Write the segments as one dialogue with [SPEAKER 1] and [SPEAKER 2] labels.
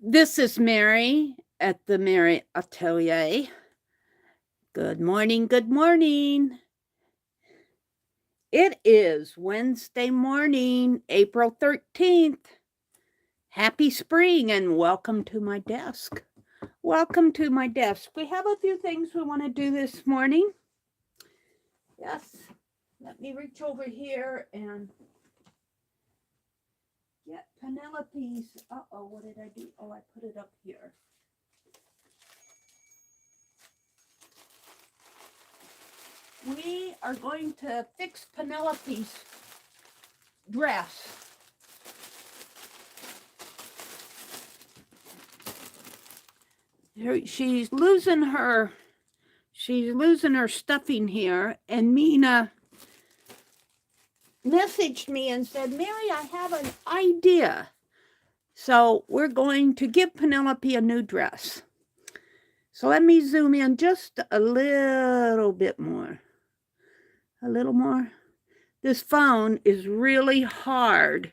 [SPEAKER 1] This is Meri at the Meri Atelier. Good morning, good morning. It is Wednesday morning, April 13th. Happy spring and welcome to my desk. Welcome to my desk. We have a few things we want to do this morning. Yes, let me reach over here and get Pinelope's. Uh-oh, what did I do? Oh, I put it up here. We are going to fix Pinelope's dress. She's losing her stuffing here, and Mina messaged me and said, Meri, I have an idea. So we're going to give Pinelope a new dress. So let me zoom in just a little bit more. A little more. This phone is really hard.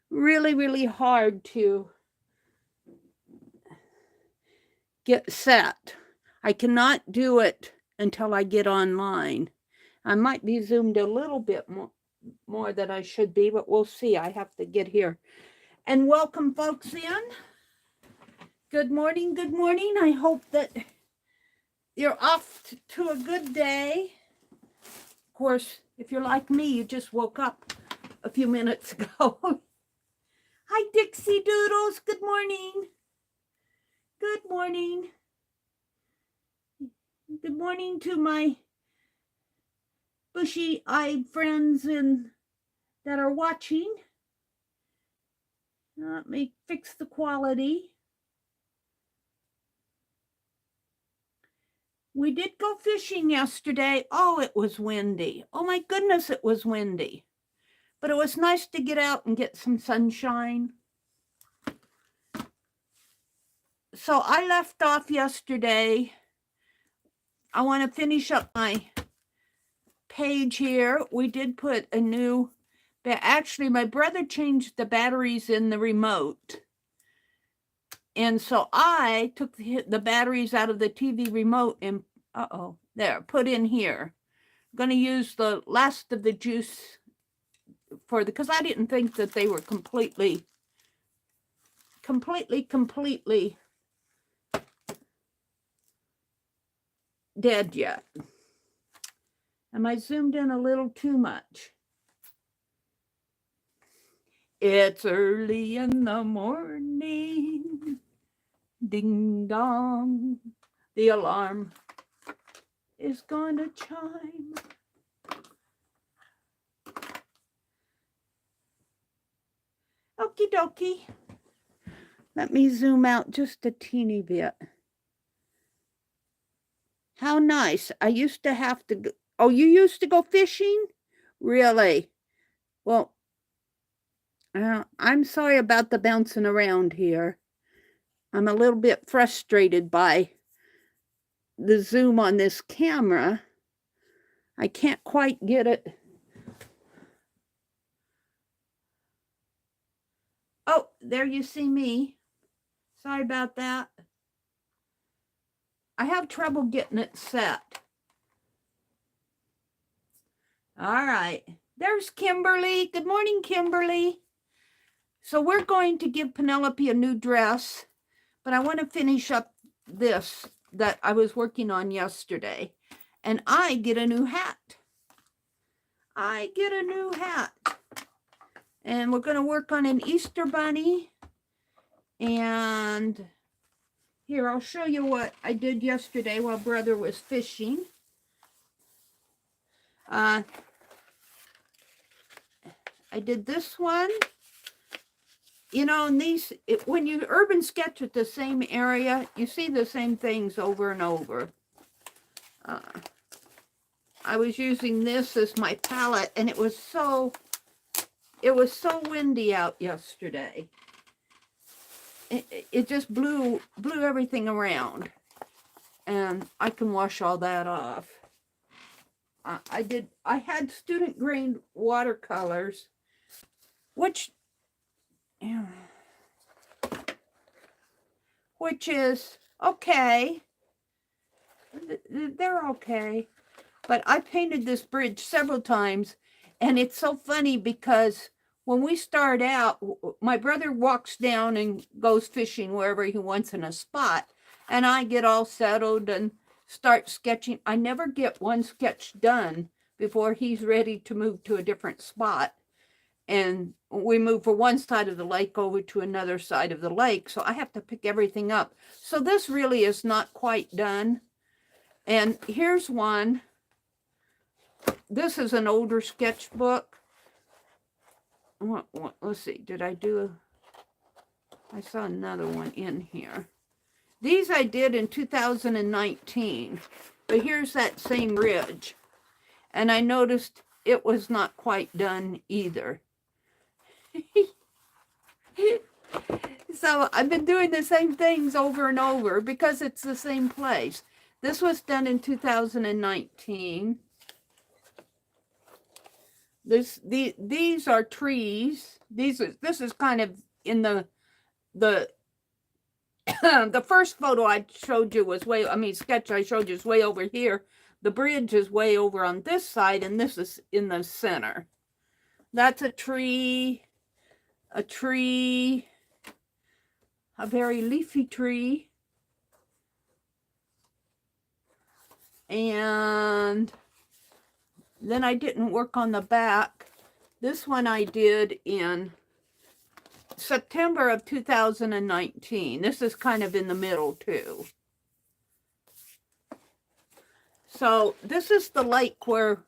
[SPEAKER 1] Really hard to get set. I cannot do it until I get online. I might be zoomed a little bit more than I should be, but we'll see. I have to get here. And welcome folks in. Good morning, good morning. I hope that you're off to a good day. Of course, if you're like me, you just woke up a few minutes ago. Hi, Dixie Doodles. Good morning. Good morning. Good morning to my bushy-eyed friends that are watching. Let me fix the quality. We did go fishing yesterday. Oh, it was windy. Oh my goodness, it was windy. But it was nice to get out and get some sunshine. So I left off yesterday. I want to finish up my page here. We did put a new, actually my brother changed the batteries in the remote. And so I took the batteries out of the TV remote and, put in here. I'm going to use the last of the juice because I didn't think that they were completely dead yet. Am I zoomed in a little too much? It's early in the morning. Ding dong. The alarm is going to chime. Okie dokie. Let me zoom out just a teeny bit. How nice. I used to have to go. Oh, you used to go fishing? Really? Well, I'm sorry about the bouncing around here. I'm a little bit frustrated by the zoom on this camera. I can't quite get it. Oh, there you see me. Sorry about that. I have trouble getting it set. All right. There's Kimberly. Good morning, Kimberly. So we're going to give Pinelope a new dress, but I want to finish up this that I was working on yesterday. And I get a new hat. I get a new hat. And we're going to work on an Easter bunny. And here, I'll show you what I did yesterday while brother was fishing. I did this one. You know, and these, when you urban sketch at the same area, you see the same things over and over. I was using this as my palette, and it was so windy out yesterday. It just blew everything around, and I can wash all that off. I had student grained watercolors, which which is okay. They're okay. But I painted this bridge several times, and it's so funny because when we start out, my brother walks down and goes fishing wherever he wants in a spot, and I get all settled and start sketching. I never get one sketch done before he's ready to move to a different spot. And we move from one side of the lake over to another side of the lake, so I have to pick everything up. So this really is not quite done. And here's one. This is an older sketchbook. Let's see, did I do I saw another one in here. These I did in 2019, but here's that same ridge. And I noticed it was not quite done either. So I've been doing the same things over and over because it's the same place. This was done in 2019. These are trees. This is kind of in the the first photo I showed you was sketch I showed you is way over here. The bridge is way over on this side, and this is in the center. That's a tree, a very leafy tree. And then I didn't work on the back. This one I did in September of 2019. This is kind of in the middle too. So this is the lake where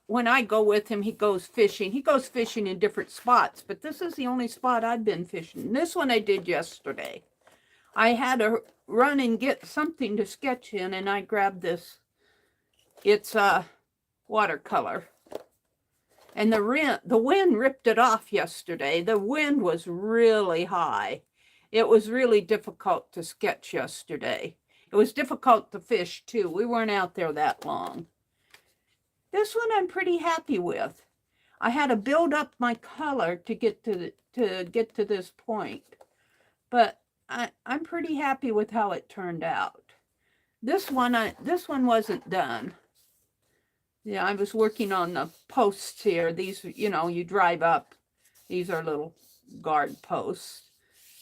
[SPEAKER 1] when I go with him, he goes fishing. He goes fishing in different spots, but this is the only spot I've been fishing. This one I did yesterday. I had to run and get something to sketch in, and I grabbed this. It's a watercolor. And the wind ripped it off yesterday. The wind was really high. It was really difficult to sketch yesterday. It was difficult to fish too. We weren't out there that long. This one I'm pretty happy with. I had to build up my color to get to this point, but I'm pretty happy with how it turned out. This one wasn't done. Yeah, I was working on the posts here. These, you drive up. These are little guard posts.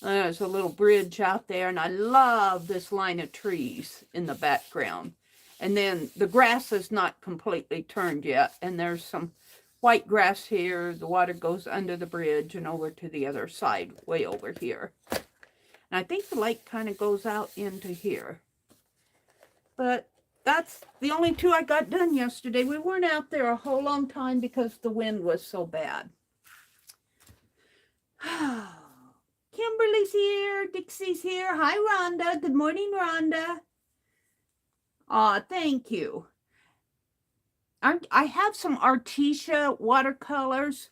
[SPEAKER 1] There's a little bridge out there, and I love this line of trees in the background. And then the grass is not completely turned yet, and there's some white grass here. The water goes under the bridge and over to the other side, way over here. And I think the lake kind of goes out into here. But that's the only two I got done yesterday. We weren't out there a whole long time because the wind was so bad. Kimberly's here. Dixie's here. Hi, Rhonda. Good morning, Rhonda. Thank you. I have some Artesia watercolors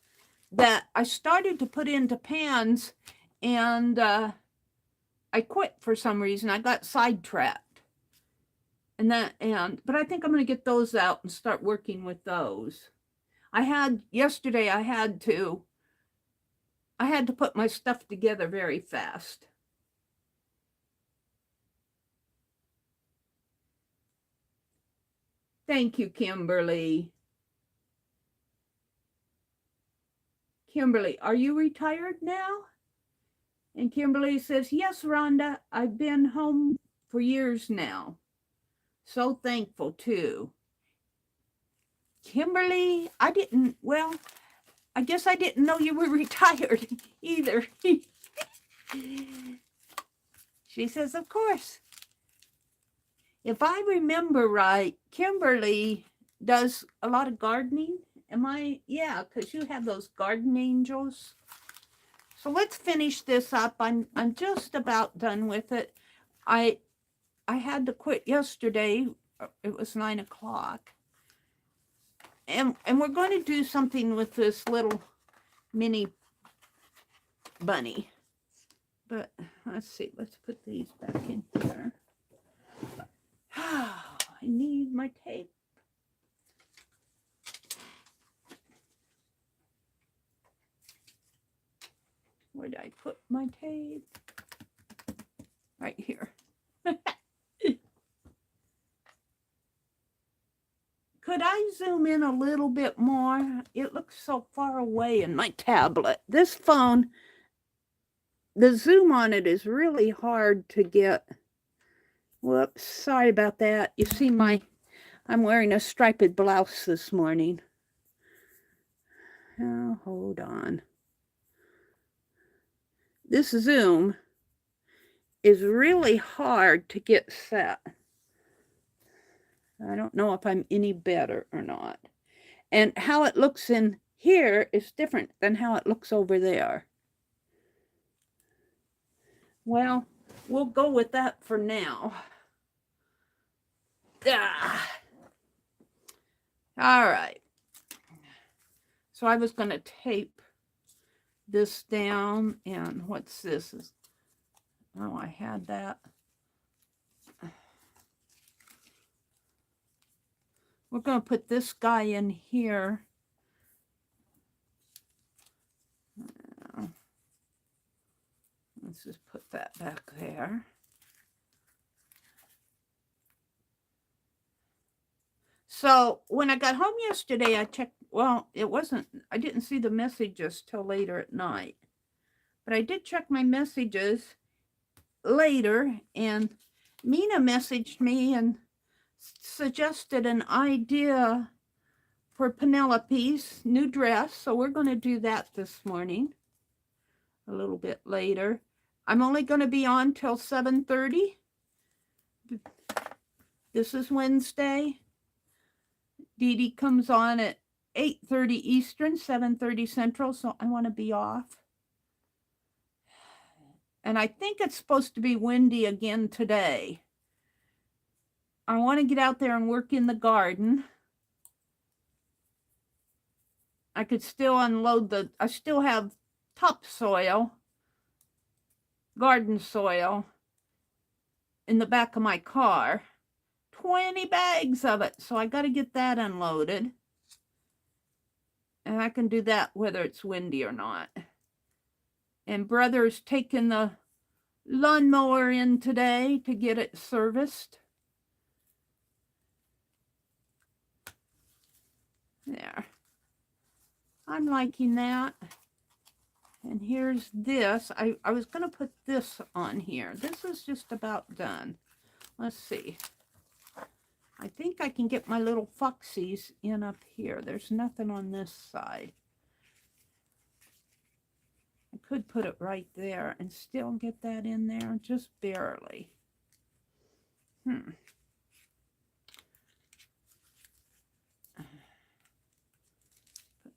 [SPEAKER 1] that I started to put into pans, and I quit for some reason. I got sidetracked. But I think I'm going to get those out and start working with those. Yesterday I had to put my stuff together very fast. Thank you, Kimberly. Kimberly, are you retired now? And Kimberly says, yes, Rhonda, I've been home for years now. So thankful too. Kimberly, I guess I didn't know you were retired either. She says, of course. If I remember right, Kimberly does a lot of gardening. Yeah, because you have those garden angels. So let's finish this up. I'm just about done with it. I had to quit yesterday. It was 9 o'clock. And we're going to do something with this little mini bunny. But let's see. Let's put these back in here. I need my tape. Where did I put my tape? Right here. Could I zoom in a little bit more? It looks so far away in my tablet. This phone, the zoom on it is really hard to get. Whoops, sorry about that. You see I'm wearing a striped blouse this morning. Oh, hold on. This zoom is really hard to get set. I don't know if I'm any better or not. And how it looks in here is different than how it looks over there. Well, we'll go with that for now. All right. So I was going to tape this down, and what's this? Oh, I had that. We're going to put this guy in here. Let's just put that back there. So when I got home yesterday, I checked, well, I didn't see the messages till later at night. But I did check my messages later, and Mina messaged me and suggested an idea for Pinelope's new dress. So we're going to do that this morning, a little bit later. I'm only going to be on till 7:30. This is Wednesday. Dee Dee comes on at 8:30 Eastern, 7:30 Central, so I want to be off. And I think it's supposed to be windy again today. I want to get out there and work in the garden. I could still unload I still have topsoil, garden soil, in the back of my car. 20 bags of it, so I got to get that unloaded. And I can do that whether it's windy or not. And Brother's taking the lawnmower in today to get it serviced. There. I'm liking that. And here's this. I was going to put this on here. This is just about done. Let's see. I think I can get my little foxies in up here. There's nothing on this side. I could put it right there and still get that in there, just barely. Put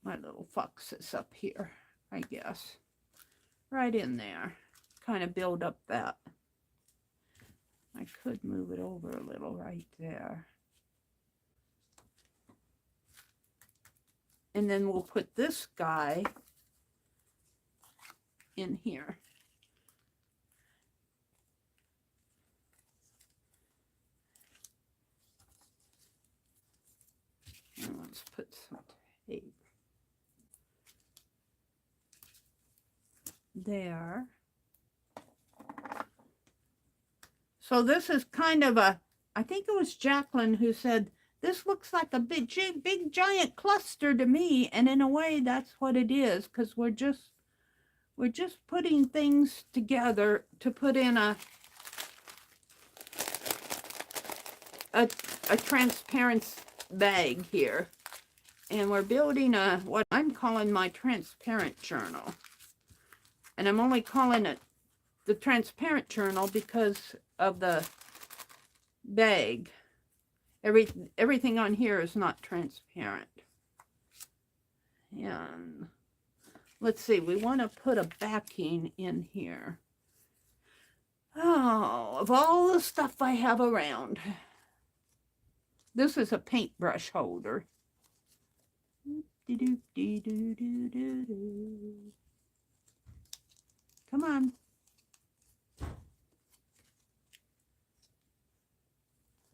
[SPEAKER 1] my little foxes up here, I guess. Right in there. Kind of build up that. I could move it over a little right there. And then we'll put this guy in here. And let's put some tape there. So this is kind of I think it was Jacqueline who said, this looks like a big giant cluster to me. And in a way, that's what it is, because we're just putting things together to put in a transparent bag here. And we're building what I'm calling my transparent journal. And I'm only calling it the transparent journal because of the bag. Everything on here is not transparent. And let's see, we want to put a backing in here. Oh, of all the stuff I have around. This is a paintbrush holder. Come on.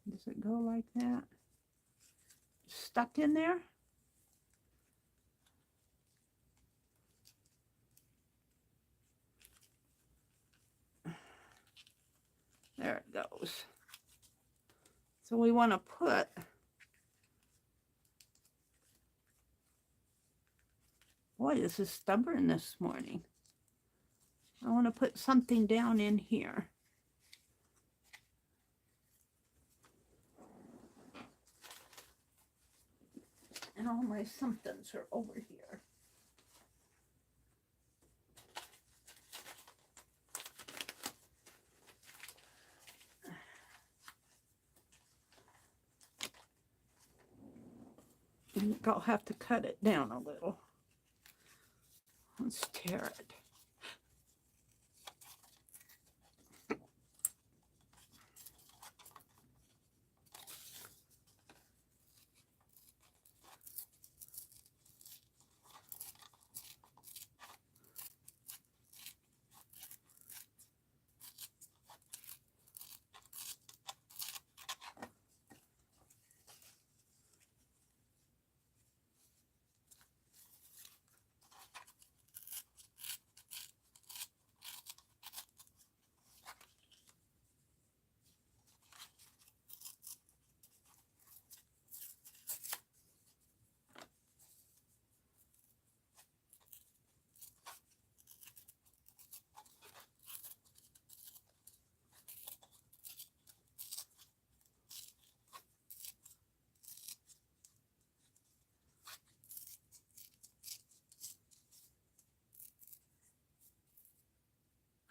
[SPEAKER 1] Does it go like that? Stuck in there? There it goes. So we want to put, boy, this is stubborn this morning. I want to put something down in here. And all my somethings are over here. I think I'll have to cut it down a little. Let's tear it.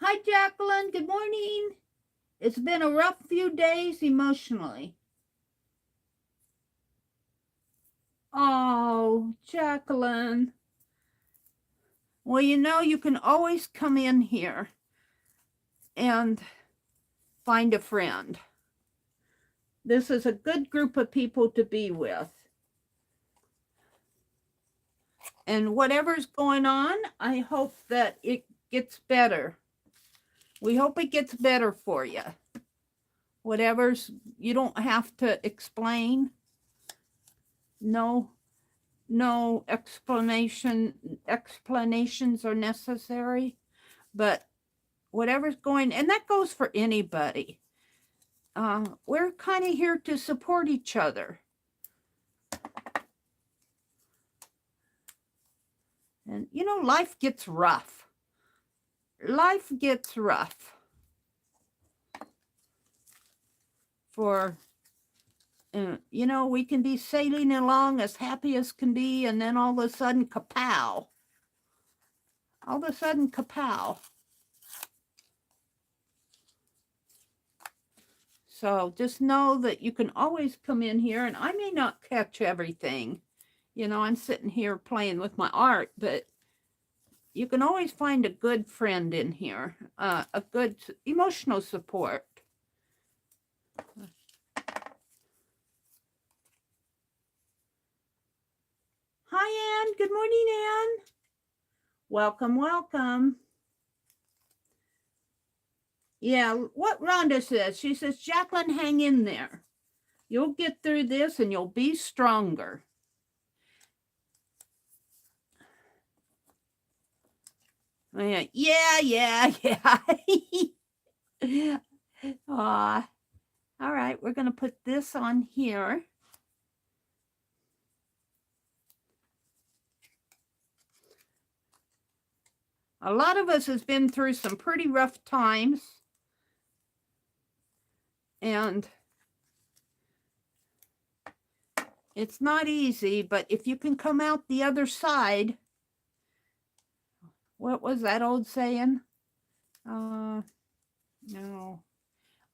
[SPEAKER 1] Hi, Jacqueline. Good morning. It's been a rough few days emotionally. Oh, Jacqueline. Well, you know, you can always come in here and find a friend. This is a good group of people to be with. And whatever's going on, I hope that it gets better. We hope it gets better for you. Whatever's, you don't have to explain. No explanations are necessary. But whatever's going, and that goes for anybody. We're kind of here to support each other. And, you know, life gets rough. Life gets rough. For, you know, we can be sailing along as happy as can be, and then all of a sudden, kapow. All of a sudden, kapow. So just know that you can always come in here, and I may not catch everything. You know, I'm sitting here playing with my art, but you can always find a good friend in here, a good emotional support. Hi, Ann. Good morning, Ann. Welcome, welcome. Yeah, what Rhonda says, she says, Jacqueline, hang in there. You'll get through this and you'll be stronger. Yeah. All right, we're going to put this on here. A lot of us has been through some pretty rough times. And it's not easy, but if you can come out the other side, what was that old saying? No,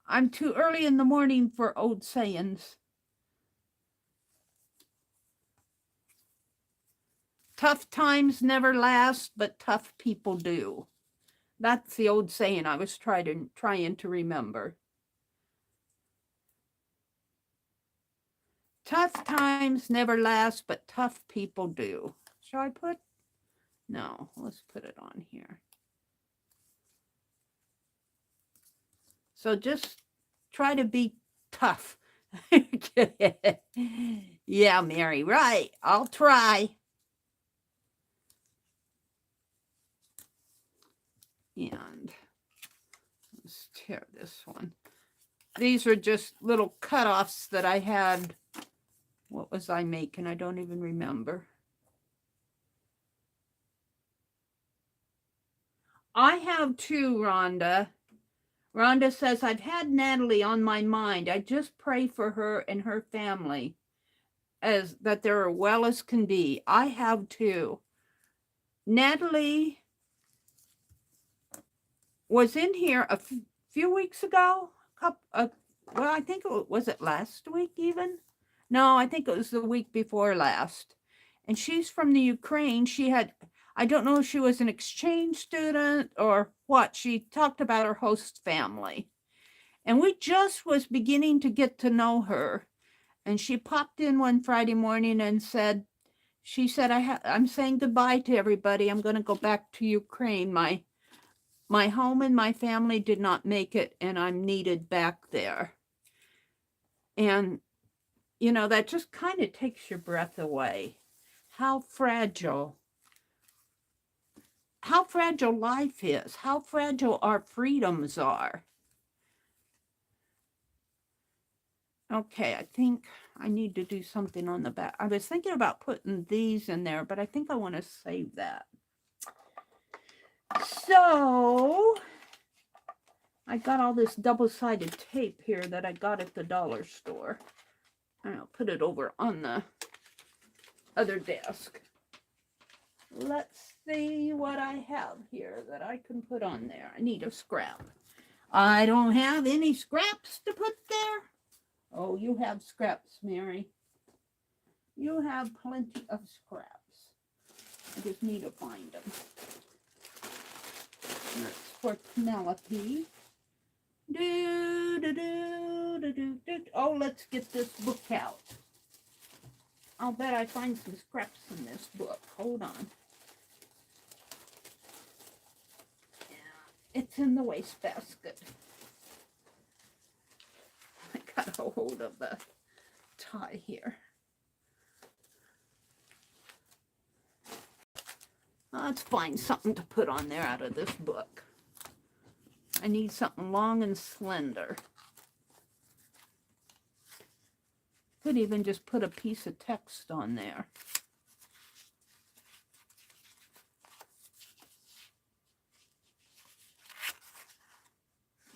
[SPEAKER 1] I'm too early in the morning for old sayings. Tough times never last, but tough people do. That's the old saying I was trying to remember. Tough times never last, but tough people do. Shall I put? No, let's put it on here. So just try to be tough. Yeah, Mary, right. I'll try. And let's tear this one. these are just little cutoffs that I had. What was I making? I don't even remember. I have two, Rhonda. Rhonda says, I've had Natalie on my mind. I just pray for her and her family as that they're as well as can be. I have two. Natalie was in here a few weeks ago. Well, I think was it last week even? No, I think it was the week before last. And she's from the Ukraine. She had, I don't know if she was an exchange student or what. She talked about her host family. And we just was beginning to get to know her. And she popped in one Friday morning and said, she said, I'm saying goodbye to everybody. I'm going to go back to Ukraine. My home and my family did not make it, and I'm needed back there. And, you know, that just kind of takes your breath away. How fragile life is, how fragile our freedoms are. Okay, I think I need to do something on the back. I was thinking about putting these in there, but I think I want to save that. So I got all this double-sided tape here that I got at the dollar store. I'll put it over on the other desk. Let's see what I have here that I can put on there. I need a scrap. I don't have any scraps to put there. Oh, you have scraps, Meri. You have plenty of scraps. I just need to find them. That's for Pinelope. Oh, let's get this book out. I'll bet I find some scraps in this book. Hold on. Yeah, it's in the wastebasket. I got a hold of the tie here. Let's find something to put on there out of this book. I need something long and slender. Could even just put a piece of text on there.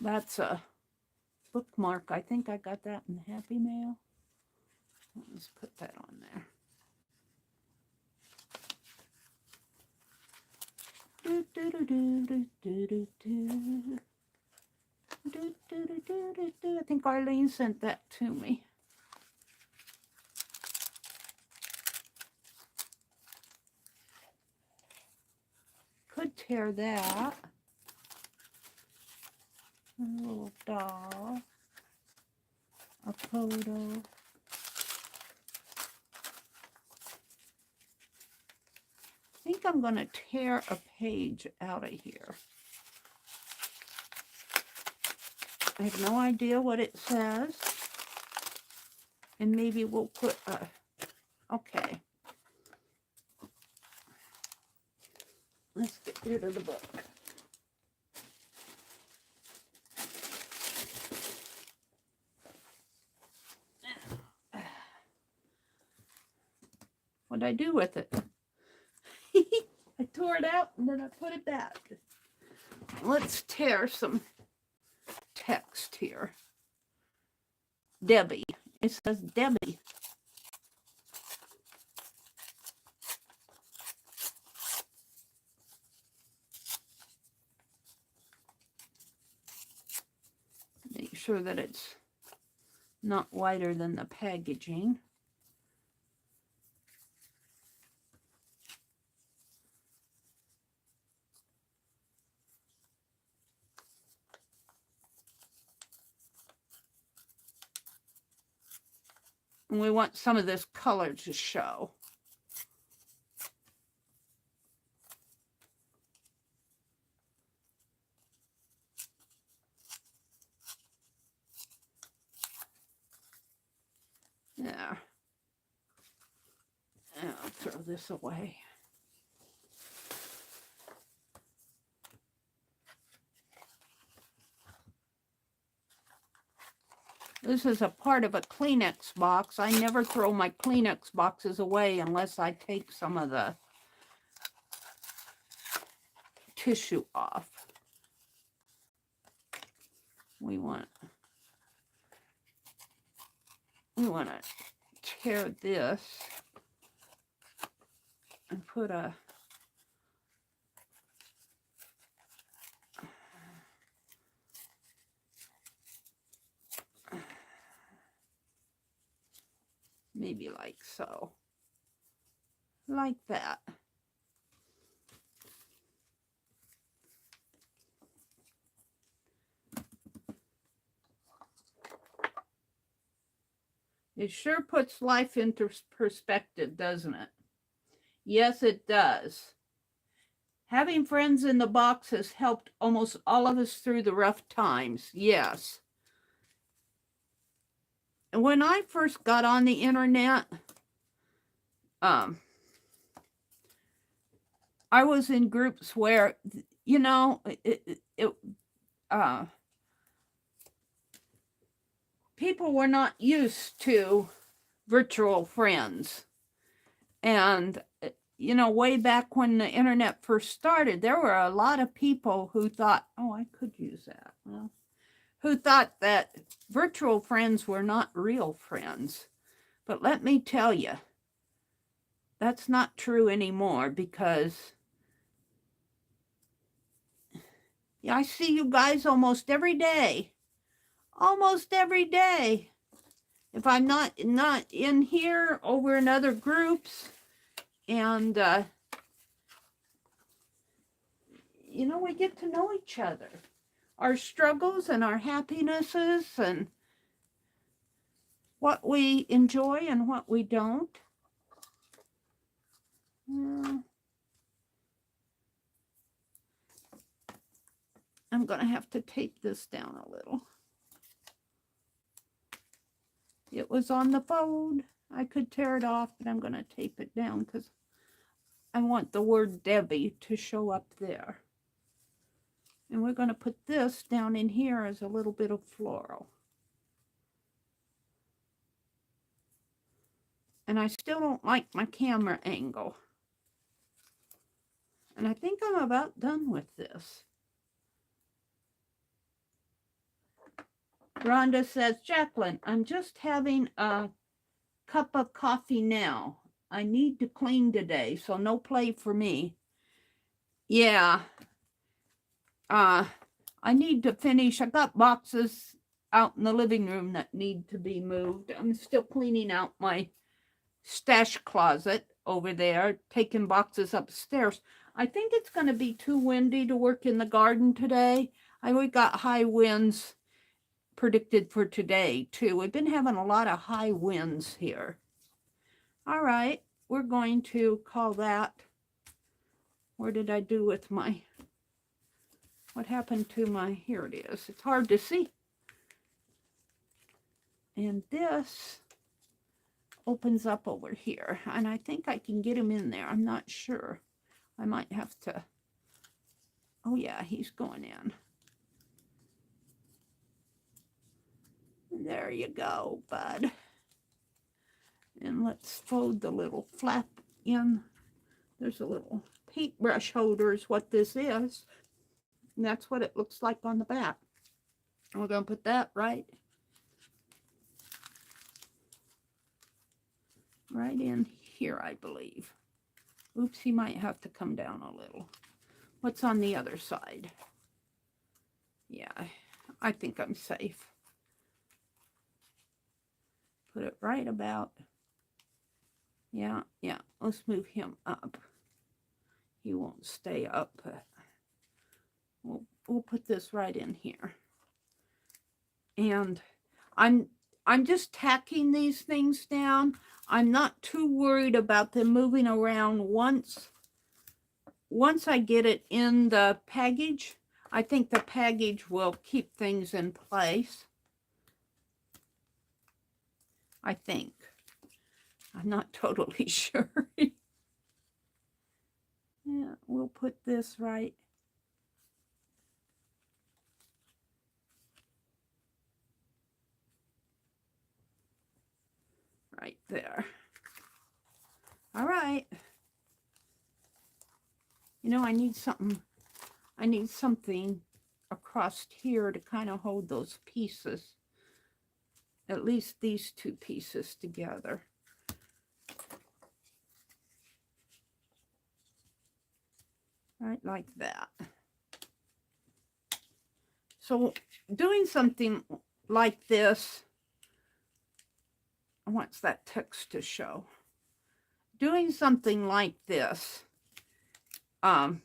[SPEAKER 1] That's a bookmark. I think I got that in Happy Mail. Let's put that on there. I think Arlene sent that to me. Could tear that. A little doll. A photo. I think I'm going to tear a page out of here. I have no idea what it says. And maybe we'll put a, okay. Let's get rid of the book. What'd I do with it? I tore it out and then I put it back. Let's tear some text here. Debbie. It says Debbie. Make sure that it's not wider than the packaging. And we want some of this color to show. There. And I'll throw this away. This is a part of a Kleenex box. I never throw my Kleenex boxes away unless I take some of the tissue off. We want to tear this and put a maybe like so, like that. It sure puts life into perspective, doesn't it? Yes, it does. Having friends in the box has helped almost all of us through the rough times. Yes. And when I first got on the internet, I was in groups where, you know, people were not used to virtual friends. And, you know, way back when the internet first started, there were a lot of people who thought, oh, I could use that. Well, who thought that virtual friends were not real friends. But let me tell you, that's not true anymore, because yeah, I see you guys almost every day. Almost every day. If I'm not in here, over in other groups. And, you know, we get to know each other. Our struggles and our happinesses and what we enjoy and what we don't. I'm going to have to tape this down a little. It was on the fold. I could tear it off, but I'm going to tape it down because I want the word Debbie to show up there. And we're going to put this down in here as a little bit of floral. And I still don't like my camera angle. And I think I'm about done with this. Rhonda says, Jacqueline, I'm just having a cup of coffee now. I need to clean today, so no play for me. Yeah. I need to finish. I got boxes out in the living room that need to be moved. I'm still cleaning out my stash closet over there, taking boxes upstairs. I think it's going to be too windy to work in the garden today. We got high winds predicted for today too. We've been having a lot of high winds here. All right, we're going to call that. Where did I do with my, what happened to my, here it is. It's hard to see. And this opens up over here. And I think I can get him in there. I'm not sure. I might have to, oh yeah, he's going in. There you go, bud. And let's fold the little flap in. There's a little paintbrush holder is what this is. And that's what it looks like on the back. And we're going to put that right in here, I believe. Oops, he might have to come down a little. What's on the other side? Yeah, I think I'm safe. Put it right about. Yeah, let's move him up. He won't stay up, but we'll put this right in here. And I'm just tacking these things down. I'm not too worried about them moving around once I get it in the package. I think the package will keep things in place. I think. I'm not totally sure. Yeah, we'll put this right. right there. All right. You know, I need something across here to kind of hold those pieces, at least these two pieces together. Right, like that. So doing something like this, I want that text to show. Doing something like this, you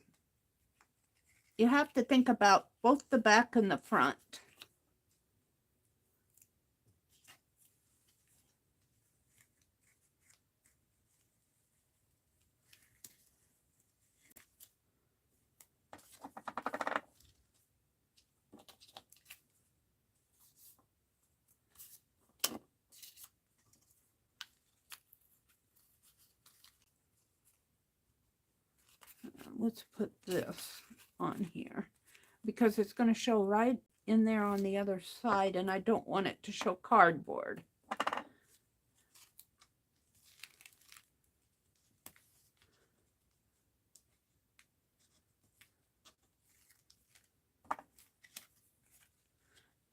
[SPEAKER 1] have to think about both the back and the front. Let's put this on here because it's going to show right in there on the other side, and I don't want it to show cardboard.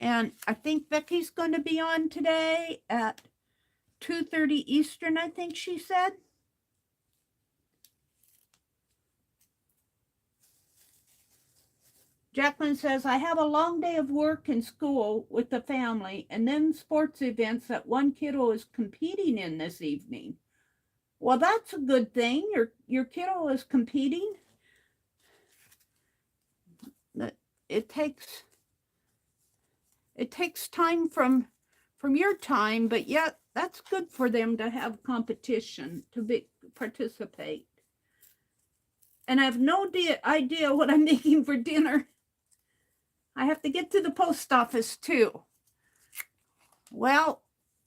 [SPEAKER 1] And I think Becky's going to be on today at 2:30 Eastern, I think she said. Jacqueline says, I have a long day of work and school with the family and then sports events that one kiddo is competing in this evening. Well, that's a good thing. Your kiddo is competing. It takes time from your time, but yet that's good for them to have competition, to participate. And I have no idea what I'm making for dinner. I have to get to the post office too. Well,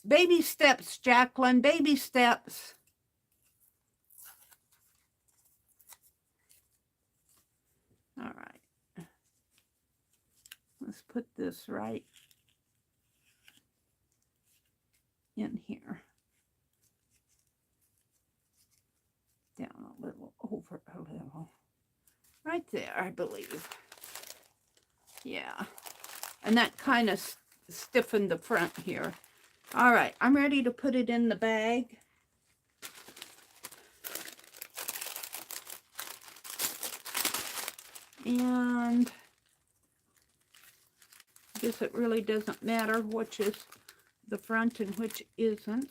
[SPEAKER 1] baby steps, Jacqueline, baby steps. All right. Let's put this right in here. Down a little, over a little. Right there, I believe. Yeah. And that kind of stiffened the front here. All right, I'm ready to put it in the bag. And I guess it really doesn't matter which is the front and which isn't.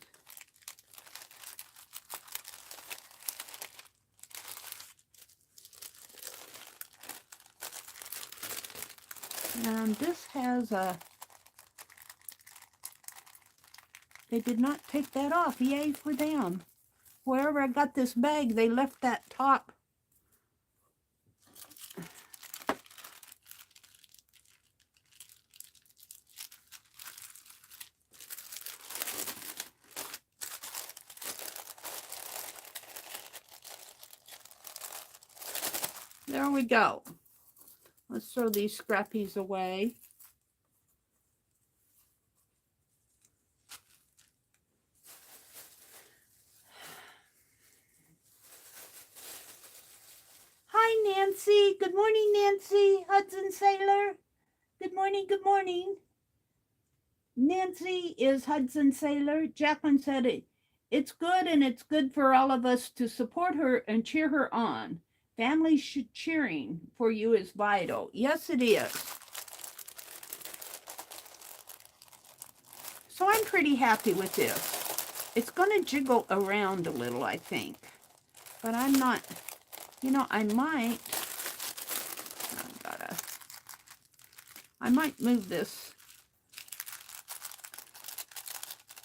[SPEAKER 1] And this has a, they did not take that off. Yay for them. Wherever I got this bag, they left that top. There we go. Let's throw these scrappies away. Hi, Nancy. Good morning, Nancy. Hudson Sailor. Good morning, good morning. Nancy is Hudson Sailor. Jacqueline said it's good, and it's good for all of us to support her and cheer her on. Family cheering for you is vital. Yes, it is. So I'm pretty happy with this. It's going to jiggle around a little, I think. But I'm not, you know, I might move this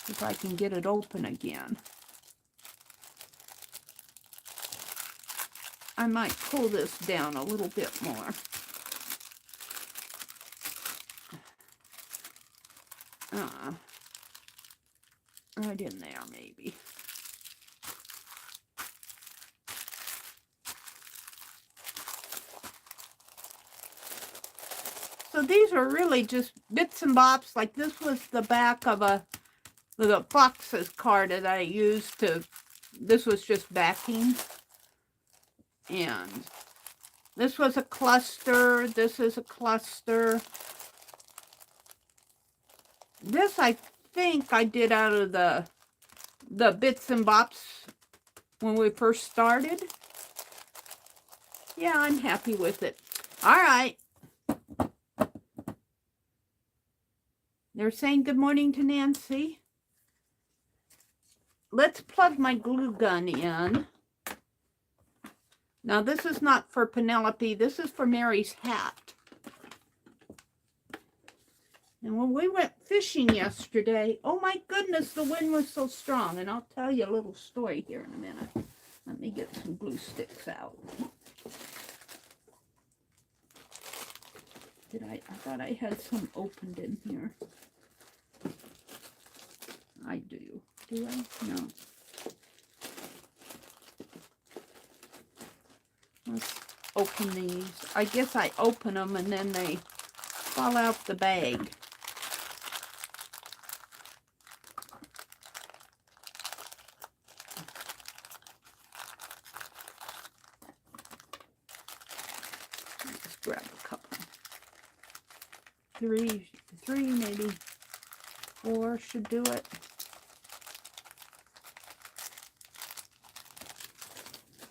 [SPEAKER 1] if I can get it open again. I might pull this down a little bit more. Right in there, maybe. So these are really just bits and bops. Like this was the back of a the boxes card that I used to, this was just backing. And this was a cluster. This is a cluster. This I think I did out of the bits and bops when we first started. Yeah, I'm happy with it. All right. They're saying good morning to Nancy. Let's plug my glue gun in. Now, this is not for Pinelope. This is for Meri's hat. And when we went fishing yesterday, oh my goodness, the wind was so strong. And I'll tell you a little story here in a minute. Let me get some glue sticks out. I thought I had some opened in here. I do. Do I? No. Let's open these. I guess I open them and then they fall out the bag. Let's grab a couple. Three, maybe 4 should do it.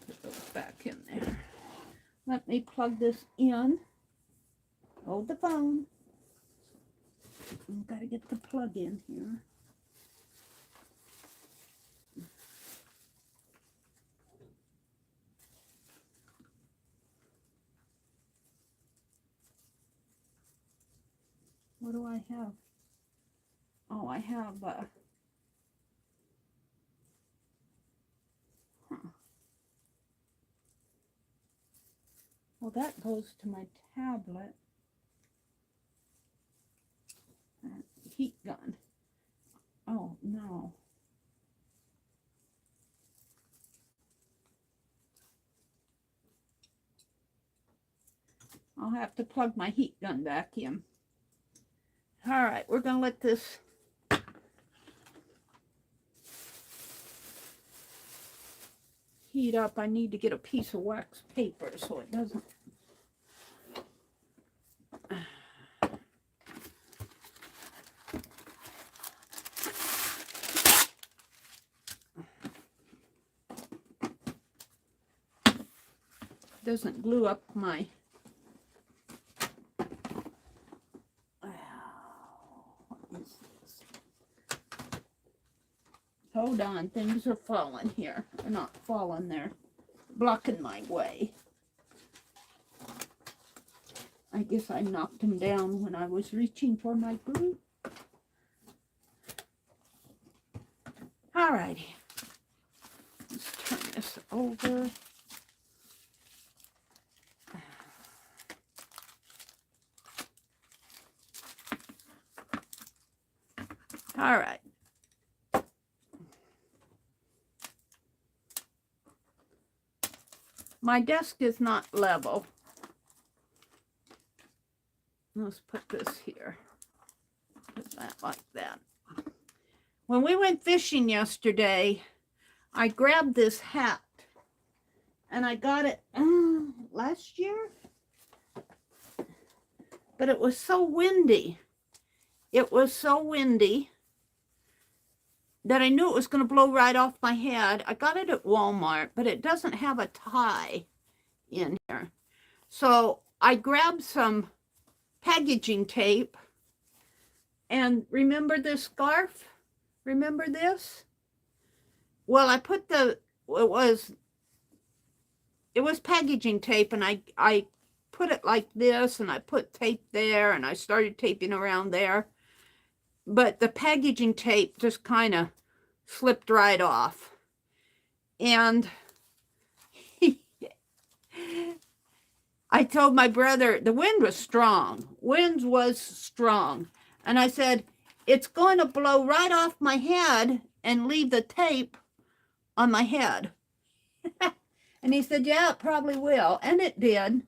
[SPEAKER 1] Put those back in there. Let me plug this in. Hold the phone. I've got to get the plug in here. What do I have? Oh, I have well, that goes to my tablet. Heat gun. Oh, no. I'll have to plug my heat gun back in. All right, we're going to let this heat up. I need to get a piece of wax paper so it doesn't. Doesn't glue up my. What is this? Hold on, things are falling here. They're not falling, they're blocking my way. I guess I knocked them down when I was reaching for my glue. All righty. Let's turn this over. All right. My desk is not level. Let's put this here. Put that like that. When we went fishing yesterday, I grabbed this hat and I got it last year, but it was so windy. It was so windy that I knew it was going to blow right off my head. I got it at Walmart, but it doesn't have a tie in here. So I grabbed some packaging tape, and remember this scarf? Remember this? Well, I put it was packaging tape, and I put it like this, and I put tape there, and I started taping around there. But the packaging tape just kind of slipped right off. And I told my brother, the wind was strong. Wind was strong. And I said, it's going to blow right off my head and leave the tape on my head. And he said, yeah, it probably will. And it did.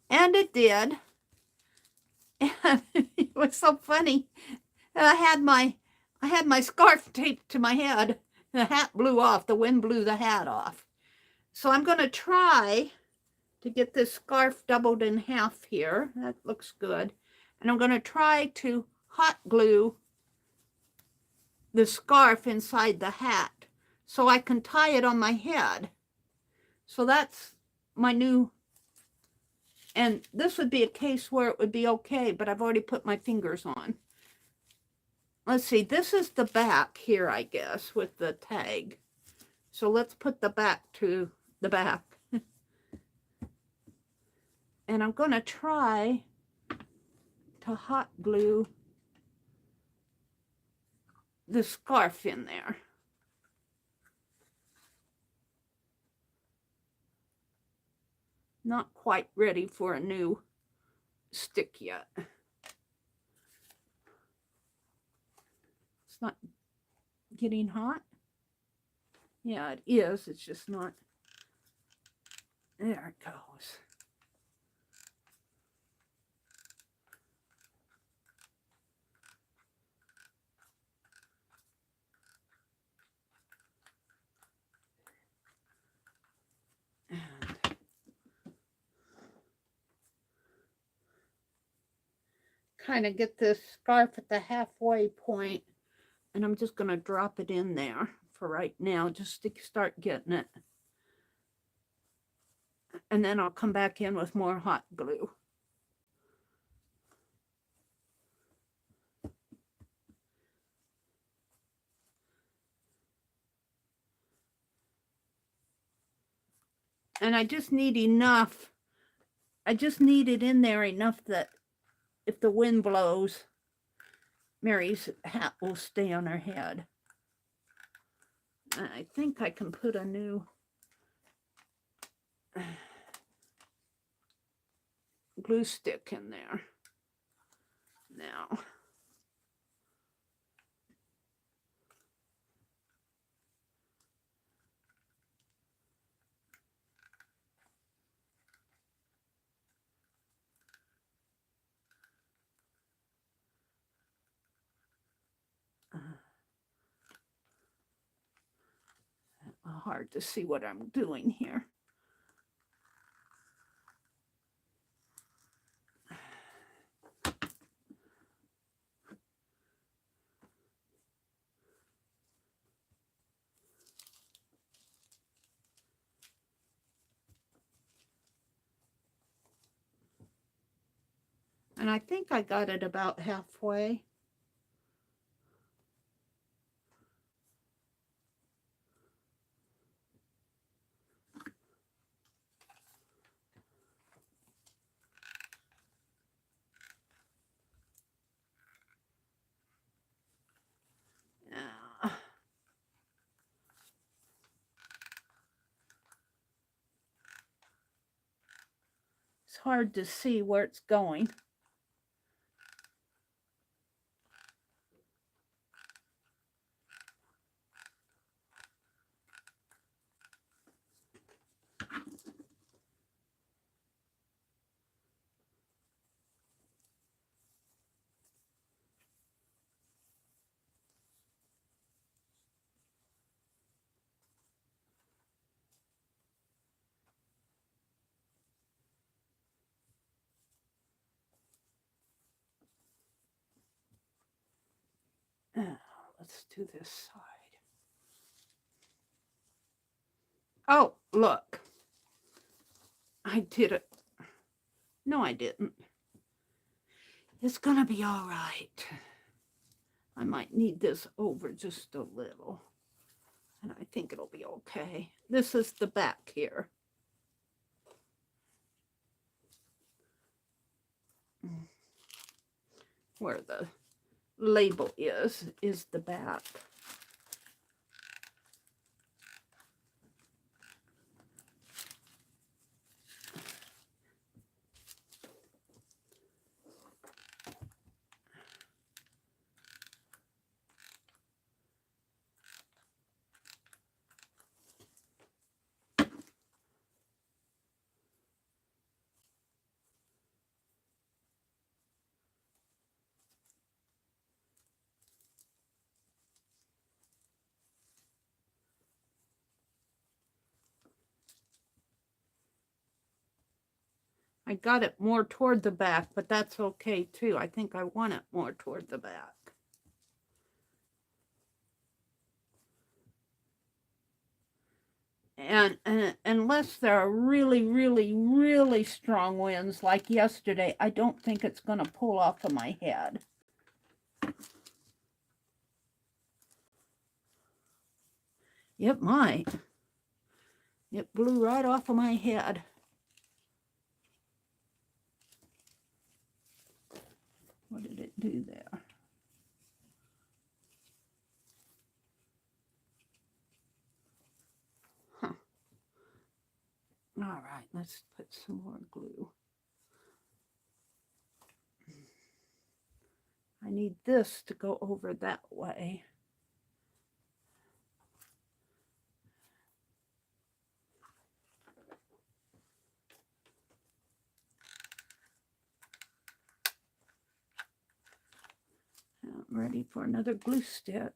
[SPEAKER 1] And it did. And it was so funny. I had my I had my scarf taped to my head. The hat blew off. The wind blew the hat off. So I'm going to try to get this scarf doubled in half here. That looks good. And I'm going to try to hot glue the scarf inside the hat so I can tie it on my head. So that's my new, and this would be a case where it would be okay, but I've already put my fingers on. Let's see, this is the back here, I guess, with the tag. So let's put the back to the back. And I'm going to try to hot glue the scarf in there. Not quite ready for a new stick yet. It's not getting hot. Yeah, it is. It's just not. There it goes. And kind of get this scarf at the halfway point, and I'm just going to drop it in there for right now, just to start getting it. And then I'll come back in with more hot glue. And I just need enough. I just need it in there enough that if the wind blows, Meri's hat will stay on her head. I think I can put a new glue stick in there now. Hard to see what I'm doing here. And I think I got it about halfway. It's hard to see where it's going. Let's do this side. Oh, look. I did it. No, I didn't. It's gonna be all right. I might need this over just a little. And I think it'll be okay. This is the back here. Where the label is the back. I got it more toward the back, but that's okay too. I think I want it more toward the back. And unless there are really, really, really strong winds like yesterday, I don't think it's going to pull off of my head. It might. It blew right off of my head. What did it do there? Huh. All right, let's put some more glue. I need this to go over that way. I'm ready for another glue stick.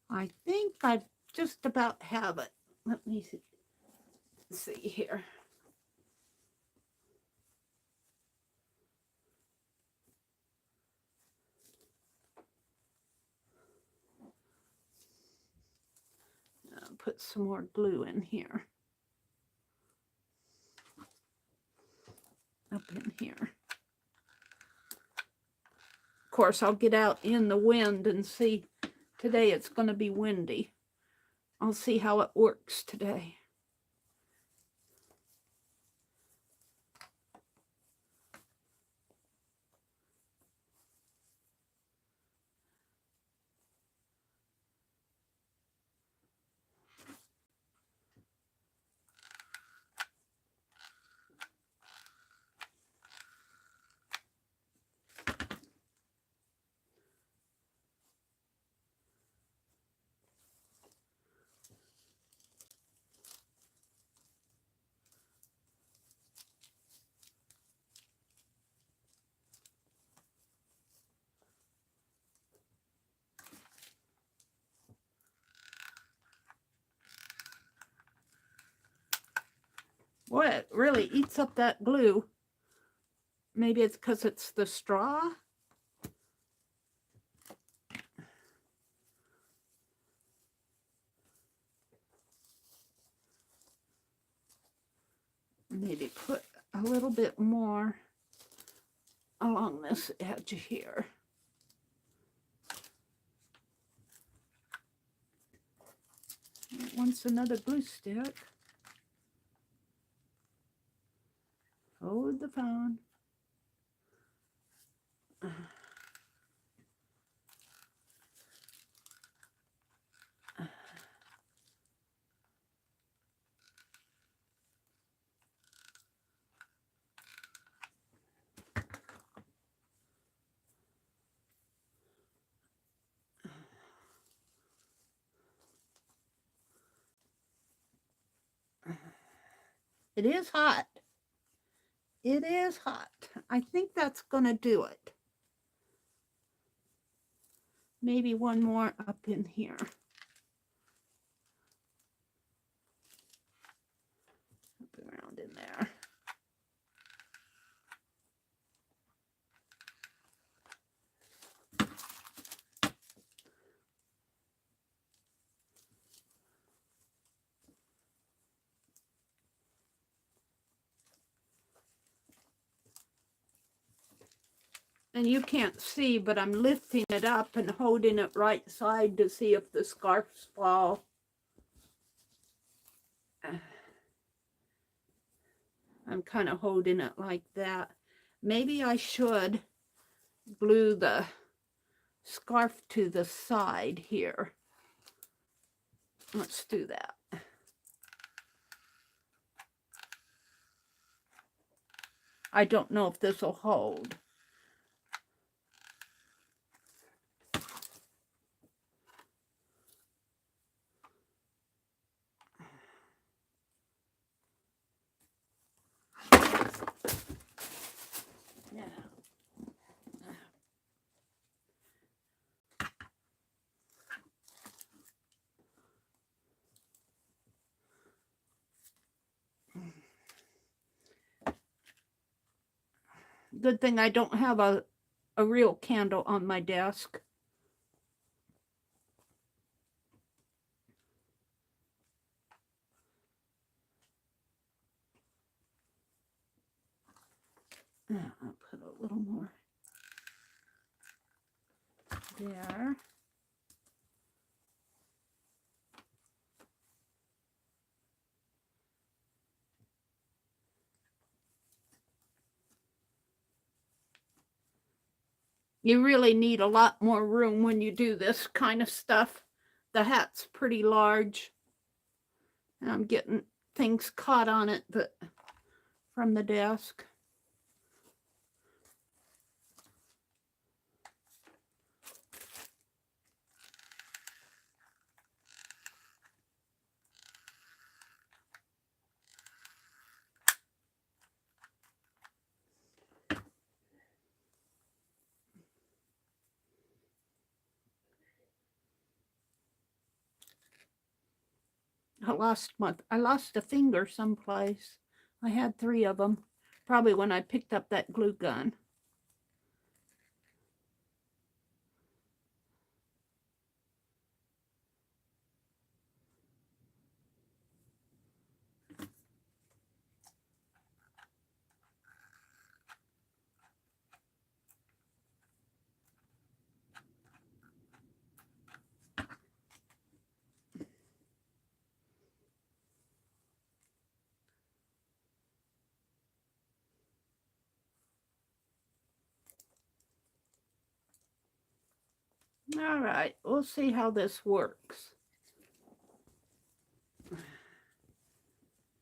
[SPEAKER 1] I think I just about have it. Let me see here. Put some more glue in here. Up in here. Of course, I'll get out in the wind and see. Today it's going to be windy. I'll see how it works today. Boy, it really eats up that glue. Maybe it's because it's the straw. Maybe put a little bit more along this edge here. It wants another glue stick. Hold the phone. It is hot. It is hot. I think that's going to do it. Maybe one more up in here. Up around in there. And you can't see, but I'm lifting it up and holding it right side to see if the scarves fall. I'm kind of holding it like that. Maybe I should glue the scarf to the side here. Let's do that. I don't know if this will hold. Good thing I don't have a real candle on my desk. I'll put a little more there. You really need a lot more room when you do this kind of stuff. The hat's pretty large. And I'm getting things caught on it from the desk. I lost a finger someplace. I had 3 of them, probably when I picked up that glue gun. All right, we'll see how this works.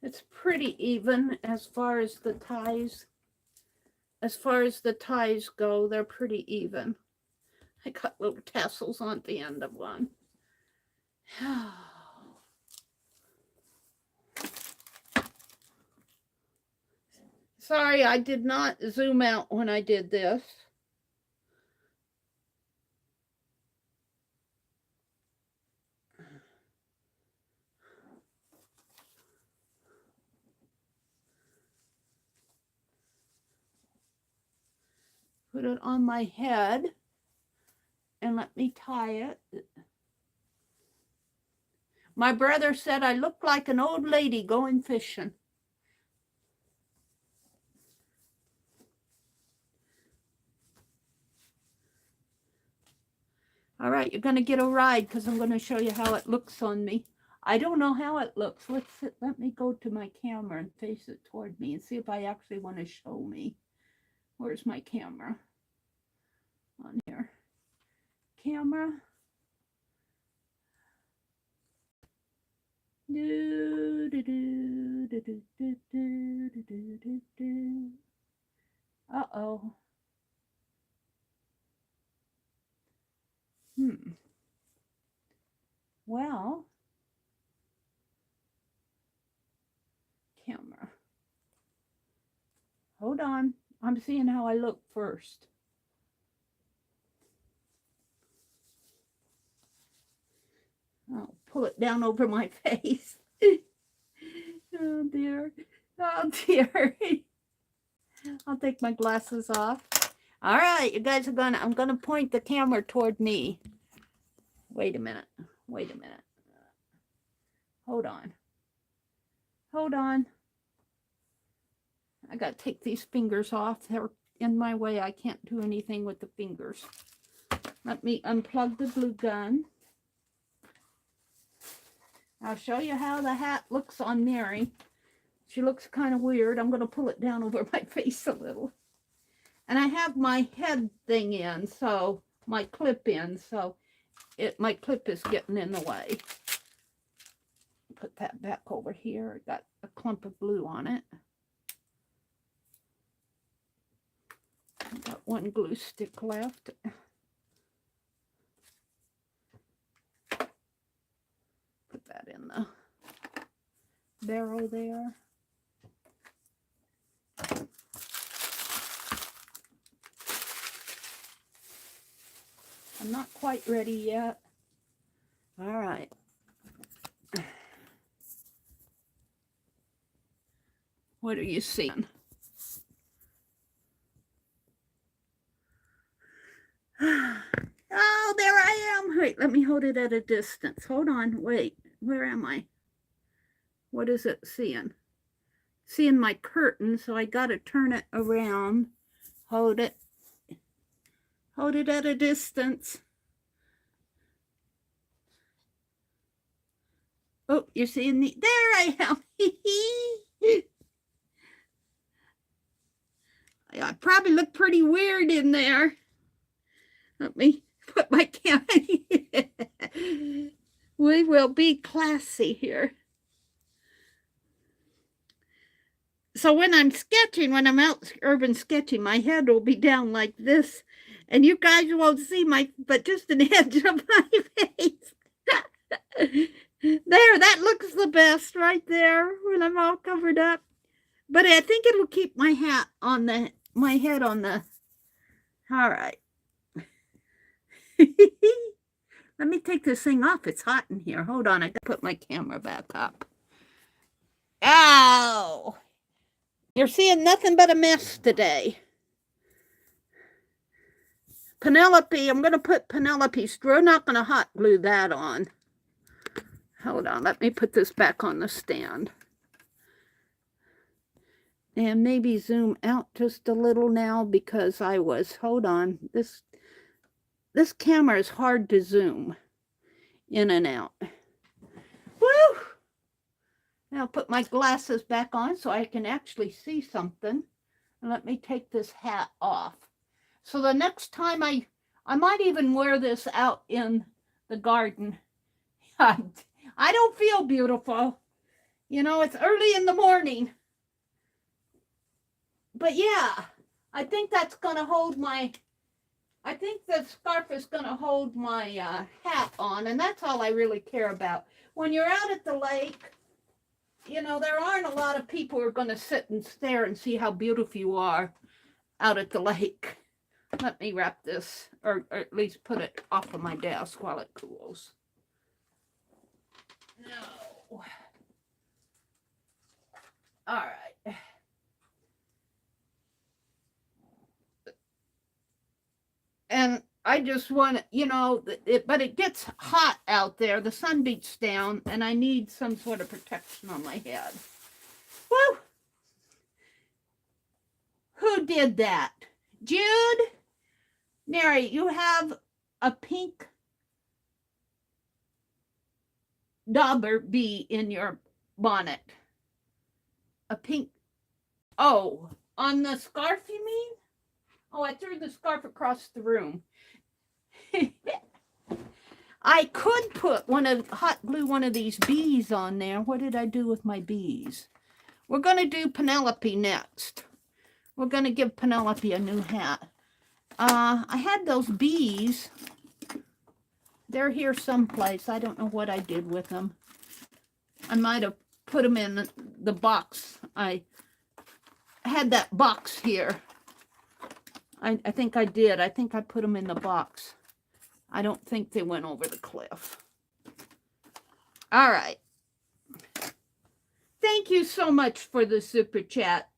[SPEAKER 1] It's pretty even as far as the ties. As far as the ties go, they're pretty even. I got little tassels on the end of one. Sorry, I did not zoom out when I did this. Put it on my head and let me tie it. My brother said I look like an old lady going fishing. All right, you're going to get a ride because I'm going to show you how it looks on me. I don't know how it looks. Let me go to my camera and face it toward me and see if I actually want to show me. Where's my camera? On here. Camera. Uh-oh. Well, camera. Hold on. I'm seeing how I look first. I'll pull it down over my face. Oh dear. Oh dear. I'll take my glasses off. All right, you guys are I'm gonna point the camera toward me. Wait a minute. Wait a minute. Hold on. Hold on. I gotta take these fingers off. They're in my way. I can't do anything with the fingers. Let me unplug the glue gun. I'll show you how the hat looks on Meri. She looks kind of weird. I'm going to pull it down over my face a little. And I have my head thing in, so my clip in, so my clip is getting in the way. Put that back over here. Got a clump of glue on it. Got one glue stick left. Put that in the barrel there. I'm not quite ready yet. All right. What are you seeing? Oh, there I am. Wait, let me hold it at a distance. Hold on. Wait, where am I? What is it seeing? Seeing my curtain, so I got to turn it around. Hold it. Hold it at a distance. Oh, you're seeing the... There I am. I probably look pretty weird in there. Let me put my camera. We will be classy here. So when I'm sketching, when I'm out urban sketching, my head will be down like this. And you guys won't see but just an edge of my face. There, that looks the best right there when I'm all covered up. But I think it'll keep my head on the, all right. Let me take this thing off. It's hot in here. Hold on, I gotta put my camera back up. Ow! You're seeing nothing but a mess today. Pinelope, I'm gonna put Pinelope. We're not gonna hot glue that on. Hold on, let me put this back on the stand. And maybe zoom out just a little now because hold on, this camera is hard to zoom in and out. Woo! Now I'll put my glasses back on so I can actually see something. And let me take this hat off. So the next time I might even wear this out in the garden. I don't feel beautiful. You know, it's early in the morning. But yeah, I think that's going to hold my... I think the scarf is going to hold my hat on, and that's all I really care about. When you're out at the lake, you know, there aren't a lot of people who are going to sit and stare and see how beautiful you are out at the lake. Let me wrap this, or at least put it off of my desk while it cools. No. All right. And I just want to, you know, but it gets hot out there. The sun beats down, and I need some sort of protection on my head. Woo! Who did that? Jude? Meri, you have a pink dauber bee in your bonnet. A pink... Oh, on the scarf, you mean? Oh, I threw the scarf across the room. I could put hot glue one of these bees on there. What did I do with my bees? We're going to do Pinelope next. We're going to give Pinelope a new hat. I had those bees. They're here someplace. I don't know what I did with them. I might have put them in the box. I had that box here. I think I did. I think I put them in the box. I don't think they went over the cliff. All right. Thank you so much for the super chat,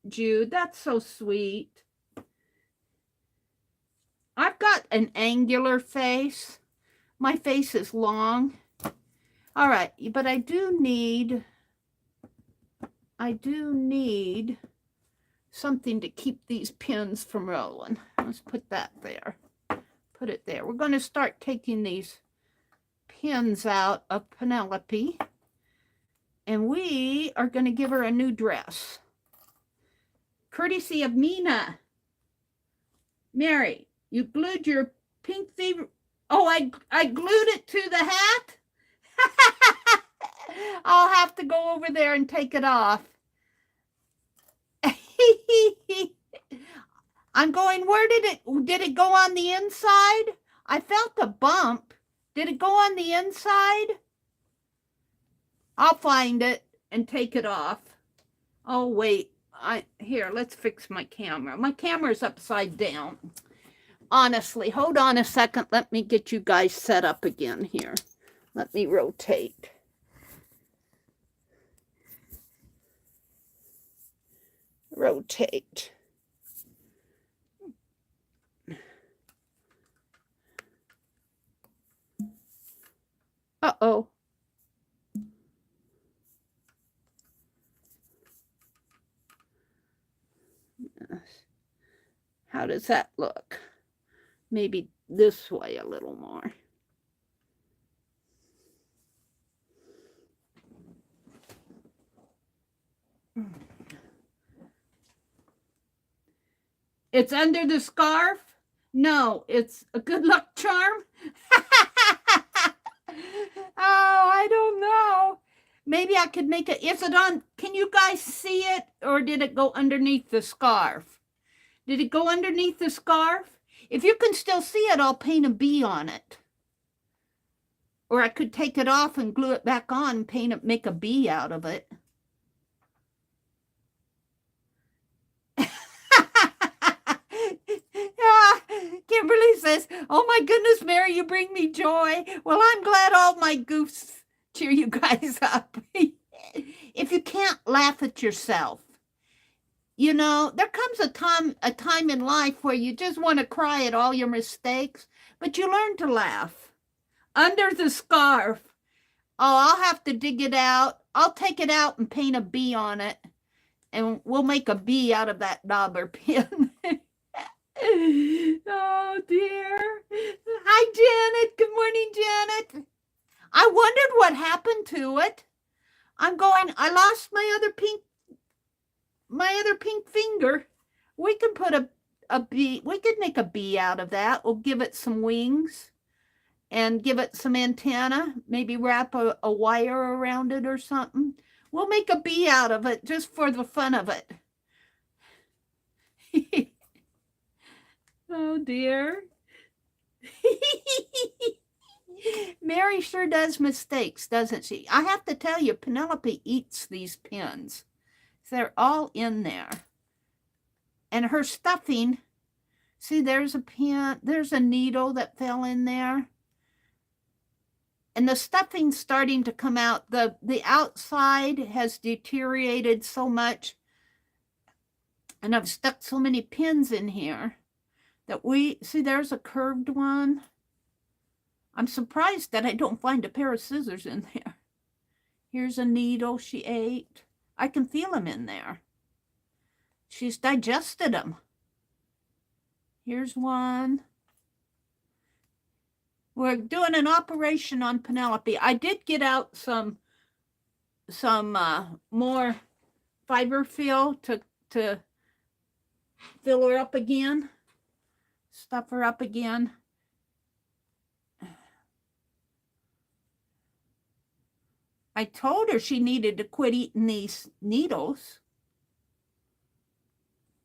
[SPEAKER 1] Jude. That's so sweet. I've got an angular face. My face is long. All right, but I do need something to keep these pins from rolling. Let's put that there. Put it there. We're going to start taking these pins out of Pinelope, and we are going to give her a new dress. Courtesy of Mina. Meri, you glued your pink fever. Oh, I glued it to the hat? I'll have to go over there and take it off. I'm going, where did it go on the inside? I felt a bump. Did it go on the inside? I'll find it and take it off. Oh, wait. Here, let's fix my camera. My camera's upside down. Honestly, hold on a second. Let me get you guys set up again here. Let me rotate. Rotate. Uh-oh. How does that look? Maybe this way a little more. It's under the scarf? No, it's a good luck charm. Oh, I don't know. Maybe I could make it. Is it on? Can you guys see it? Or did it go underneath the scarf? Did it go underneath the scarf? If you can still see it, I'll paint a bee on it. Or I could take it off and glue it back on and paint it, make a bee out of it. Kimberly says, oh my goodness, Meri, you bring me joy. Well, I'm glad all my goofs cheer you guys up. If you can't laugh at yourself, you know, there comes a time in life where you just want to cry at all your mistakes, but you learn to laugh. Under the scarf. Oh, I'll have to dig it out. I'll take it out and paint a bee on it. And we'll make a bee out of that dauber pin. Oh, dear. Hi, Janet. Good morning, Janet. I wondered what happened to it. I'm going, I lost my other pink finger. We can put a bee, we could make a bee out of that. We'll give it some wings and give it some antenna, maybe wrap a wire around it or something. We'll make a bee out of it just for the fun of it. Oh, dear. Meri sure does mistakes, doesn't she? I have to tell you, Pinelope eats these pins. They're all in there. And her stuffing, see, there's a pin, there's a needle that fell in there. And the stuffing's starting to come out. The outside has deteriorated so much. And I've stuck so many pins in here that see, there's a curved one. I'm surprised that I don't find a pair of scissors in there. Here's a needle she ate. I can feel them in there. She's digested them. Here's one. We're doing an operation on Pinelope. I did get out some more fiber fill to fill her up again, stuff her up again. I told her she needed to quit eating these needles.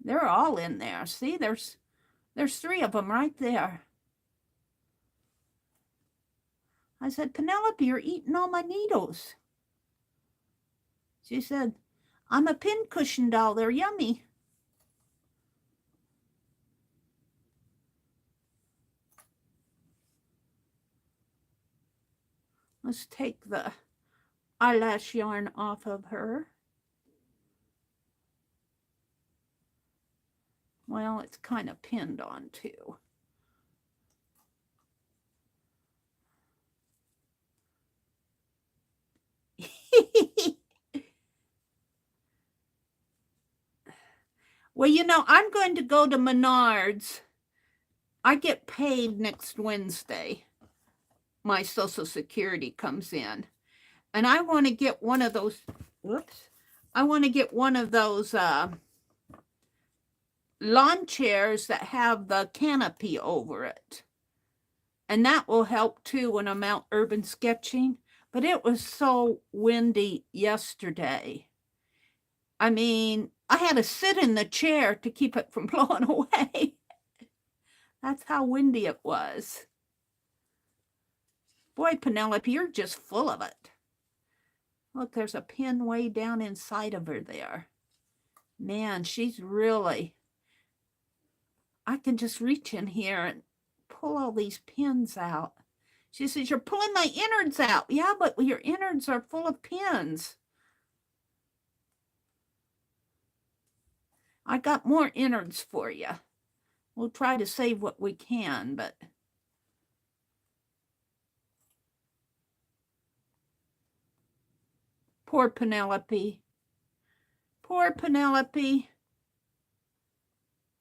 [SPEAKER 1] They're all in there. See, there's 3 of them right there. I said, Pinelope, you're eating all my needles. She said, I'm a pincushion doll. They're yummy. Let's take the eyelash yarn off of her. Well, it's kind of pinned on too. Well, you know, I'm going to go to Menards. I get paid next Wednesday. My Social Security comes in. And I want to get one of those, whoops. I want to get one of those lawn chairs that have the canopy over it. And that will help too when I'm out urban sketching. But it was so windy yesterday. I mean, I had to sit in the chair to keep it from blowing away. That's how windy it was. Boy, Penelope, you're just full of it. Look, there's a pin way down inside of her there. Man, she's really... I can just reach in here and pull all these pins out. She says, you're pulling my innards out. Yeah, but your innards are full of pins. I got more innards for you. We'll try to save what we can, but... Poor Penelope. Poor Penelope.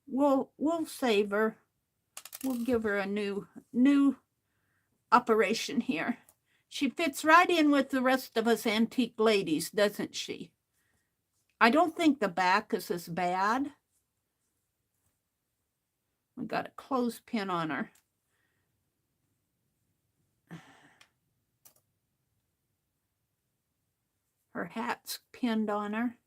[SPEAKER 1] We'll save her. We'll give her a new operation here. She fits right in with the rest of us antique ladies, doesn't she? I don't think the back is as bad. We got a clothespin on her. Her hat's pinned on her.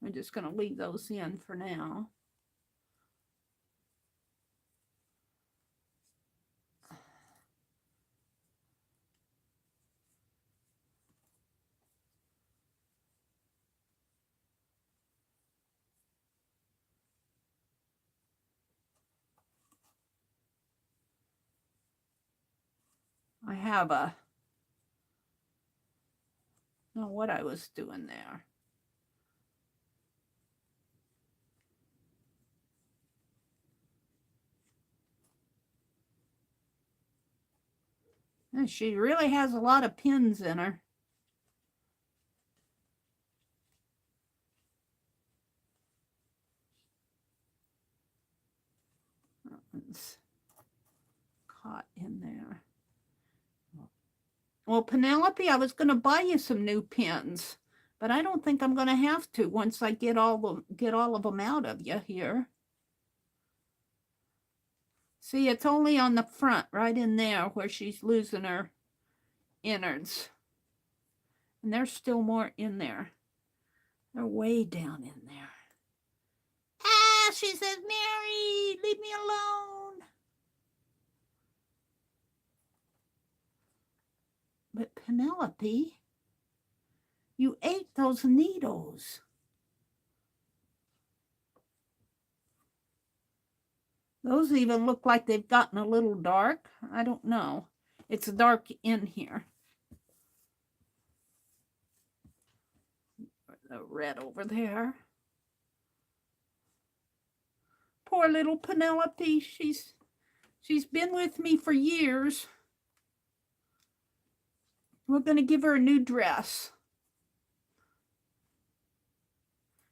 [SPEAKER 1] I'm just going to leave those in for now. I have a... I don't know what I was doing there. And she really has a lot of pins in her. That one's caught in there. Well, Penelope, I was going to buy you some new pins, but I don't think I'm going to have to once I get all of them out of you here. See, it's only on the front, right in there, where she's losing her innards. And there's still more in there. They're way down in there. Ah, she says, Meri, leave me alone. But Penelope, you ate those needles. Those even look like they've gotten a little dark. I don't know. It's dark in here. The red over there. Poor little Penelope. She's been with me for years. We're going to give her a new dress.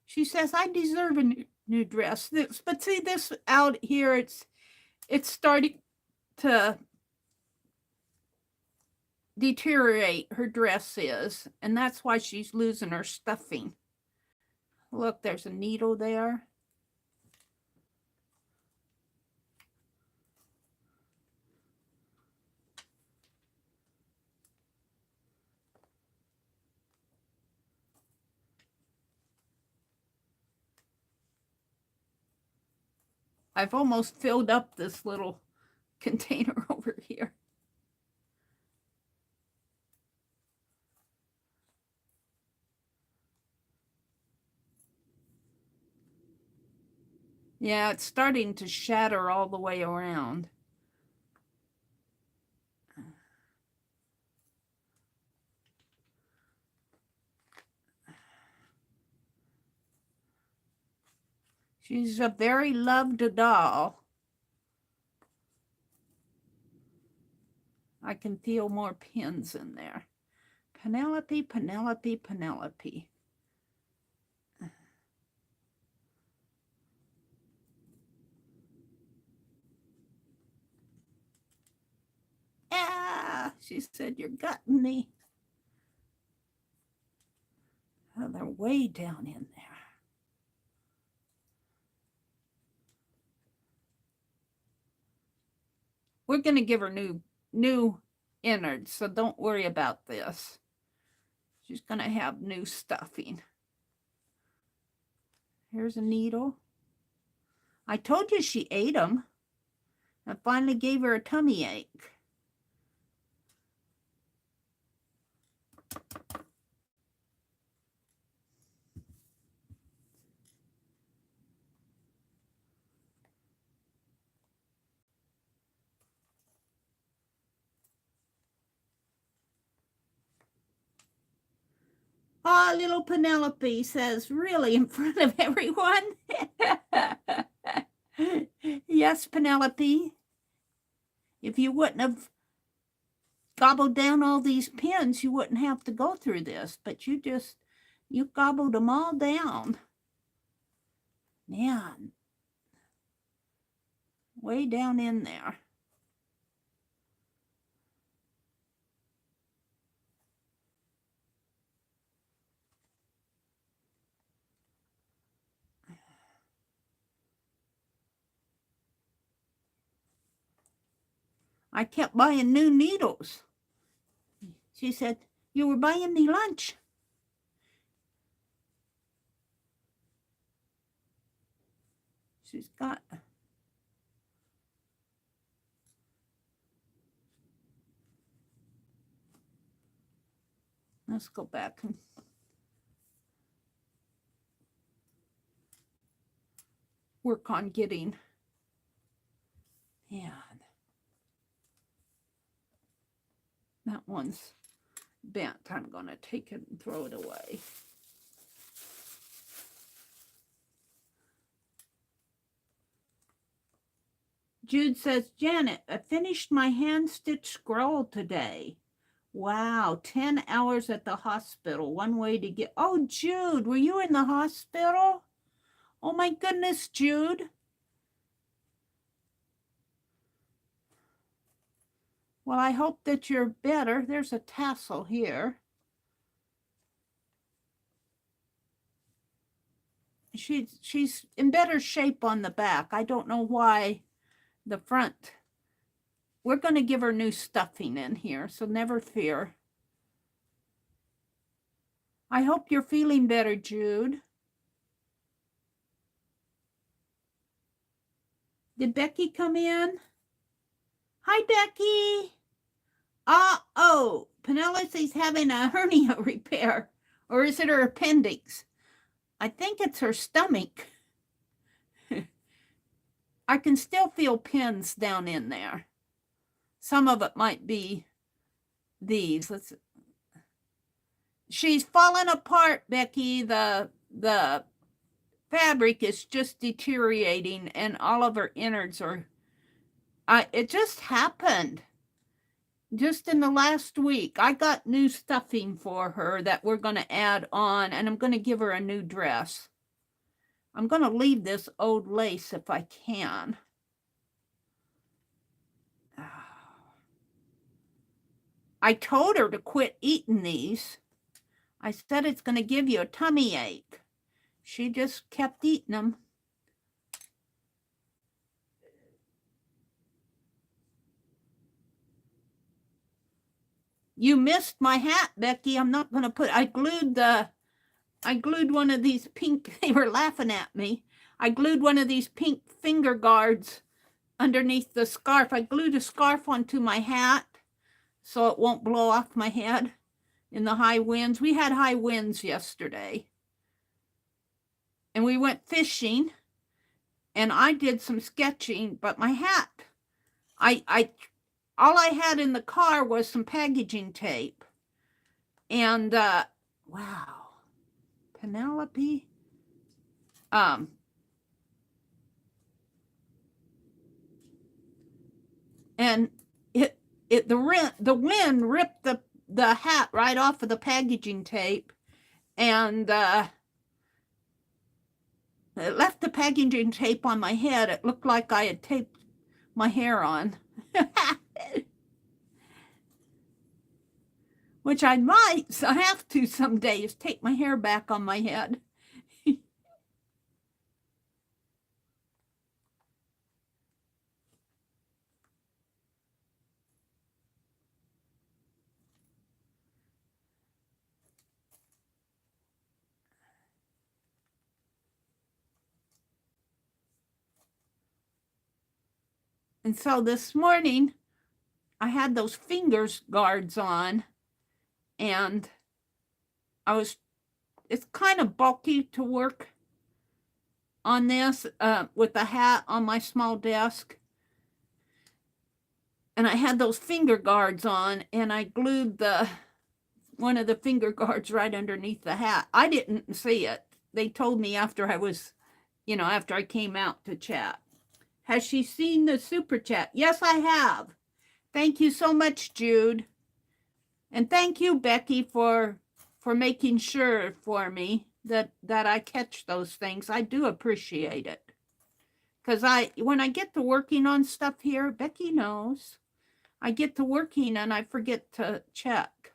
[SPEAKER 1] She says, I deserve a new dress. But see, this out here, it's starting to deteriorate, her dress is, and that's why she's losing her stuffing. Look, there's a needle there. I've almost filled up this little container over here. Yeah, it's starting to shatter all the way around. She's a very loved doll. I can feel more pins in there. Penelope, Penelope, Penelope. She said, you're gutting me. Oh, they're way down in there. We're going to give her new innards, so don't worry about this. She's going to have new stuffing. Here's a needle. I told you she ate them. I finally gave her a tummy ache. Oh, little Pinelope says, really, in front of everyone? Yes, Pinelope. If you wouldn't have gobbled down all these pins, you wouldn't have to go through this. But you gobbled them all down. Man. Way down in there. I kept buying new needles. She said, you were buying me lunch. She's got... Let's go back and... work on getting... Yeah. That one's bent. I'm going to take it and throw it away. Jude says, Janet, I finished my hand-stitched scroll today. Wow, 10 hours at the hospital. One way to get... Oh, Jude, were you in the hospital? Oh, my goodness, Jude. Well, I hope that you're better. There's a tassel here. She's in better shape on the back. I don't know why the front. We're going to give her new stuffing in here, so never fear. I hope you're feeling better, Jude. Did Becky come in? Hi, Becky. Oh, Penelope's having a hernia repair. Or is it her appendix? I think it's her stomach. I can still feel pins down in there. Some of it might be these. She's fallen apart, Becky. The fabric is just deteriorating and all of her innards are... it just happened. Just in the last week, I got new stuffing for her that we're going to add on, and I'm going to give her a new dress. I'm going to leave this old lace if I can. I told her to quit eating these. I said it's going to give you a tummy ache. She just kept eating them. You missed my hat, Becky. I'm not going to put... I glued one of these pink... They were laughing at me. I glued one of these pink finger guards underneath the scarf. I glued a scarf onto my hat so it won't blow off my head in the high winds. We had high winds yesterday. And we went fishing. And I did some sketching, but my hat... all I had in the car was some packaging tape. And, wow. Pinelope. And the wind ripped the hat right off of the packaging tape. And, it left the packaging tape on my head. It looked like I had taped my hair on. which I might have to some days, take my hair back on my head. And so this morning, I had those fingers guards on, and it's kind of bulky to work on this with the hat on my small desk. And I had those finger guards on, and I glued one of the finger guards right underneath the hat. I didn't see it. They told me after after I came out to chat. Has she seen the super chat? Yes, I have. Thank you so much, Jude. And thank you, Becky, for making sure for me that I catch those things. I do appreciate it. Because when I get to working on stuff here, Becky knows, I get to working and I forget to check.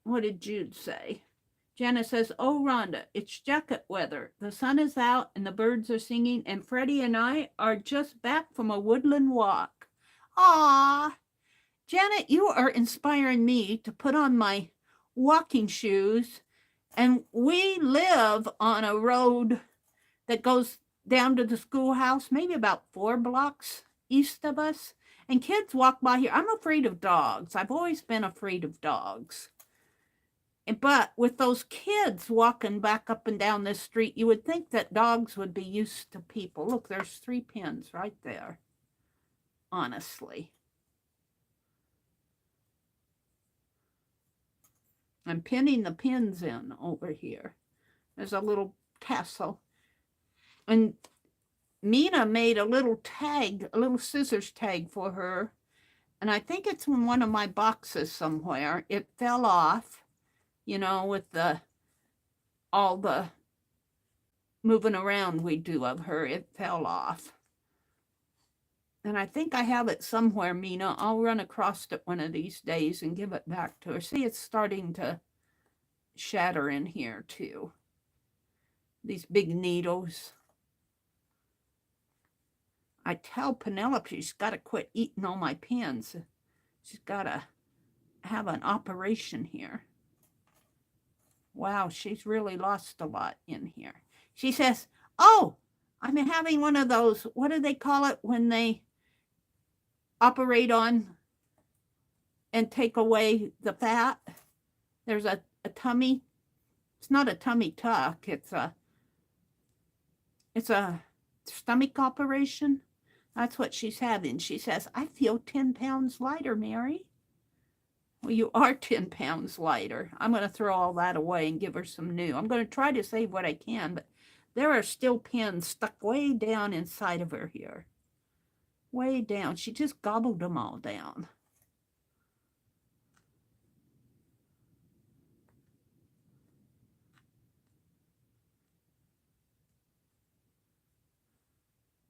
[SPEAKER 1] What did Jude say? Jana says, oh, Rhonda, it's jacket weather. The sun is out and the birds are singing, and Freddie and I are just back from a woodland walk. Aw, Janet, you are inspiring me to put on my walking shoes. And we live on a road that goes down to the schoolhouse, maybe about 4 blocks east of us. And kids walk by here. I'm afraid of dogs. I've always been afraid of dogs. But with those kids walking back up and down this street, you would think that dogs would be used to people. Look, there's 3 pins right there. Honestly. I'm pinning the pins in over here. There's a little tassel. And Mina made a little tag, a little scissors tag for her. And I think it's in one of my boxes somewhere. It fell off, with all the moving around we do of her. It fell off. And I think I have it somewhere, Mina. I'll run across it one of these days and give it back to her. See, it's starting to shatter in here too. These big needles. I tell Pinelope she's got to quit eating all my pins. She's got to have an operation here. Wow, she's really lost a lot in here. She says, oh, I'm having one of those, what do they call it when they operate on and take away the fat? There's a tummy. It's not a tummy tuck. It's a stomach operation. That's what she's having. She says, I feel 10 pounds lighter, Meri. Well, you are 10 pounds lighter. I'm going to throw all that away and give her some new. I'm going to try to save what I can, but there are still pins stuck way down inside of her here. Way down. She just gobbled them all down.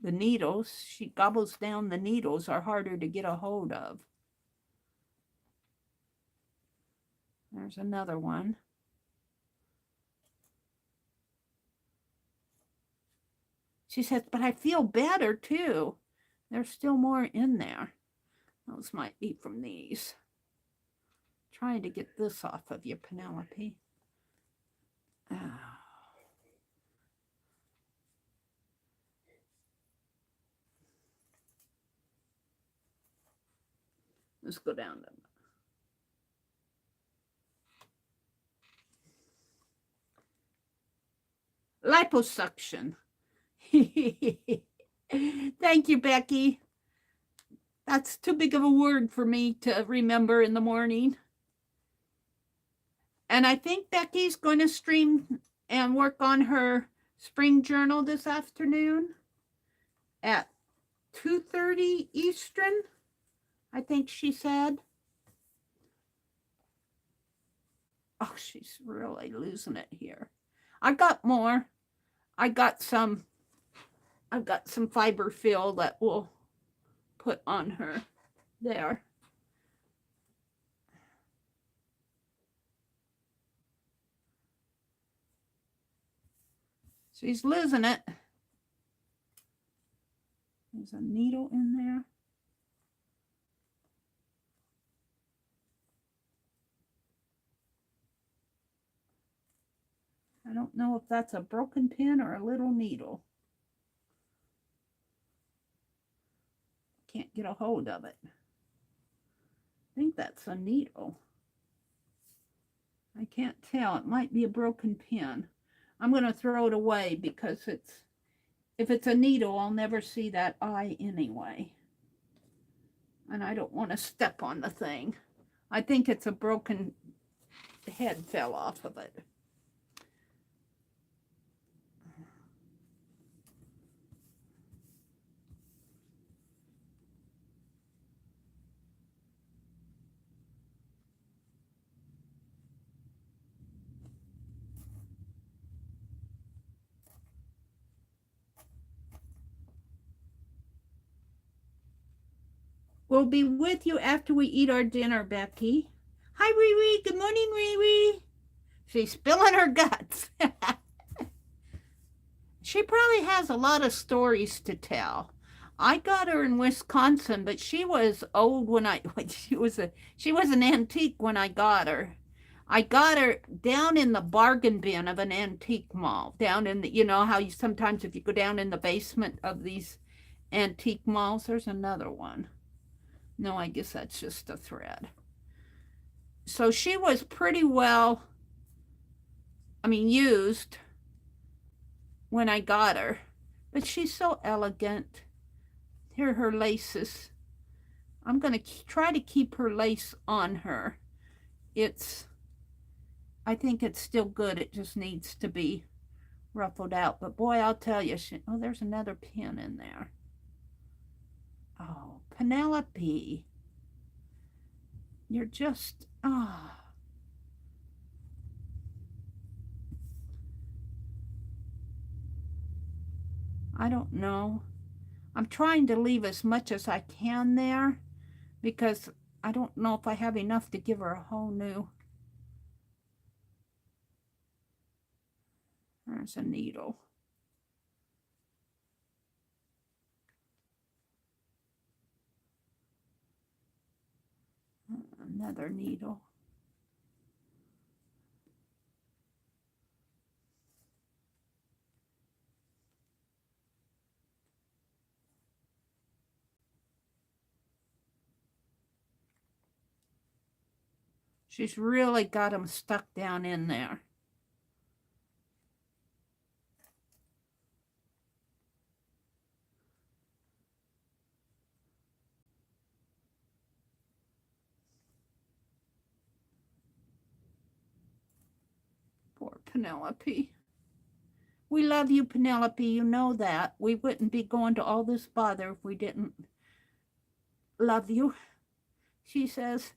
[SPEAKER 1] The needles, she gobbles down the needles, are harder to get a hold of. There's another one. She says, but I feel better too. There's still more in there. Those might be from these. Trying to get this off of you, Pinelope. Oh. Let's go down to liposuction. Thank you, Becky. That's too big of a word for me to remember in the morning. And I think Becky's going to stream and work on her spring journal this afternoon at 2:30 Eastern, I think she said. Oh, she's really losing it here. I got more. I've got some fiber fill that we'll put on her. There. She's losing it. There's a needle in there. I don't know if that's a broken pin or a little needle. Can't get a hold of it. I think that's a needle. I can't tell. It might be a broken pin. I'm going to throw it away because if it's a needle, I'll never see that eye anyway. And I don't want to step on the thing. I think it's a broken head fell off of it. We'll be with you after we eat our dinner, Becky. Hi, Riri. Good morning, Riri. She's spilling her guts. She probably has a lot of stories to tell. I got her in Wisconsin, but she was old when she was an antique when I got her. I got her down in the bargain bin of an antique mall, down in the, you know how you sometimes if you go down in the basement of these antique malls, there's another one. No, I guess that's just a thread. So she was pretty well, used when I got her, but she's so elegant. Here are her laces. I'm going to try to keep her lace on her. I think it's still good. It just needs to be ruffled out. But boy, I'll tell you, there's another pin in there. Oh, Pinelope. You're just, I don't know. I'm trying to leave as much as I can there because I don't know if I have enough to give her a whole new. There's a needle. Another needle. She's really got them stuck down in there. Poor Pinelope. We love you, Pinelope. You know that. We wouldn't be going to all this bother if we didn't love you. She says,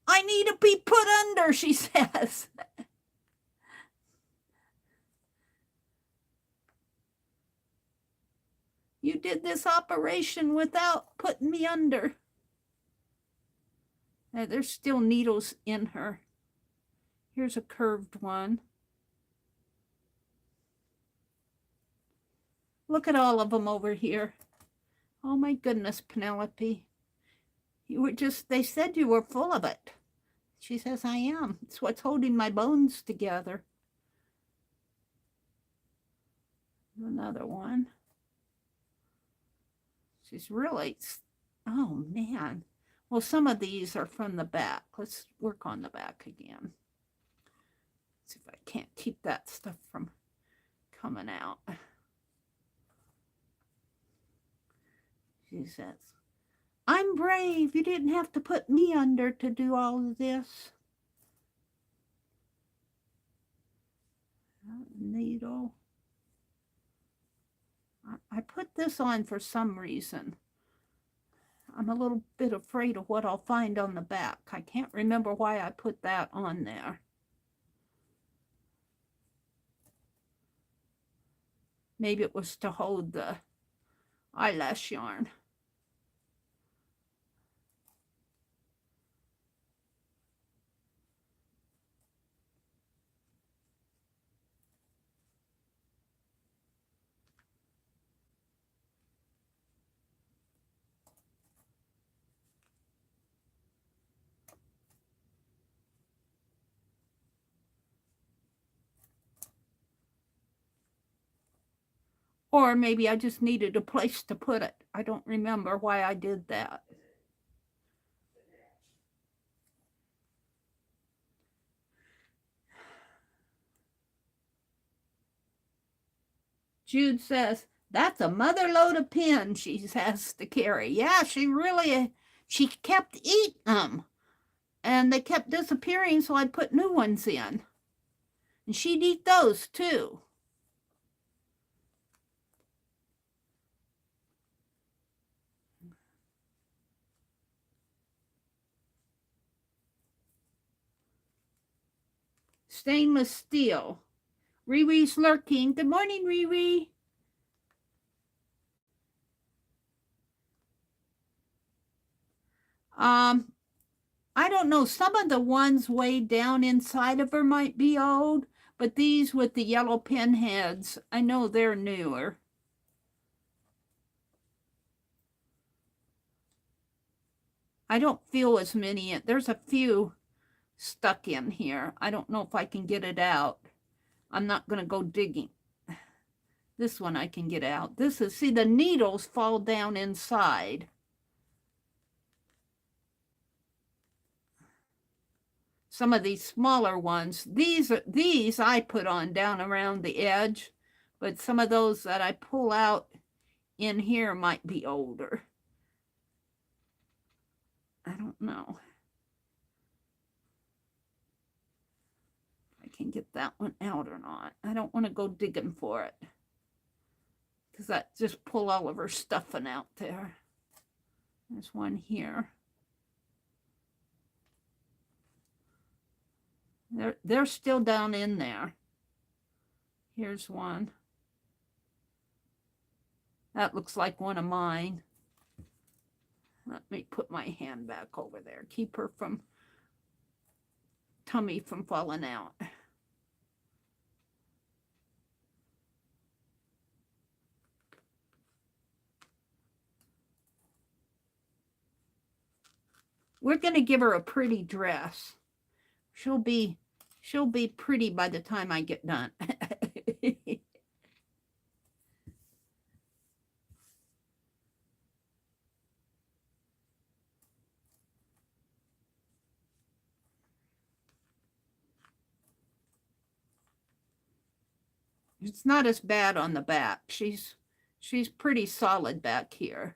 [SPEAKER 1] I need to be put under, she says. You did this operation without putting me under. There's still needles in her. Here's a curved one. Look at all of them over here. Oh my goodness, Pinelope. They said you were full of it. She says, I am. It's what's holding my bones together. Another one. She's really, oh man. Well, some of these are from the back. Let's work on the back again. See if I can't keep that stuff from coming out. She says, I'm brave. You didn't have to put me under to do all of this. Needle. I put this on for some reason. I'm a little bit afraid of what I'll find on the back. I can't remember why I put that on there. Maybe it was to hold the eyelash yarn. Or maybe I just needed a place to put it. I don't remember why I did that. Jude says, that's a mother load of pins she has to carry. Yeah, she kept eating them. And they kept disappearing, so I put new ones in. And she'd eat those too. Stainless steel. Riri's lurking. Good morning, Riri. I don't know. Some of the ones way down inside of her might be old, but these with the yellow pin heads, I know they're newer. I don't feel as many. There's a few stuck in here. I don't know if I can get it out. I'm not going to go digging. This one I can get out. This is, see, the needles fall down inside. Some of these smaller ones, these I put on down around the edge, but some of those that I pull out in here might be older. I don't know. If I can get that one out or not. I don't want to go digging for it, because that just pull all of her stuffing out there. There's one here. They're still down in there. Here's one. That looks like one of mine. Let me put my hand back over there. Keep her from tummy from falling out. We're going to give her a pretty dress. She'll be pretty by the time I get done. It's not as bad on the back. She's pretty solid back here.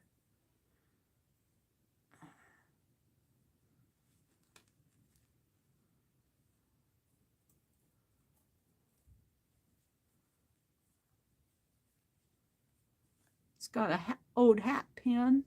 [SPEAKER 1] It's got a old hat pin.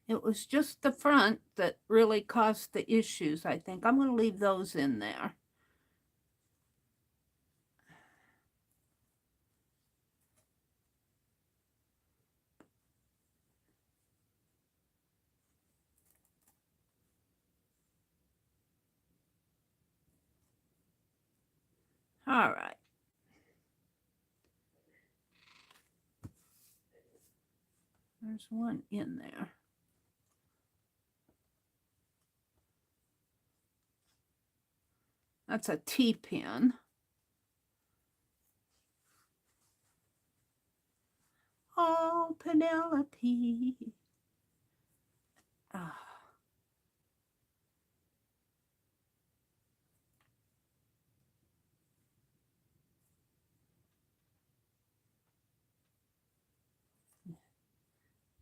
[SPEAKER 1] It was just the front that really caused the issues, I think. I'm going to leave those in there. All right. There's one in there. That's a T-pin. Oh, Pinelope. Oh.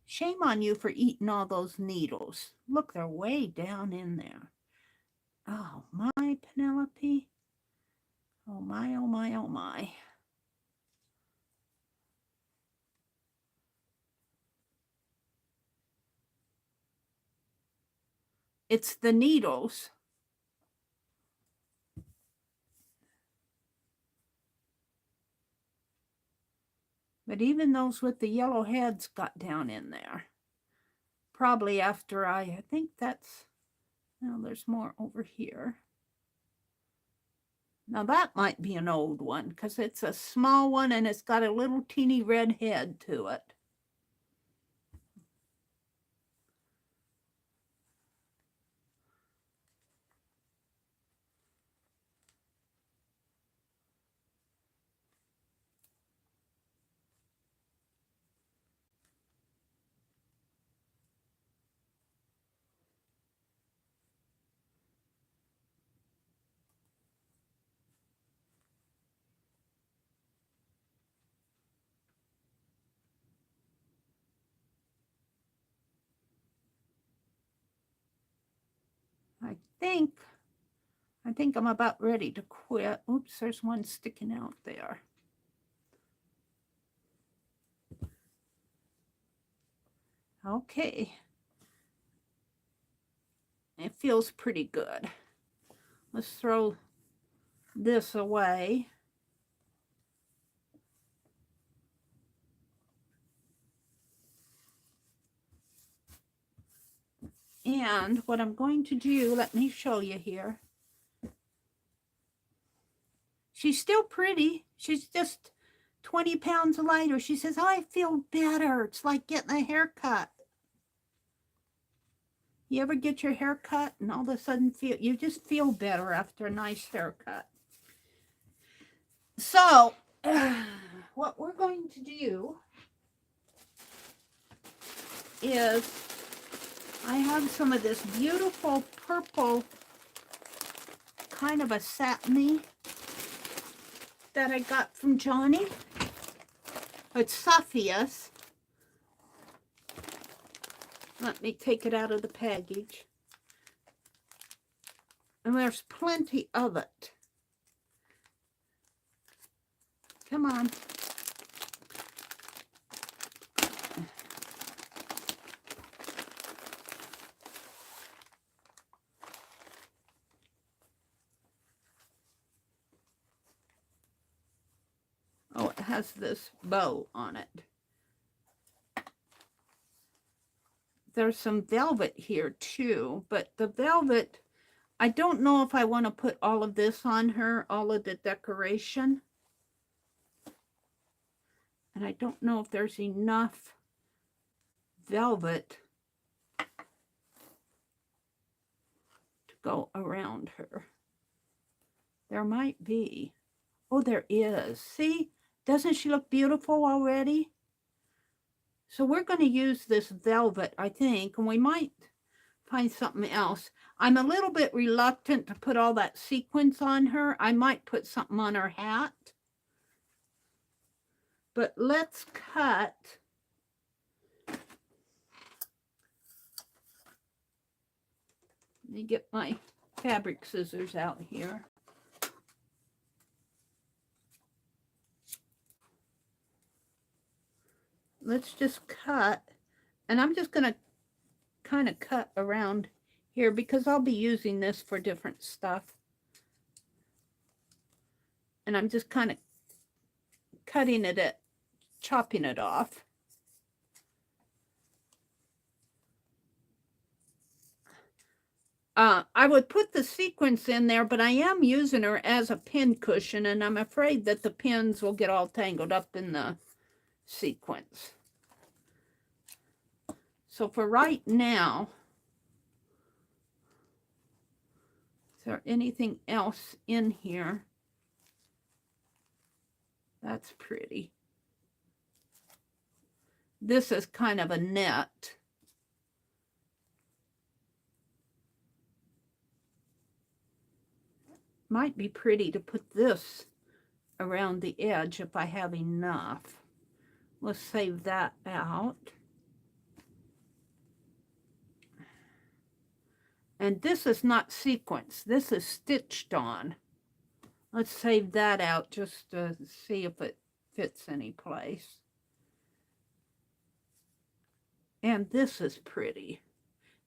[SPEAKER 1] Shame on you for eating all those needles. Look, they're way down in there. Oh, my Pinelope. Oh, my, oh, my, oh, my. It's the needles. But even those with the yellow heads got down in there. Probably after I think that's, well, there's more over here. Now that might be an old one because it's a small one and it's got a little teeny red head to it. I think I'm about ready to quit. Oops, there's one sticking out there. Okay. It feels pretty good. Let's throw this away. And what I'm going to do, let me show you here. She's still pretty. She's just 20 pounds lighter. She says, oh, I feel better. It's like getting a haircut. You ever get your hair cut and all of a sudden you just feel better after a nice haircut. So what we're going to do is I have some of this beautiful purple, kind of a satiny that I got from Johnny. It's Sophia's. Let me take it out of the package. And there's plenty of it. Come on. Oh, it has this bow on it. There's some velvet here too, but the velvet, I don't know if I want to put all of this on her, all of the decoration. And I don't know if there's enough velvet to go around her. There might be. Oh, there is. See? Doesn't she look beautiful already? So we're going to use this velvet, I think, and we might find something else. I'm a little bit reluctant to put all that sequins on her. I might put something on her hat. But let's cut. Let me get my fabric scissors out here. Let's just cut, and I'm just going to kind of cut around here because I'll be using this for different stuff. And I'm just kind of cutting it, chopping it off. I would put the sequins in there, but I am using her as a pin cushion, and I'm afraid that the pins will get all tangled up in the sequins. So for right now, is there anything else in here? That's pretty. This is kind of a net. Might be pretty to put this around the edge if I have enough. Let's save that out. And this is not sequins. This is stitched on. Let's save that out just to see if it fits any place. And this is pretty.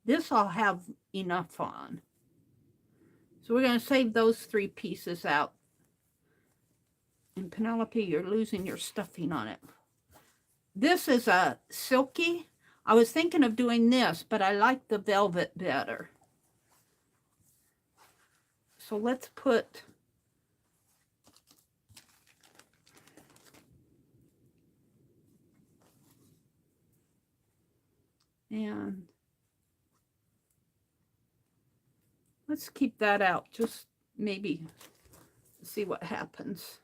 [SPEAKER 1] This I'll have enough on. So we're going to save those 3 pieces out. And Penelope, you're losing your stuffing on it. This is a silky. I was thinking of doing this, but I like the velvet better. So let's put And let's keep that out, just maybe see what happens.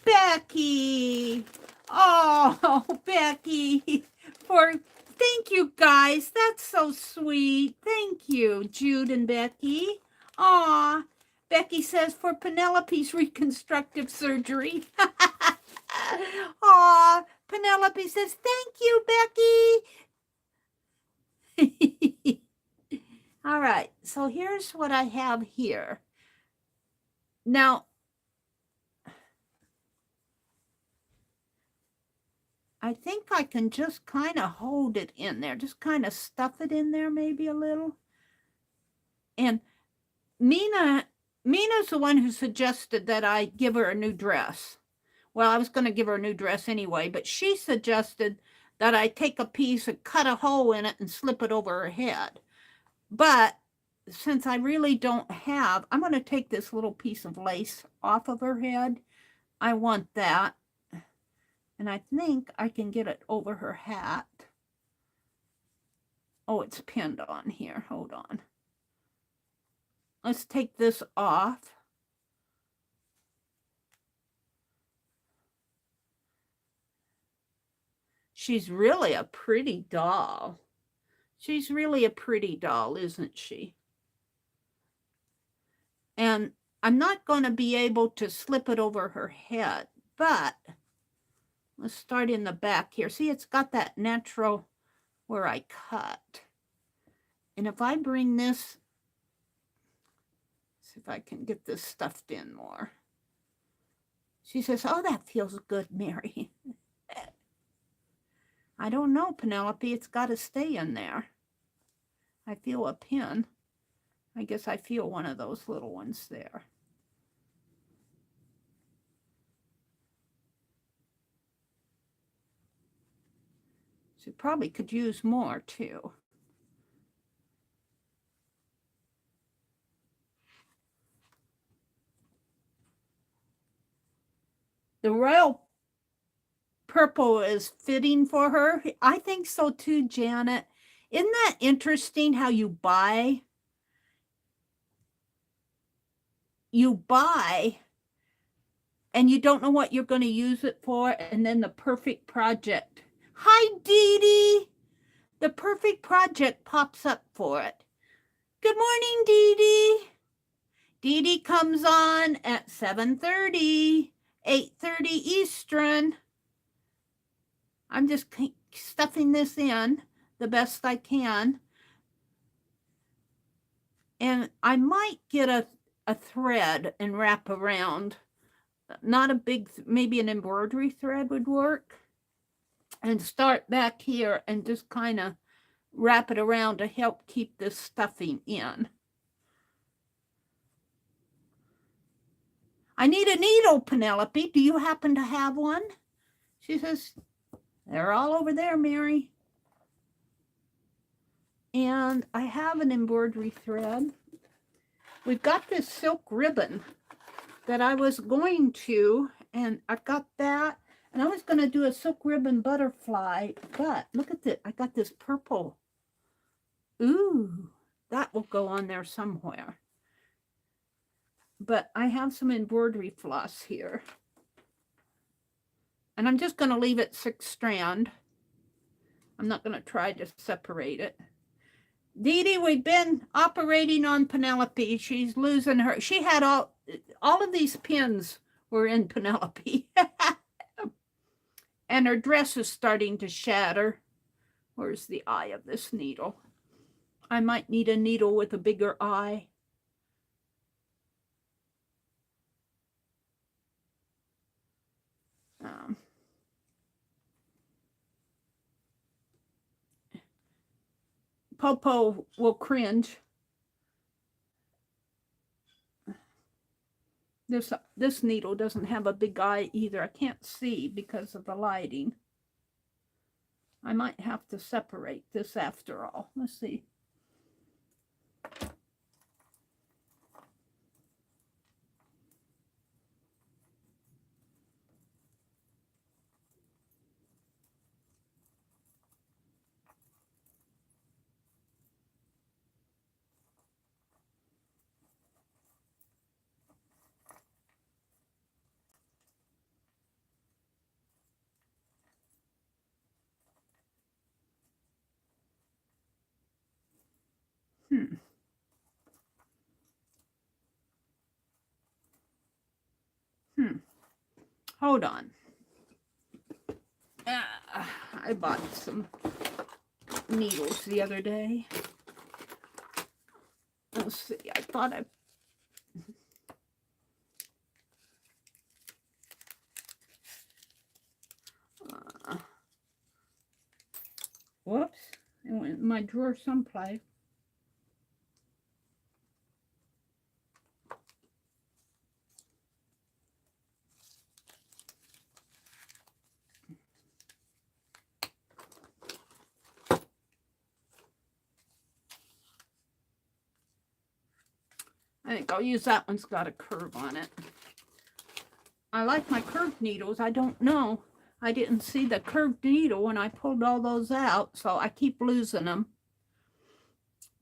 [SPEAKER 1] Becky! Oh, Becky! Thank you guys. That's so sweet. Thank you, Jude and Becky. Aw. Becky says for Penelope's reconstructive surgery. Aw. Penelope says, thank you, Becky. All right. So here's what I have here. Now, I think I can just kind of hold it in there, just kind of stuff it in there maybe a little. And Mina's the one who suggested that I give her a new dress. Well, I was going to give her a new dress anyway, but she suggested that I take a piece and cut a hole in it and slip it over her head. But since I really don't have, I'm going to take this little piece of lace off of her head. I want that. And I think I can get it over her hat. Oh, it's pinned on here. Hold on. Let's take this off. She's really a pretty doll. She's really a pretty doll, isn't she? And I'm not going to be able to slip it over her head, but let's start in the back here. See, it's got that natural where I cut. And if I bring this, see if I can get this stuffed in more. She says, oh, that feels good, Meri. I don't know, Penelope. It's got to stay in there. I feel a pin. I guess I feel one of those little ones there. She probably could use more, too. The royal purple is fitting for her. I think so, too, Janet. Isn't that interesting how you buy and you don't know what you're going to use it for, and then the perfect project. Hi, Dee Dee. The perfect project pops up for it. Good morning, Dee Dee. Dee Dee comes on at 7:30, 8:30 Eastern. I'm just stuffing this in the best I can. And I might get a thread and wrap around. Not a big, maybe an embroidery thread would work. And start back here and just kind of wrap it around to help keep this stuffing in. I need a needle, Penelope. Do you happen to have one? She says, they're all over there, Meri. And I have an embroidery thread. We've got this silk ribbon that I was going to, and I've got that. And I was going to do a silk ribbon butterfly, but look at this. I got this purple. Ooh, that will go on there somewhere. But I have some embroidery floss here. And I'm just going to leave it 6 strand. I'm not going to try to separate it. Dee Dee, we've been operating on Penelope. She's losing her. She had all of these pins were in Penelope. And her dress is starting to shatter. Where's the eye of this needle? I might need a needle with a bigger eye. Popo will cringe. This needle doesn't have a big eye either. I can't see because of the lighting. I might have to separate this after all. Let's see. Hold on. I bought some needles the other day. Let's see, I thought I... whoops, it went in my drawer someplace. I think I'll use that one's got a curve on it. I like my curved needles. I don't know. I didn't see the curved needle when I pulled all those out, so I keep losing them.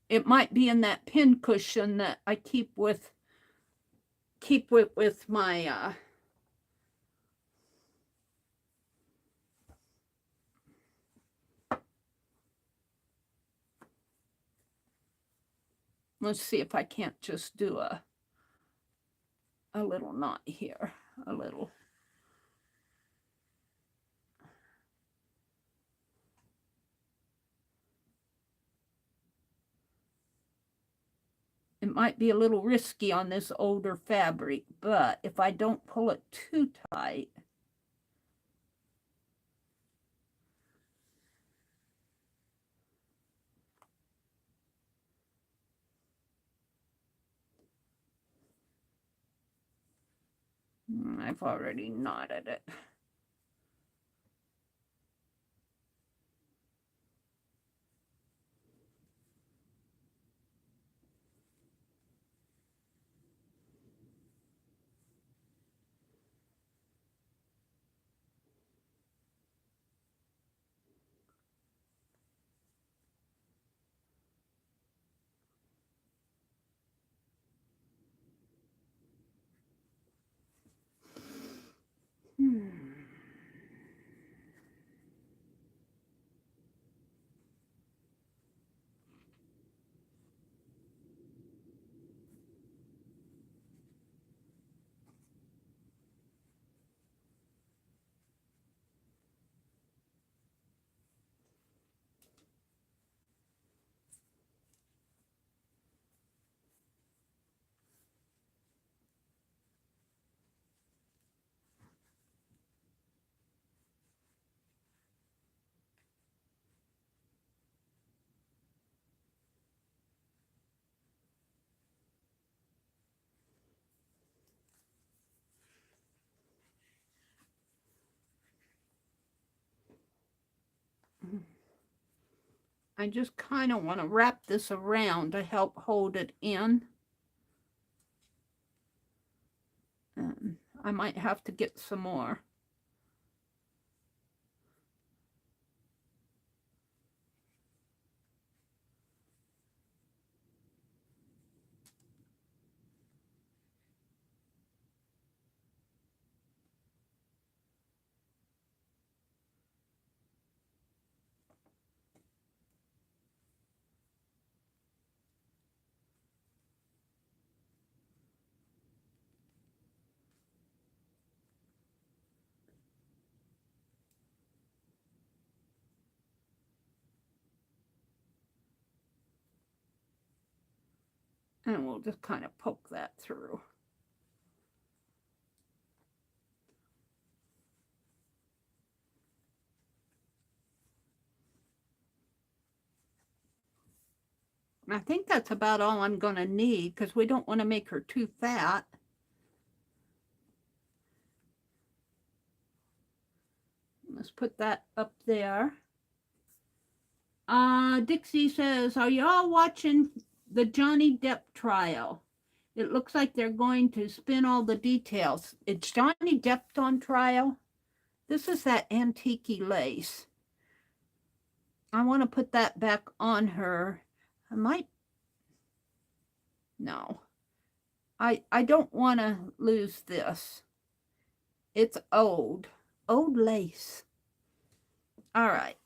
[SPEAKER 1] It might be in that pin cushion that I keep with my let's see if I can't just do a little knot here, a little. It might be a little risky on this older fabric, but if I don't pull it too tight, I've already knotted it. I just kind of want to wrap this around to help hold it in. I might have to get some more. And we'll just kind of poke that through. I think that's about all I'm going to need because we don't want to make her too fat. Let's put that up there. Dixie says, are y'all watching the Johnny Depp trial? It looks like they're going to spin all the details. It's Johnny Depp on trial. This is that antique lace. I want to put that back on her. I might. No. I don't want to lose this. It's old lace. All right.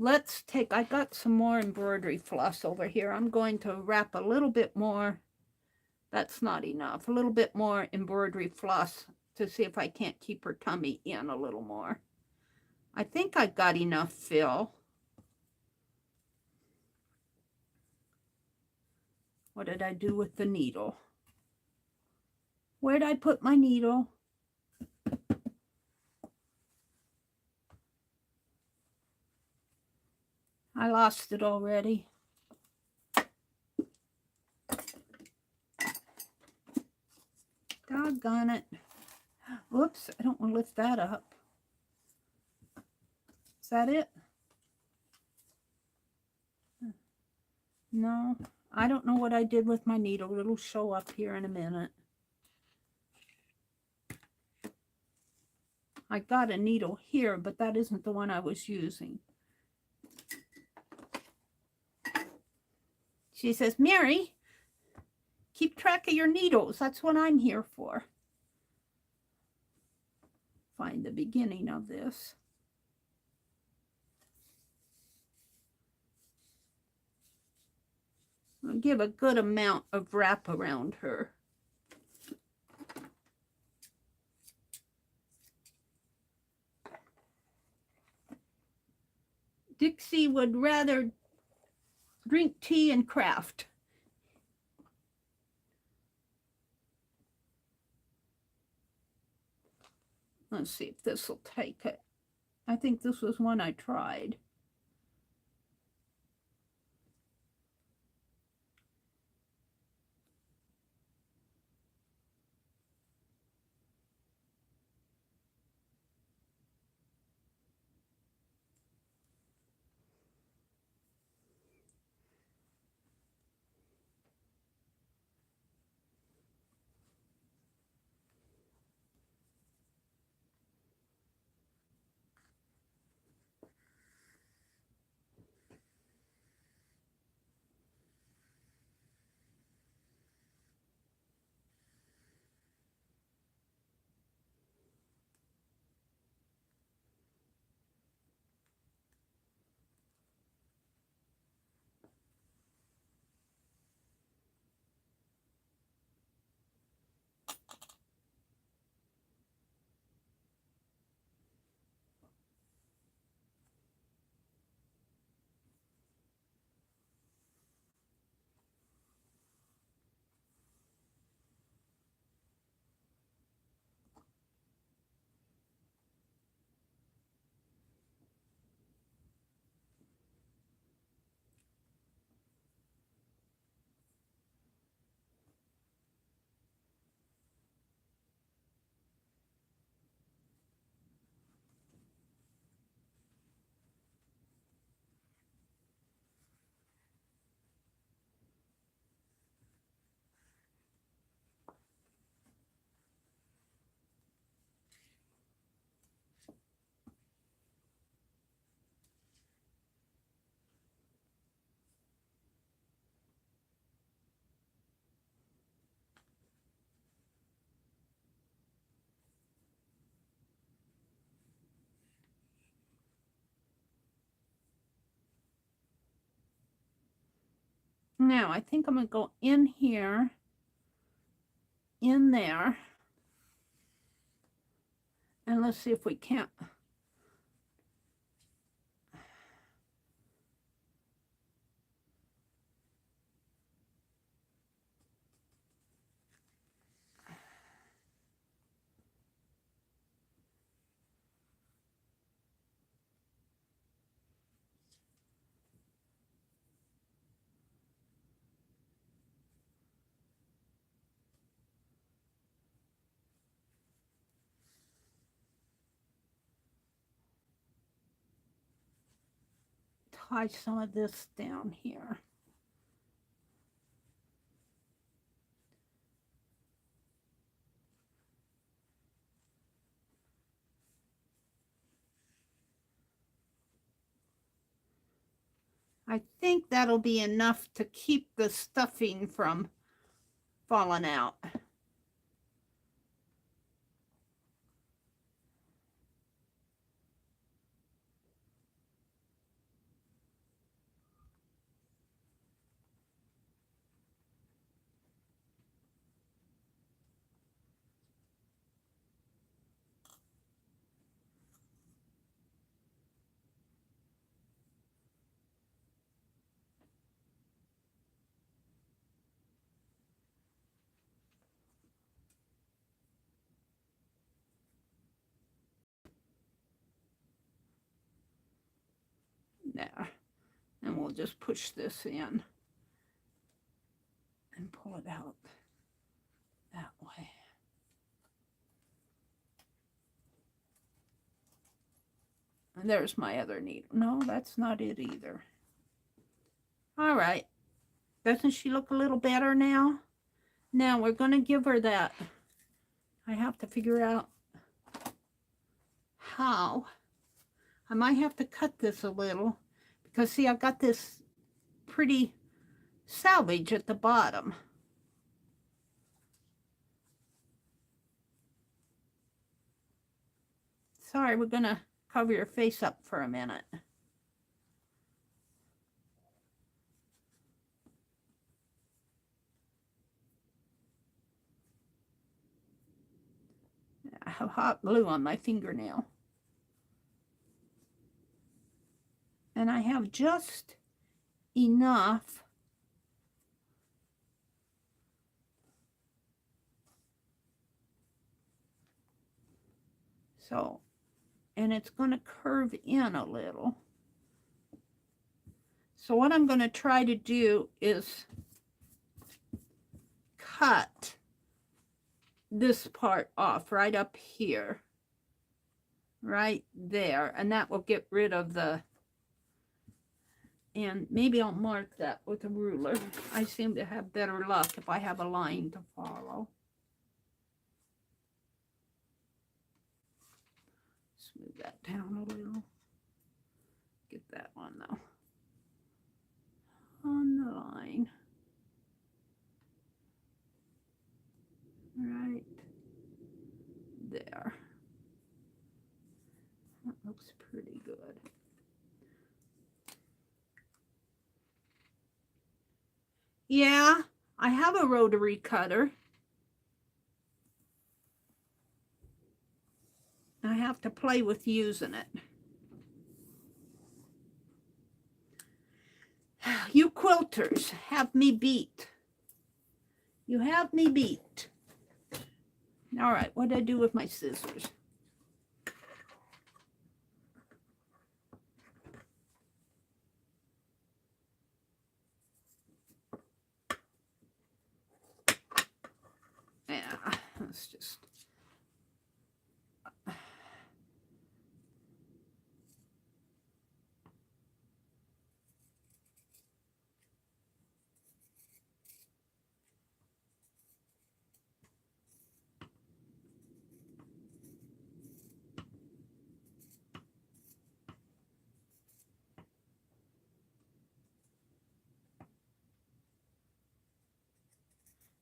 [SPEAKER 1] Let's take, I got some more embroidery floss over here. I'm going to wrap a little bit more. That's not enough. A little bit more embroidery floss to see if I can't keep her tummy in a little more. I think I've got enough fill. What did I do with the needle? Where'd I put my needle? I lost it already. Doggone it. Whoops, I don't want to lift that up. Is that it? No, I don't know what I did with my needle. It'll show up here in a minute. I got a needle here, but that isn't the one I was using. She says, Meri, keep track of your needles. That's what I'm here for. Find the beginning of this. I'll give a good amount of wrap around her. Dixie would rather drink tea and craft. Let's see if this will take it. I think this was one I tried. Now, I think I'm going to go in here, in there, and let's see if we can't. Tie some of this down here. I think that'll be enough to keep the stuffing from falling out. And we'll just push this in and pull it out that way. And there's my other needle. No, that's not it either. All right. Doesn't she look a little better now? Now we're going to give her that. I have to figure out how. I might have to cut this a little because see, I've got this pretty selvage at the bottom. Sorry, we're going to cover your face up for a minute. I have hot glue on my fingernail. And I have just enough so, and it's going to curve in a little. So what I'm going to try to do is cut this part off right up here, right there, and that will get rid of the, and maybe I'll mark that with a ruler. I seem to have better luck if I have a line to follow. Smooth that down a little. Get that one though on the line. Right there. That looks pretty good. Yeah, I have a rotary cutter. I have to play with using it. You quilters have me beat. You have me beat. All right, what did I do with my scissors? Yeah, let's just...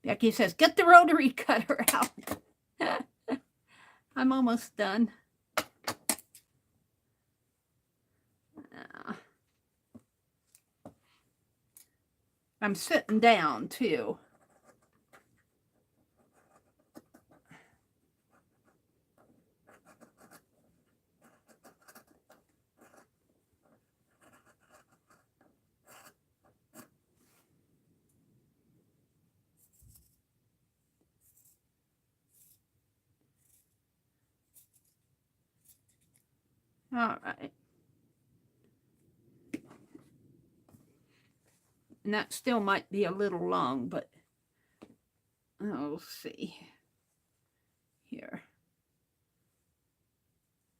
[SPEAKER 1] Becky says, get the rotary cutter out. I'm almost done. I'm sitting down too. All right. And that still might be a little long, but we'll see here.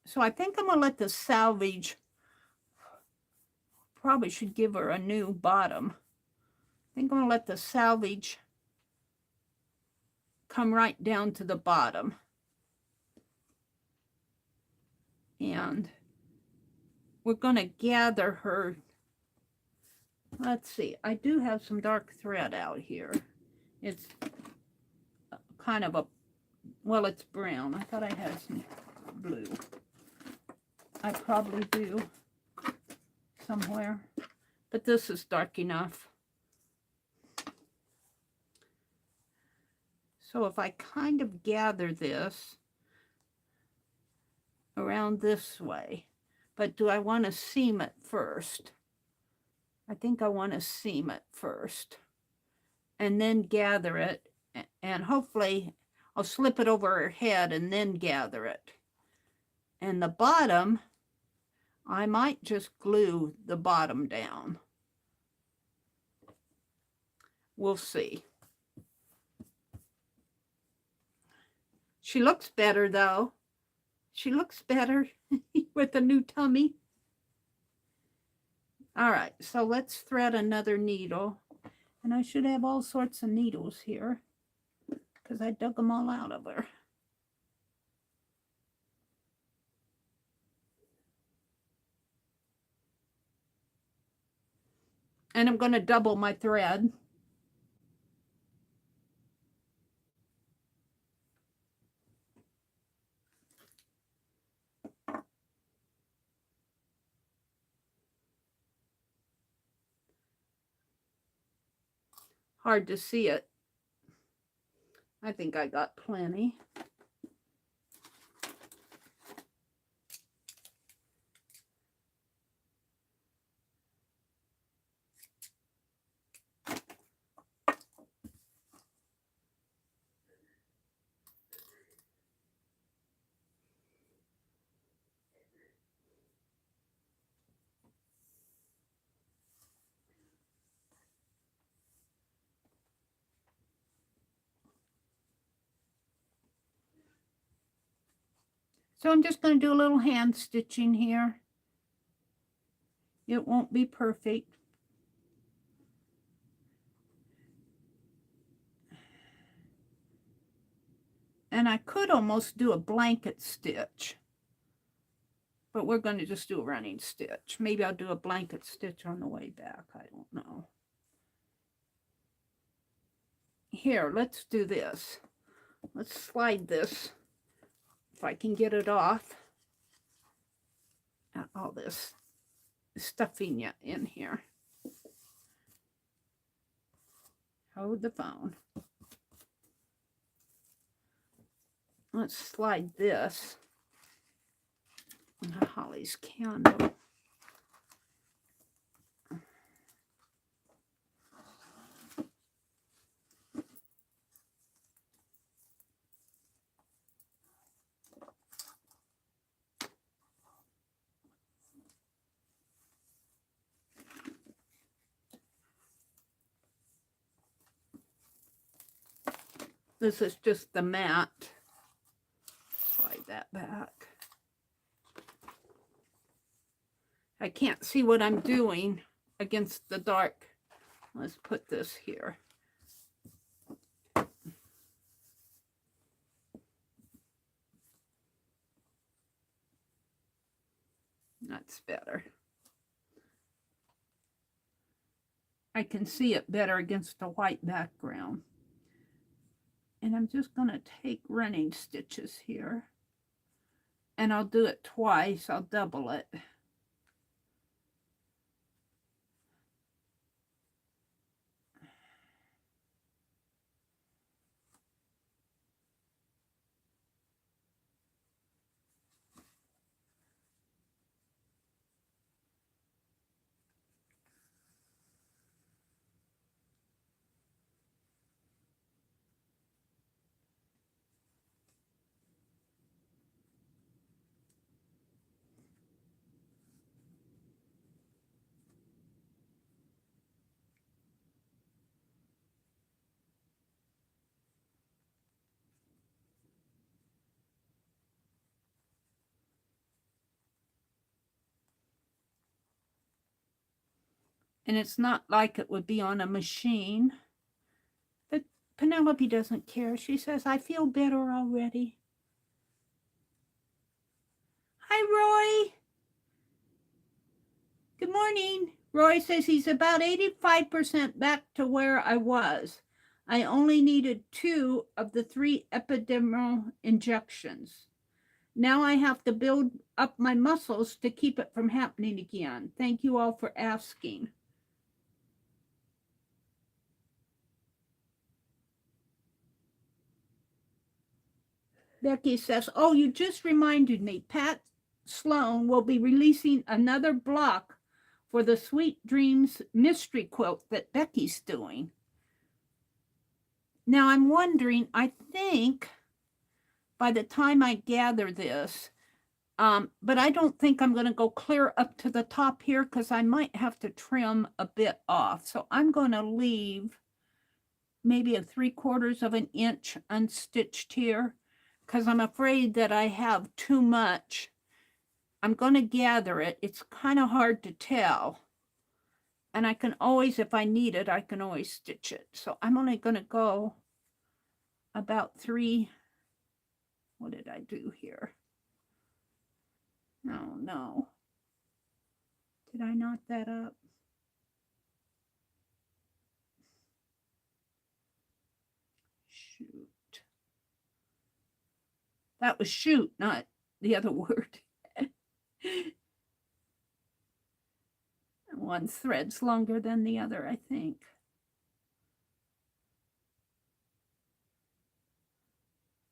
[SPEAKER 1] So I think I'm going to let the selvage, probably should give her a new bottom. I think I'm going to let the selvage come right down to the bottom. And we're going to gather her. Let's see, I do have some dark thread out here. It's kind of a, well, it's brown. I thought I had some blue. I probably do somewhere, but this is dark enough. So if I kind of gather this around this way, but do I want to seam it first? I think I want to seam it first and then gather it, and hopefully I'll slip it over her head and then gather it. And the bottom, I might just glue the bottom down. We'll see. She looks better though. She looks better with the new tummy. All right, so let's thread another needle. And I should have all sorts of needles here because I dug them all out of her. And I'm going to double my thread. Hard to see it. I think I got plenty. So I'm just going to do a little hand stitching here. It won't be perfect. And I could almost do a blanket stitch, but we're going to just do a running stitch. Maybe I'll do a blanket stitch on the way back. I don't know. Here, let's do this. Let's slide this, if I can get it off. All this stuffing in here. Hold the phone. Let's slide this on Holly's candle. This is just the mat. Slide that back. I can't see what I'm doing against the dark. Let's put this here. That's better. I can see it better against a white background. And I'm just going to take running stitches here. And I'll do it twice. I'll double it. And it's not like it would be on a machine. But Pinelope doesn't care. She says, I feel better already. Hi, Roy. Good morning. Roy says he's about 85% back to where I was. I only needed 2 of the 3 epidural injections. Now I have to build up my muscles to keep it from happening again. Thank you all for asking. Becky says, oh, you just reminded me, Pat Sloan will be releasing another block for the Sweet Dreams mystery quilt that Becky's doing. Now I'm wondering, I think by the time I gather this, but I don't think I'm going to go clear up to the top here because I might have to trim a bit off. So I'm going to leave maybe a 3/4 of an inch unstitched here, because I'm afraid that I have too much. I'm going to gather it. It's kind of hard to tell. And I can always, if I need it, I can always stitch it. So I'm only going to go about 3. What did I do here? Oh, no. Did I knot that up? Shoot. That was shoot, not the other word. One thread's longer than the other, I think.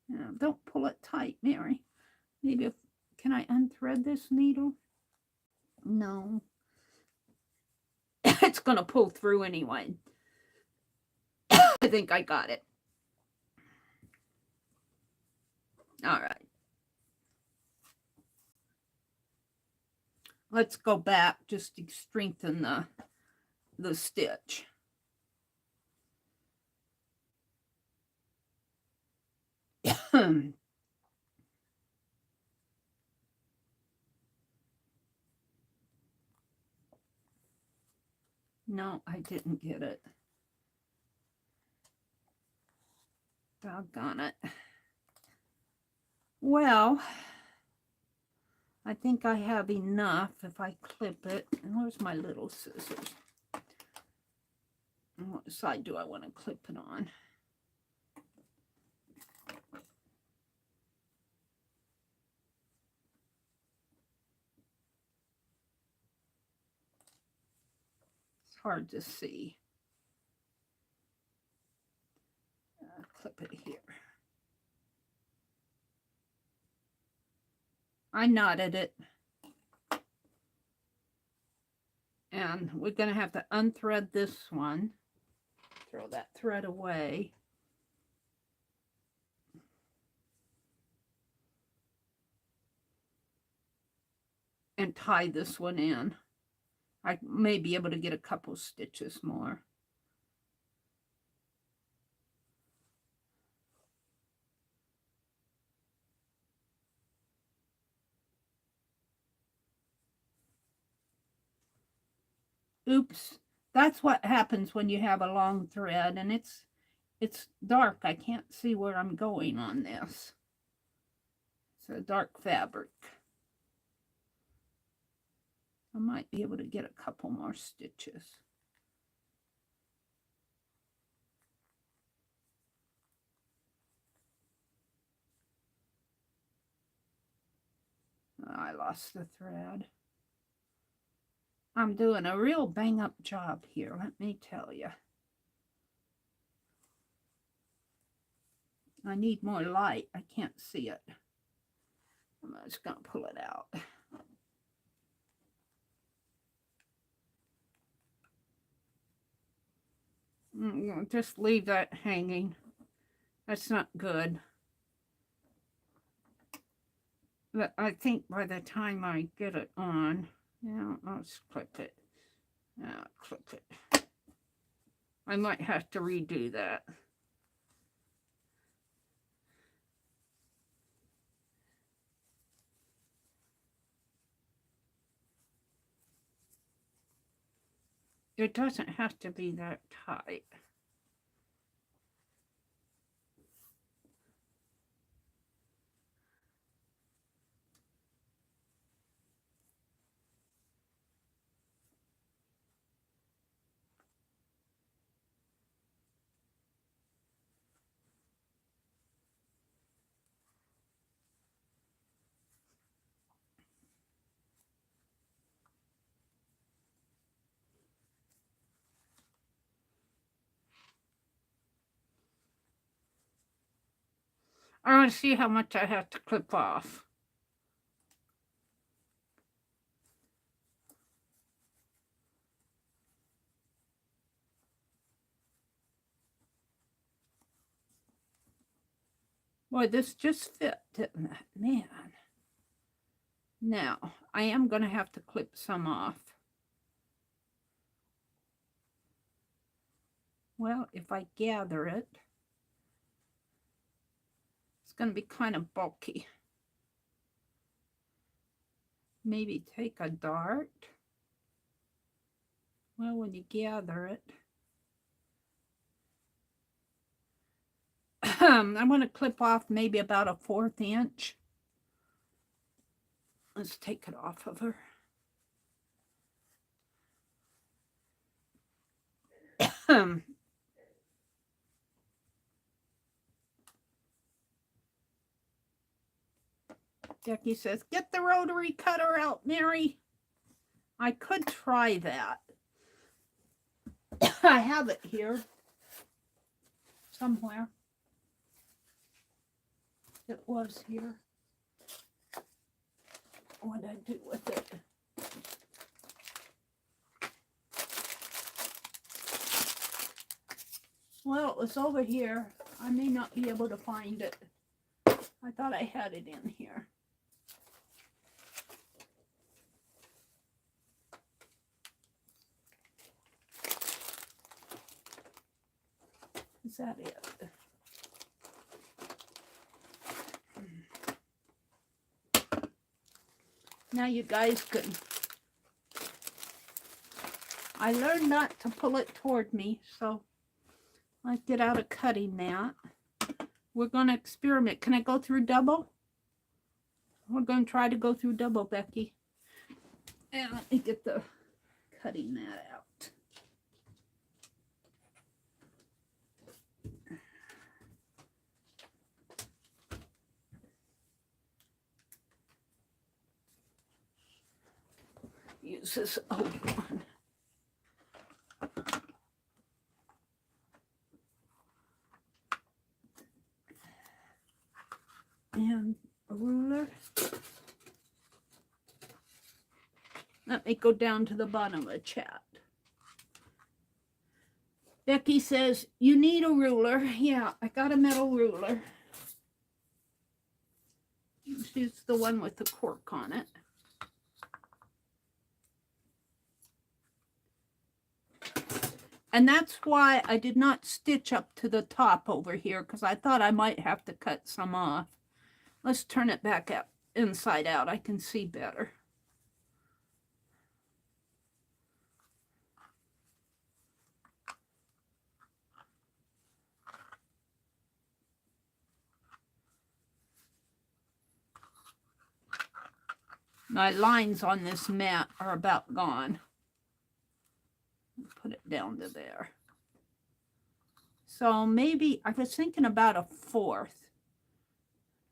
[SPEAKER 1] Now, don't pull it tight, Mary. Maybe can I unthread this needle? No. It's going to pull through anyway. I think I got it. All right. Let's go back just to strengthen the stitch. No, I didn't get it. Doggone it. Well, I think I have enough if I clip it. And where's my little scissors? And what side do I want to clip it on? It's hard to see. Clip it here. I knotted it. And we're going to have to unthread this one. Throw that thread away. And tie this one in. I may be able to get a couple stitches more. Oops, that's what happens when you have a long thread and it's dark. I can't see where I'm going on this. It's a dark fabric. I might be able to get a couple more stitches. I lost the thread. I'm doing a real bang-up job here, let me tell you. I need more light. I can't see it. I'm just going to pull it out. Just leave that hanging. That's not good. But I think by the time I get it on, yeah, let's clip it. Clip it. I might have to redo that. It doesn't have to be that tight. I want to see how much I have to clip off. Boy, this just fit, didn't it? Man. Now, I am going to have to clip some off. Well, if I gather it, it's going to be kind of bulky. Maybe take a dart. Well, when you gather it, I'm going to clip off maybe about a 1/4 inch. Let's take it off of her. Jackie says, get the rotary cutter out, Meri. I could try that. I have it here somewhere. It was here. What did I do with it? Well, it was over here. I may not be able to find it. I thought I had it in here. Is that it? Now you guys can... I learned not to pull it toward me, so let's get out a cutting mat. We're going to experiment. Can I go through double? We're going to try to go through double, Becky. And let me get the cutting mat out. Use this old one. And a ruler. Let me go down to the bottom of the chat. Becky says, you need a ruler. Yeah, I got a metal ruler. It's the one with the cork on it. And that's why I did not stitch up to the top over here, because I thought I might have to cut some off. Let's turn it back up inside out. I can see better. My lines on this mat are about gone. Put it down to there. So maybe I was thinking about a 1/4.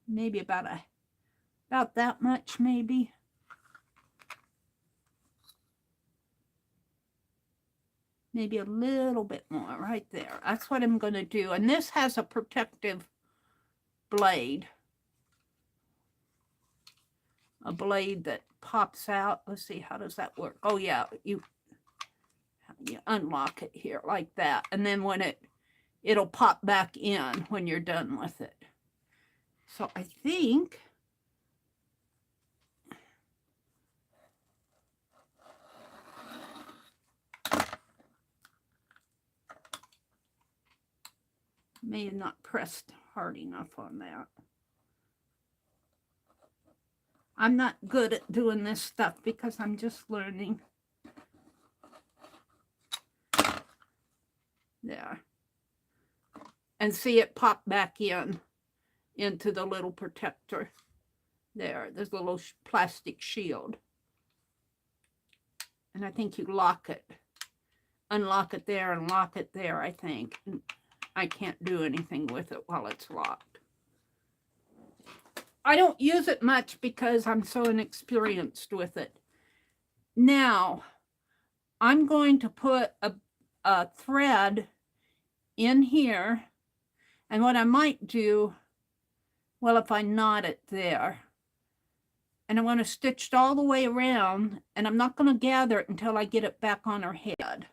[SPEAKER 1] Maybe about that much, maybe. Maybe a little bit more right there. That's what I'm going to do. And this has a protective blade. A blade that pops out. Let's see, how does that work? Oh yeah, you unlock it here like that. And then when it'll pop back in when you're done with it. So I think may have not pressed hard enough on that. I'm not good at doing this stuff because I'm just learning. There. And see it pop back into the little protector. There's a little plastic shield. And I think you lock it. Unlock it there and lock it there, I think. And I can't do anything with it while it's locked. I don't use it much because I'm so inexperienced with it. Now, I'm going to put a thread in here. And what I might do, well, if I knot it there, and I want to stitch it all the way around, and I'm not going to gather it until I get it back on her head.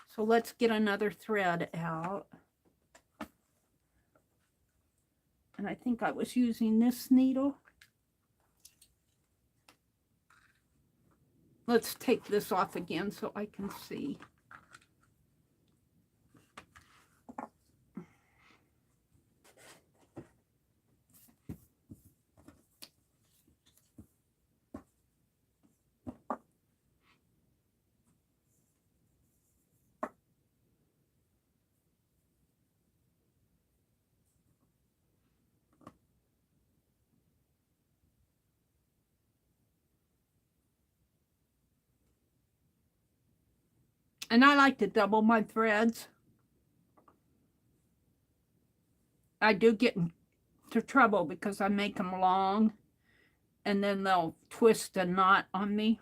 [SPEAKER 1] So let's get another thread out. And I think I was using this needle. let's take this off again so I can see. And I like to double my threads. I do get into trouble because I make them long and then they'll twist a knot on me.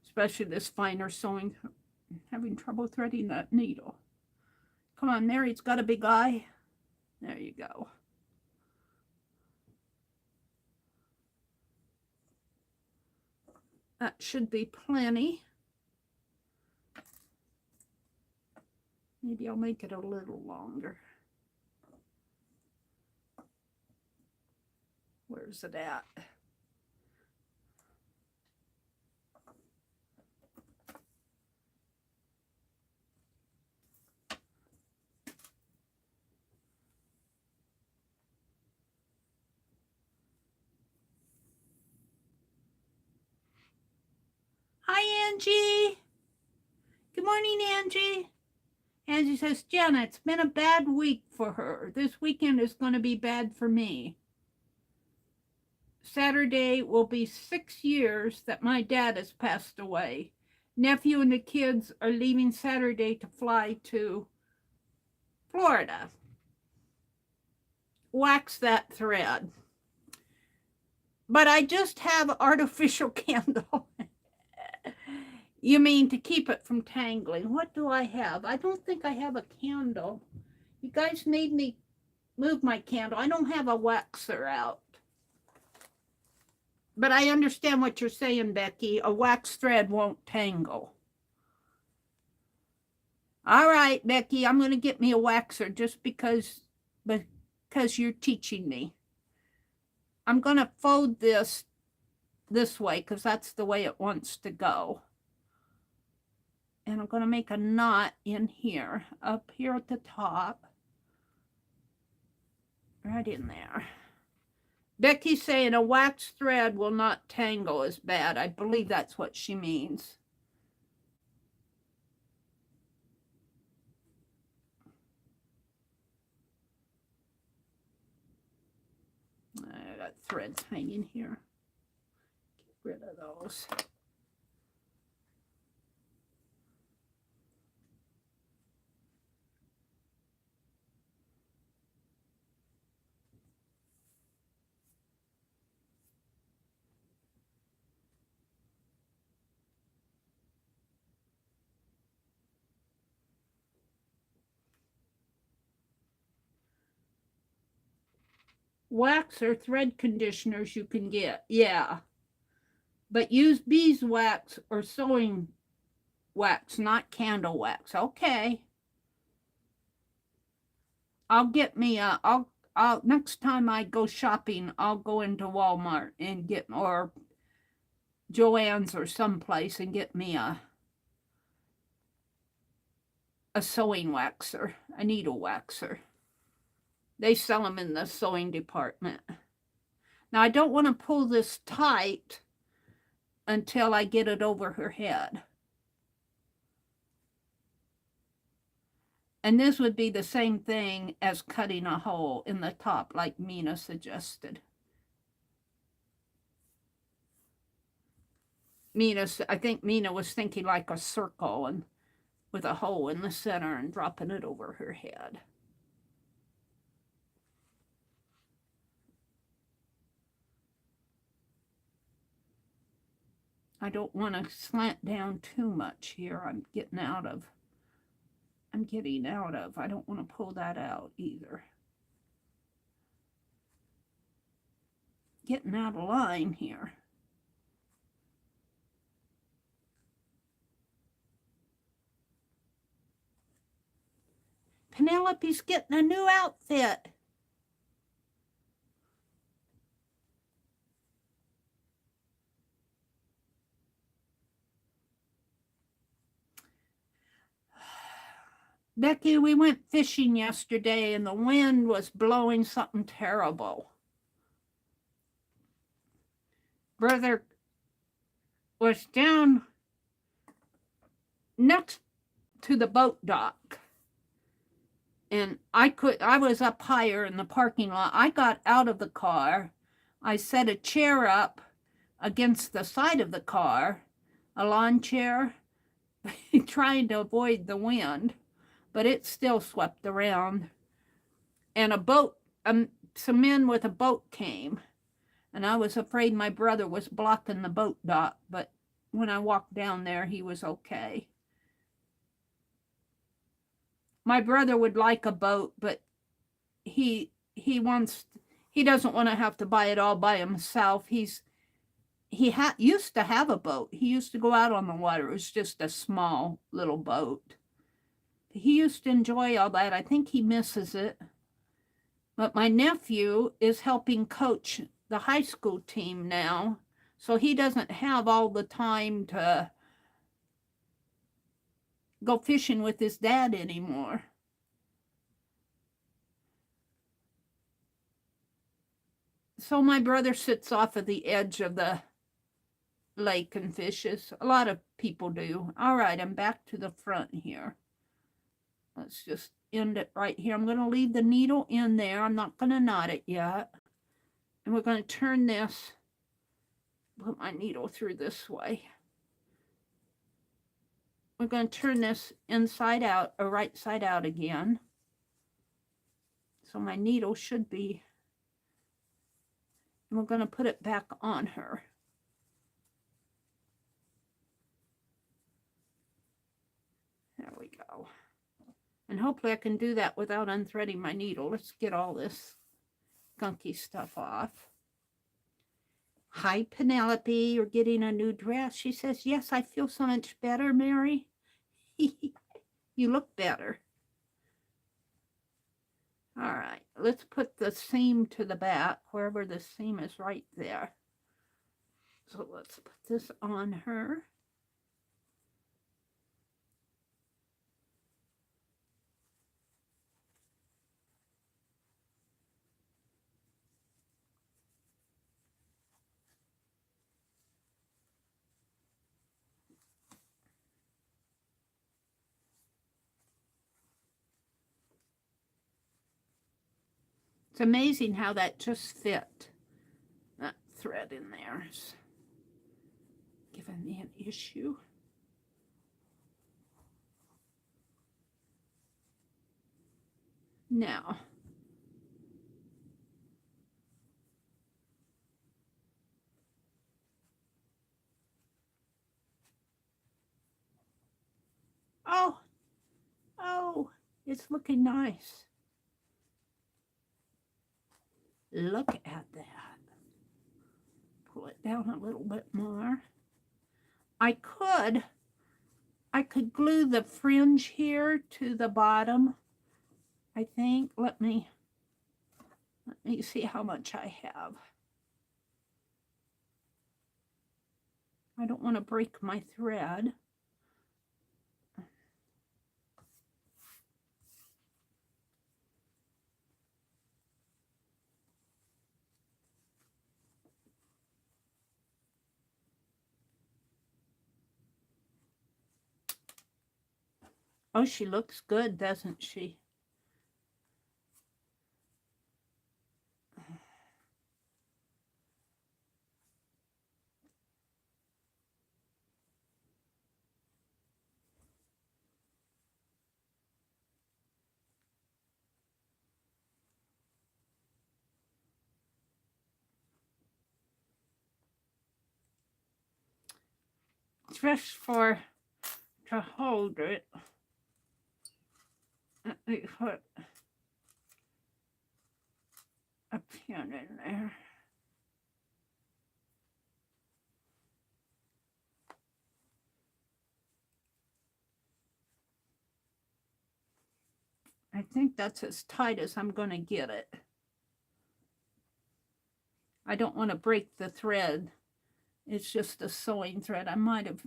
[SPEAKER 1] Especially this finer sewing. I'm having trouble threading that needle. Come on, Meri, it's got a big eye. There you go. That should be plenty. Maybe I'll make it a little longer. Where's it at? Hi, Angie. Good morning, Angie. Angie says, Jenna, it's been a bad week for her. This weekend is going to be bad for me. Saturday will be 6 years that my dad has passed away. Nephew and the kids are leaving Saturday to fly to Florida. Wax that thread. But I just have artificial candle. You mean to keep it from tangling. What do I have? I don't think I have a candle. You guys made me move my candle. I don't have a waxer out. But I understand what you're saying, Becky. A wax thread won't tangle. All right, Becky, I'm going to get me a waxer just because you're teaching me. I'm going to fold this way because that's the way it wants to go. And I'm going to make a knot in here, up here at the top. Right in there. Becky's saying a wax thread will not tangle as bad. I believe that's what she means. I got threads hanging here. Get rid of those. Wax or thread conditioners you can get, yeah. But use beeswax or sewing wax, not candle wax. Okay. I'll get me a, I'll next time I go shopping, I'll go into Walmart and get, or Joann's or someplace and get me a sewing waxer, a needle waxer. They sell them in the sewing department. Now, I don't want to pull this tight until I get it over her head. And this would be the same thing as cutting a hole in the top, like Mina suggested. I think Mina was thinking like a circle and with a hole in the center and dropping it over her head. I don't want to slant down too much here. I'm getting out of. I don't want to pull that out either. Getting out of line here. Penelope's getting a new outfit. Becky, we went fishing yesterday and the wind was blowing something terrible. Brother was down next to the boat dock. And I was up higher in the parking lot. I got out of the car. I set a chair up against the side of the car, a lawn chair, trying to avoid the wind, but it still swept around. And a boat, some men with a boat came, and I was afraid my brother was blocking the boat dock, but when I walked down there, he was okay. My brother would like a boat, but he doesn't want to have to buy it all by himself. He used to have a boat. He used to go out on the water. It was just a small little boat. He used to enjoy all that. I think he misses it. But my nephew is helping coach the high school team now, so he doesn't have all the time to go fishing with his dad anymore. So my brother sits off of the edge of the lake and fishes. A lot of people do. All right, I'm back to the front here. Let's just end it right here. I'm going to leave the needle in there. I'm not going to knot it yet. And we're going to turn this, put my needle through this way. We're going to turn this inside out or right side out again. So my needle should be, and we're going to put it back on her. There we go. And hopefully I can do that without unthreading my needle. Let's get all this gunky stuff off. Hi, Penelope. You're getting a new dress. She says, yes, I feel so much better, Meri. You look better. All right, let's put the seam to the back, wherever the seam is, right there. So let's put this on her. It's amazing how that just fit. That thread in there is giving me an issue. Now, oh, it's looking nice. Look at that. Pull it down a little bit more. I could glue the fringe here to the bottom, I think. Let me see how much I have. I don't want to break my thread. Oh, she looks good, doesn't she? Just to hold it. Let me put a pin in there. I think that's as tight as I'm going to get it. I don't want to break the thread. It's just a sewing thread. I might have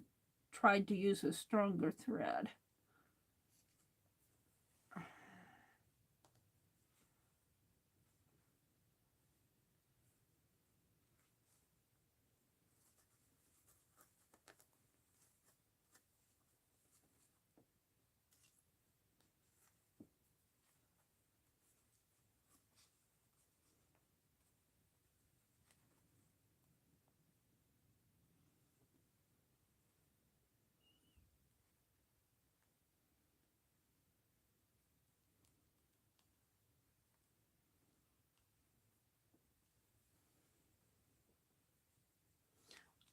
[SPEAKER 1] tried to use a stronger thread.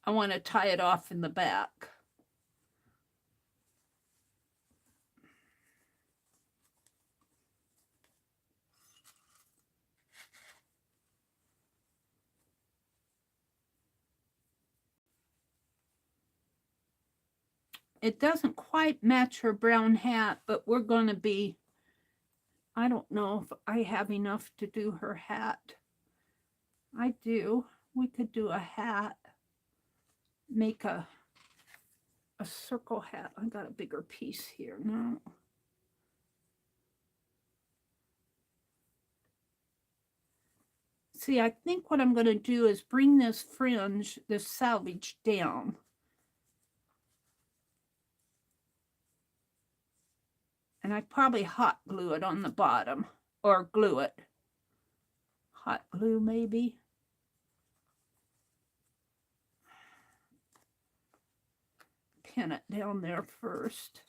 [SPEAKER 1] I want to tie it off in the back. It doesn't quite match her brown hat, but we're going to be, I don't know if I have enough to do her hat. I do. We could do a hat, make a circle hat. I got a bigger piece here now. See, I think what I'm going to do is bring this fringe, this selvage down. And I probably hot glue it on the bottom, or glue it. Hot glue maybe. Pin it down there first.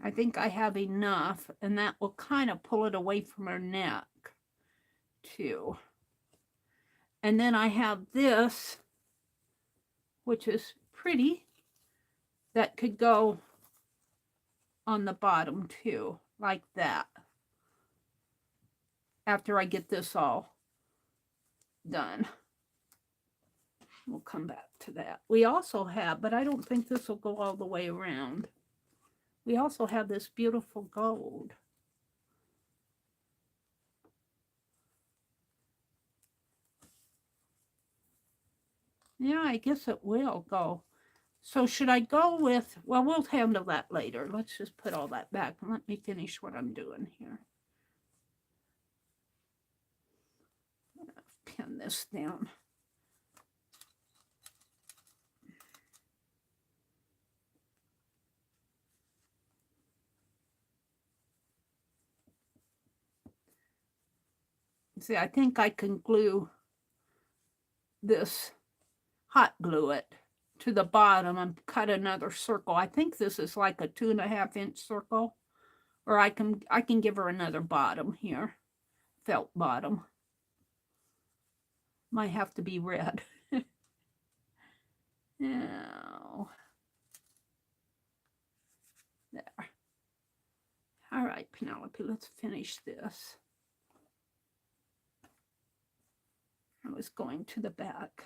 [SPEAKER 1] I think I have enough, and that will kind of pull it away from her neck, too. And then I have this, which is pretty, that could go on the bottom, too, like that, after I get this all done. We'll come back to that. We also have, but I don't think this will go all the way around. We also have this beautiful gold. Yeah, I guess it will go. So should I go with, well, we'll handle that later. Let's just put all that back and let me finish what I'm doing here. Pin this down. See, I think I can glue this, hot glue it to the bottom and cut another circle. I think this is like a 2.5-inch circle, or I can give her another bottom here, felt bottom. Might have to be red. Now, there. All right, Penelope, let's finish this. I was going to the back.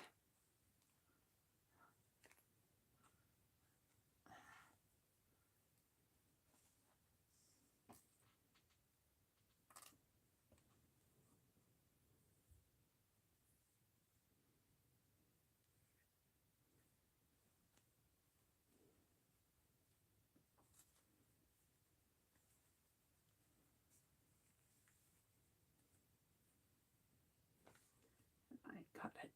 [SPEAKER 1] I got it.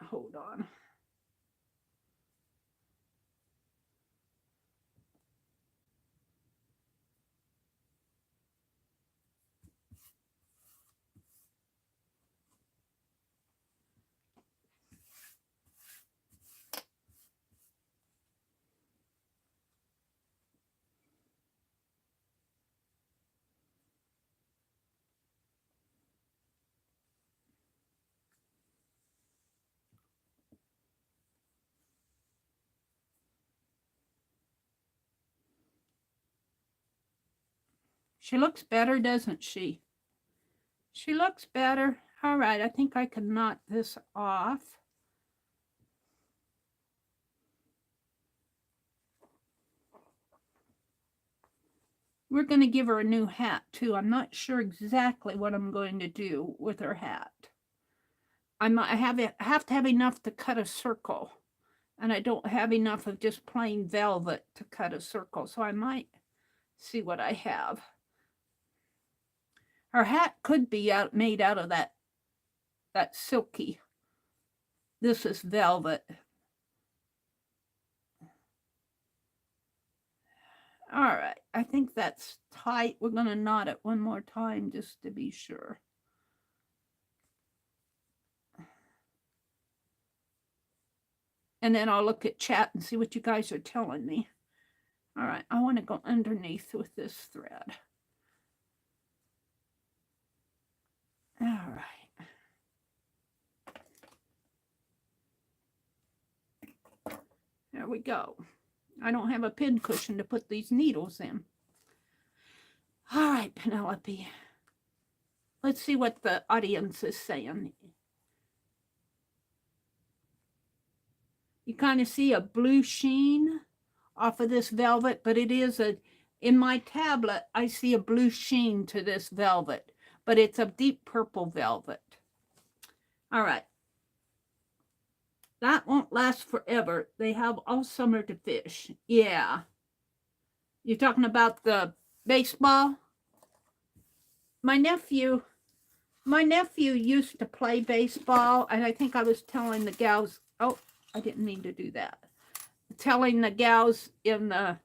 [SPEAKER 1] Hold on. She looks better, doesn't she? She looks better. All right, I think I can knock this off. We're going to give her a new hat, too. I'm not sure exactly what I'm going to do with her hat. I have to have enough to cut a circle, and I don't have enough of just plain velvet to cut a circle, so I might see what I have. Her hat could be made out of that silky. This is velvet. All right, I think that's tight. We're going to knot it one more time just to be sure. And then I'll look at chat and see what you guys are telling me. All right, I want to go underneath with this thread. All right. There we go. I don't have a pin cushion to put these needles in. All right, Penelope. Let's see what the audience is saying. You kind of see a blue sheen off of this velvet, but it is in my tablet, I see a blue sheen to this velvet, but it's a deep purple velvet. All right. That won't last forever. They have all summer to fish. Yeah. You're talking about the baseball? My nephew used to play baseball, and I think I was telling the gals, oh, I didn't mean to do that. Telling the gals in the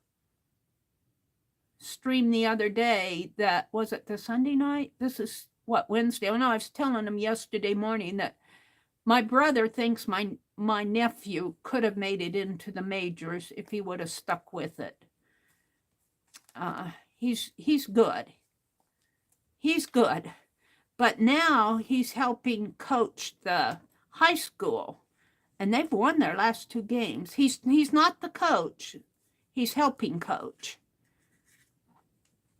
[SPEAKER 1] stream the other day that, was it the Sunday night? This is what, Wednesday? Oh, no, I was telling them yesterday morning that my brother thinks my nephew could have made it into the majors if he would have stuck with it. He's good. He's good. But now he's helping coach the high school, and they've won their last 2 games. He's not the coach. He's helping coach.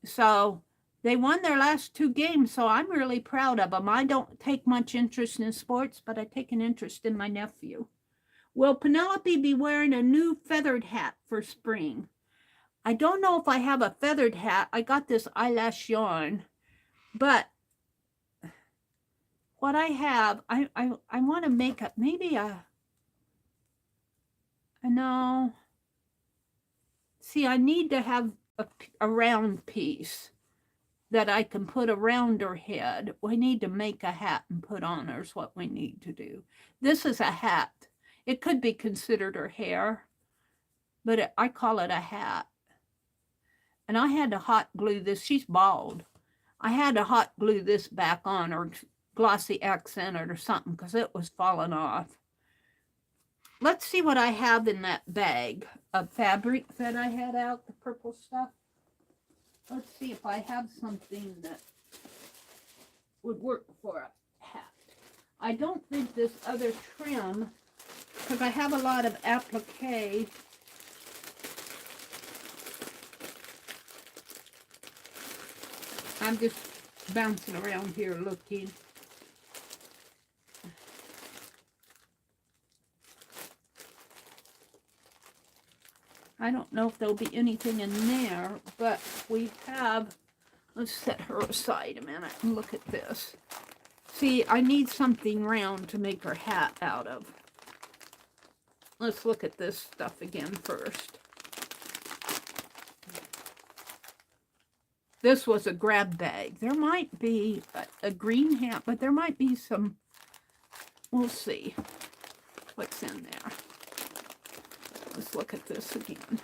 [SPEAKER 1] So they won their last 2 games, so I'm really proud of them. I don't take much interest in sports, but I take an interest in my nephew. Will Penelope be wearing a new feathered hat for spring? I don't know if I have a feathered hat. I got this eyelash yarn, but what I have, I want to make up maybe no. See, I need to have a round piece that I can put around her head. We need to make a hat and put on her is what we need to do. This is a hat. It could be considered her hair, but I call it a hat. And I had to hot glue this. She's bald. I had to hot glue this back on or glossy accent or something because it was falling off. Let's see what I have in that bag of fabric that I had out, the purple stuff. Let's see if I have something that would work for a hat. I don't think this other trim, because I have a lot of applique. I'm just bouncing around here looking. I don't know if there'll be anything in there, but we have, let's set her aside a minute and look at this. See, I need something round to make her hat out of. Let's look at this stuff again first. This was a grab bag. There might be a green hat, but there might be some, we'll see what's in there. Let's look at this again.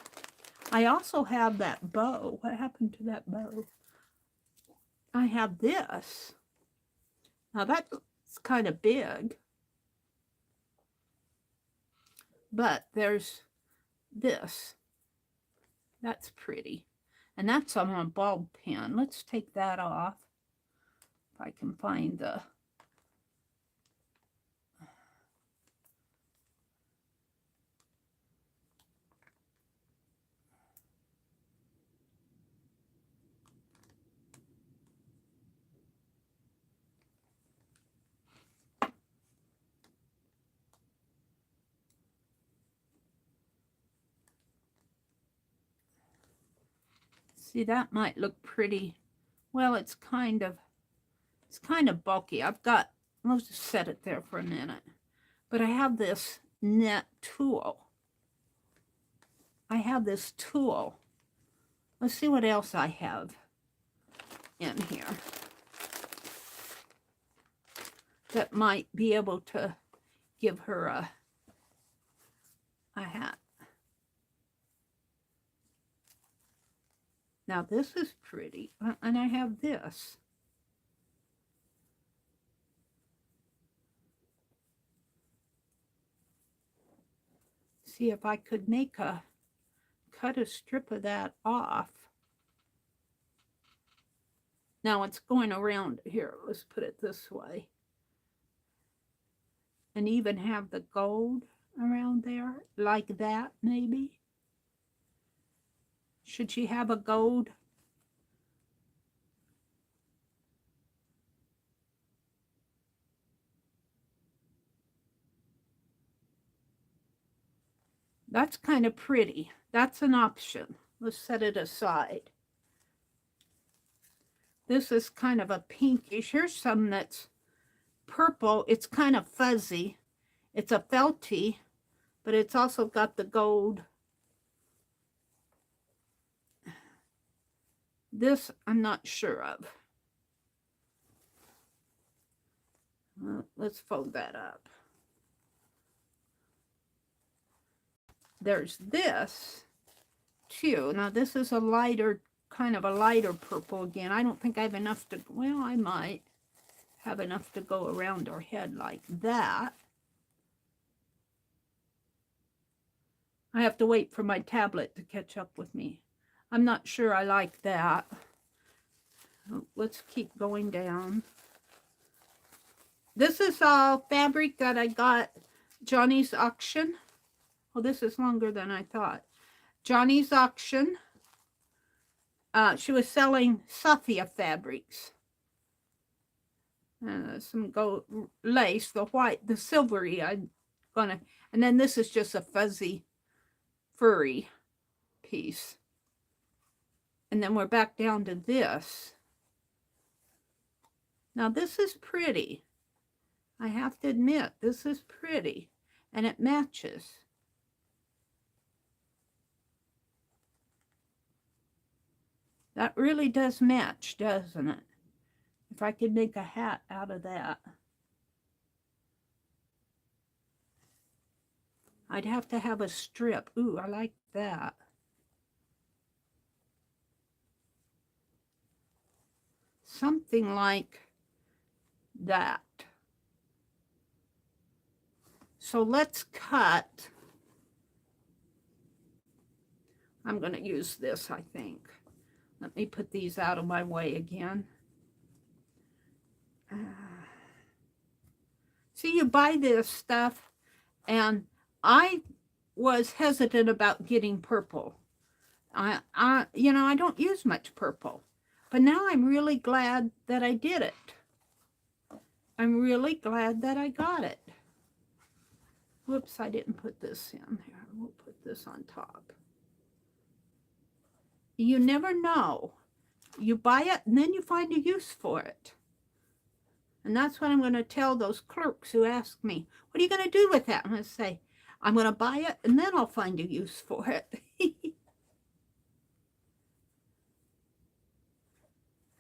[SPEAKER 1] I also have that bow. What happened to that bow? I have this. Now that's kind of big. But there's this. That's pretty. And that's on a ball pin. Let's take that off. If I can find the... See, that might look pretty. Well, it's kind of bulky. I'll just set it there for a minute. But I have this net tool. I have this tool. Let's see what else I have in here that might be able to give her a hat. Now this is pretty, and I have this. See if I could cut a strip of that off. Now it's going around here. Let's put it this way. And even have the gold around there, like that, maybe. Should she have a gold? That's kind of pretty. That's an option. Let's set it aside. This is kind of a pinkish. Here's some that's purple. It's kind of fuzzy. It's a felty, but it's also got the gold. This I'm not sure of. Let's fold that up. There's this too. Now this is a lighter, kind of a lighter purple again. I don't think I have enough to, well, I might have enough to go around her head like that. I have to wait for my tablet to catch up with me. I'm not sure I like that. Let's keep going down. This is all fabric that I got Johnny's auction. Oh, this is longer than I thought. Johnny's auction. She was selling Sophia fabrics. Some gold lace, the white, the silvery. I'm gonna, and then this is just a fuzzy, furry piece. And then we're back down to this. Now this is pretty. I have to admit, this is pretty, and it matches. That really does match, doesn't it? If I could make a hat out of that. I'd have to have a strip. Ooh, I like that. Something like that. So let's cut. I'm going to use this, I think. Let me put these out of my way again. See, you buy this stuff, and I was hesitant about getting purple. You know, I don't use much purple, but now I'm really glad that I did it. I'm really glad that I got it. Whoops, I didn't put this in here. We'll put this on top. You never know. You buy it, and then you find a use for it. And that's what I'm going to tell those clerks who ask me, what are you going to do with that? I'm going to say, I'm going to buy it, and then I'll find a use for it.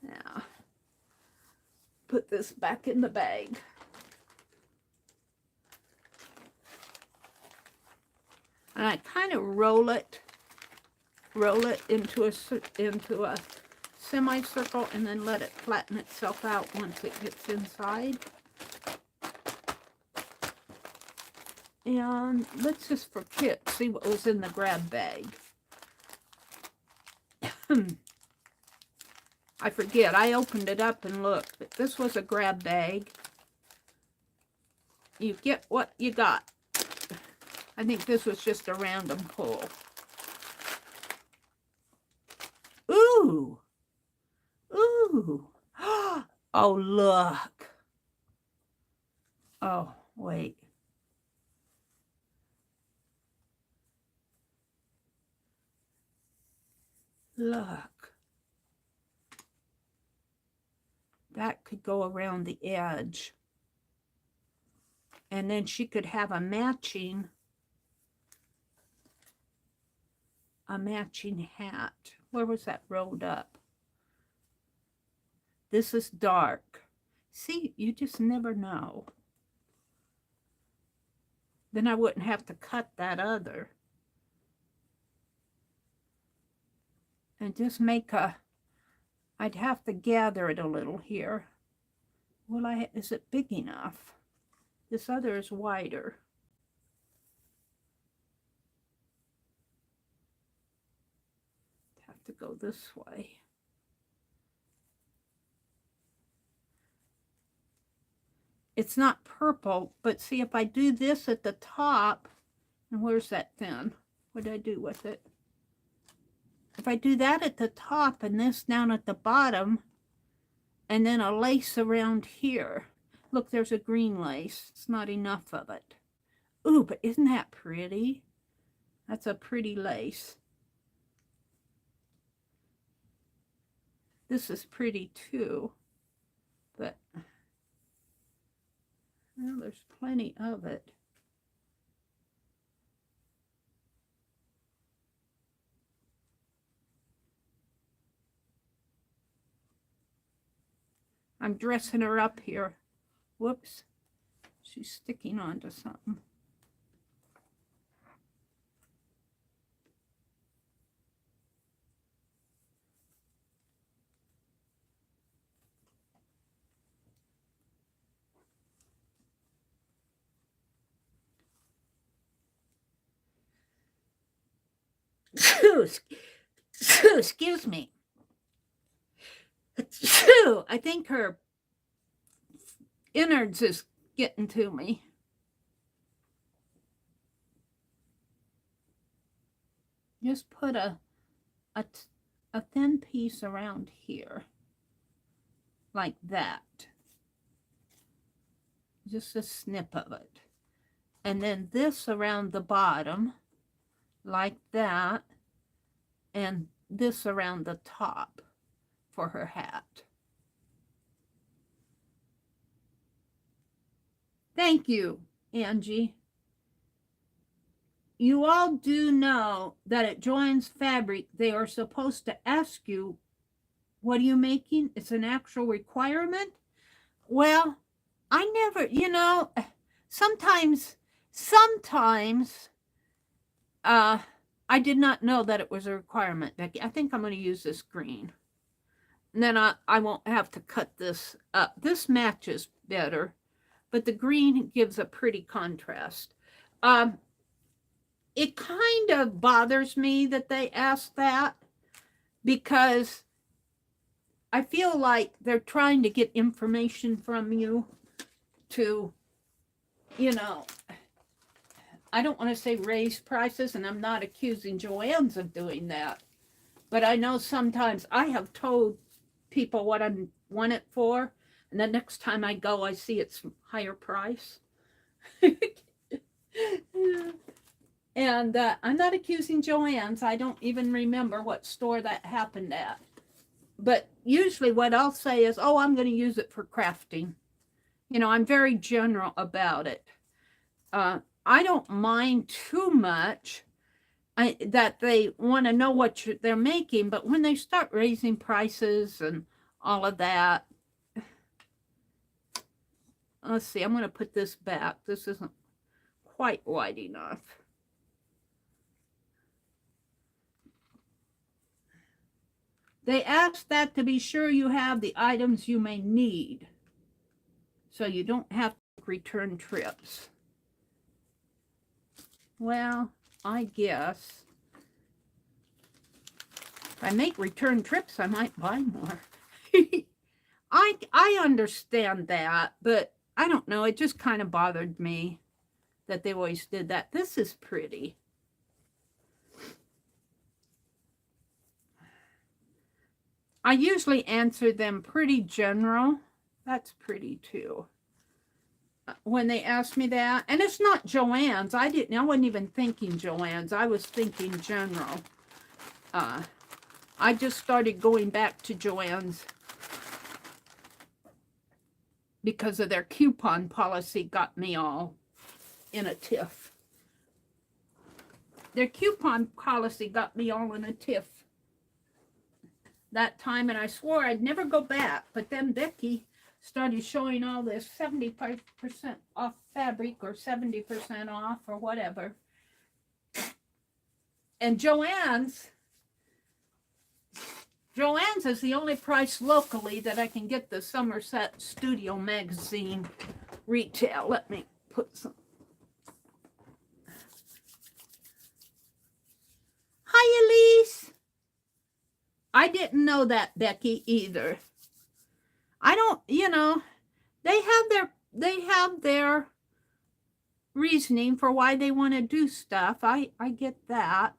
[SPEAKER 1] Now, put this back in the bag. And I kind of roll it into a semicircle, and then let it flatten itself out once it gets inside. And let's just for kits see what was in the grab bag. I forget, I opened it up and looked, but this was a grab bag. You get what you got. I think this was just a random pull. Ooh! Ooh! Oh, look! Oh, wait. Look. That could go around the edge. And then she could have a matching hat. Where was that rolled up? This is dark. See, you just never know. Then I wouldn't have to cut that other. and just make a, I'd have to gather it a little here. Will I, is it big enough? This other is wider. Have to go this way. It's not purple, but see if I do this at the top, and where's that thin? What did I do with it? If I do that at the top and this down at the bottom, and then a lace around here. Look, there's a green lace. It's not enough of it. Ooh, but isn't that pretty? That's a pretty lace. This is pretty too, but well, there's plenty of it. I'm dressing her up here. Whoops. She's sticking onto something. Excuse me. I think her innards is getting to me. Just put a thin piece around here, like that. Just a snip of it. And then this around the bottom, like that, and this around the top for her hat. Thank you, Angie. You all do know that at Joann's Fabric, they are supposed to ask you, what are you making? It's an actual requirement. Well, I never, you know, sometimes, I did not know that it was a requirement, Becky. I think I'm going to use this green. And then I won't have to cut this up. This matches better, but the green gives a pretty contrast. It kind of bothers me that they ask that, because I feel like they're trying to get information from you to, you know, I don't want to say raise prices, and I'm not accusing Joann's of doing that. But I know sometimes I have told people what I want it for, and the next time I go, I see it's higher price. And I'm not accusing Joann's. I don't even remember what store that happened at. But usually what I'll say is, oh, I'm going to use it for crafting. You know, I'm very general about it. I don't mind too much that they want to know what they're making, but when they start raising prices and all of that, let's see, I'm going to put this back. This isn't quite wide enough. They ask that to be sure you have the items you may need, so you don't have to return trips. Well, I guess if I make return trips, I might buy more. I understand that, but I don't know. It just kind of bothered me that they always did that. This is pretty. I usually answer them pretty general. That's pretty too. When they asked me that, and it's not Joann's. I wasn't even thinking Joann's. I was thinking general. I just started going back to Joann's because of their coupon policy got me all in a tiff. Their coupon policy got me all in a tiff that time, and I swore I'd never go back. But then Becky started showing all this 75% off fabric or 70% off or whatever. And Joann's, Joann's is the only price locally that I can get the Somerset Studio magazine retail. Let me put some. Hi, Elise. I didn't know that, Becky, either. I don't, you know, they have their reasoning for why they want to do stuff. I get that.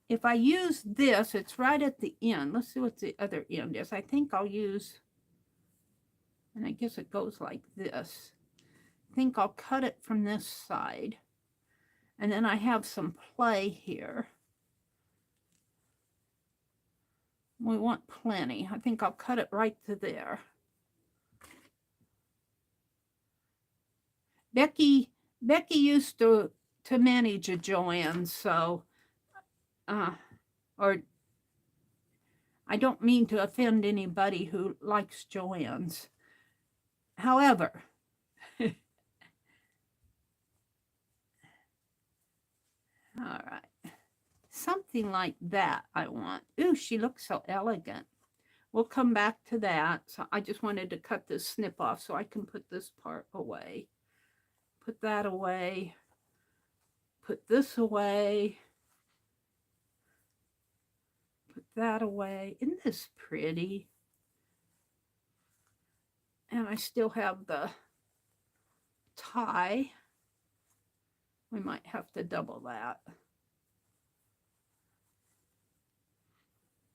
[SPEAKER 1] If I use this, it's right at the end. Let's see what the other end is. I think I'll use, and I guess it goes like this. I think I'll cut it from this side. And then I have some play here. We want plenty. I think I'll cut it right to there. Becky used to manage a Joann, so or I don't mean to offend anybody who likes Joann's. However, all right, something like that I want. Ooh, she looks so elegant. We'll come back to that. So I just wanted to cut this snip off so I can put this part away. Put that away. Put this away. Put that away. Isn't this pretty? And I still have the tie. We might have to double that.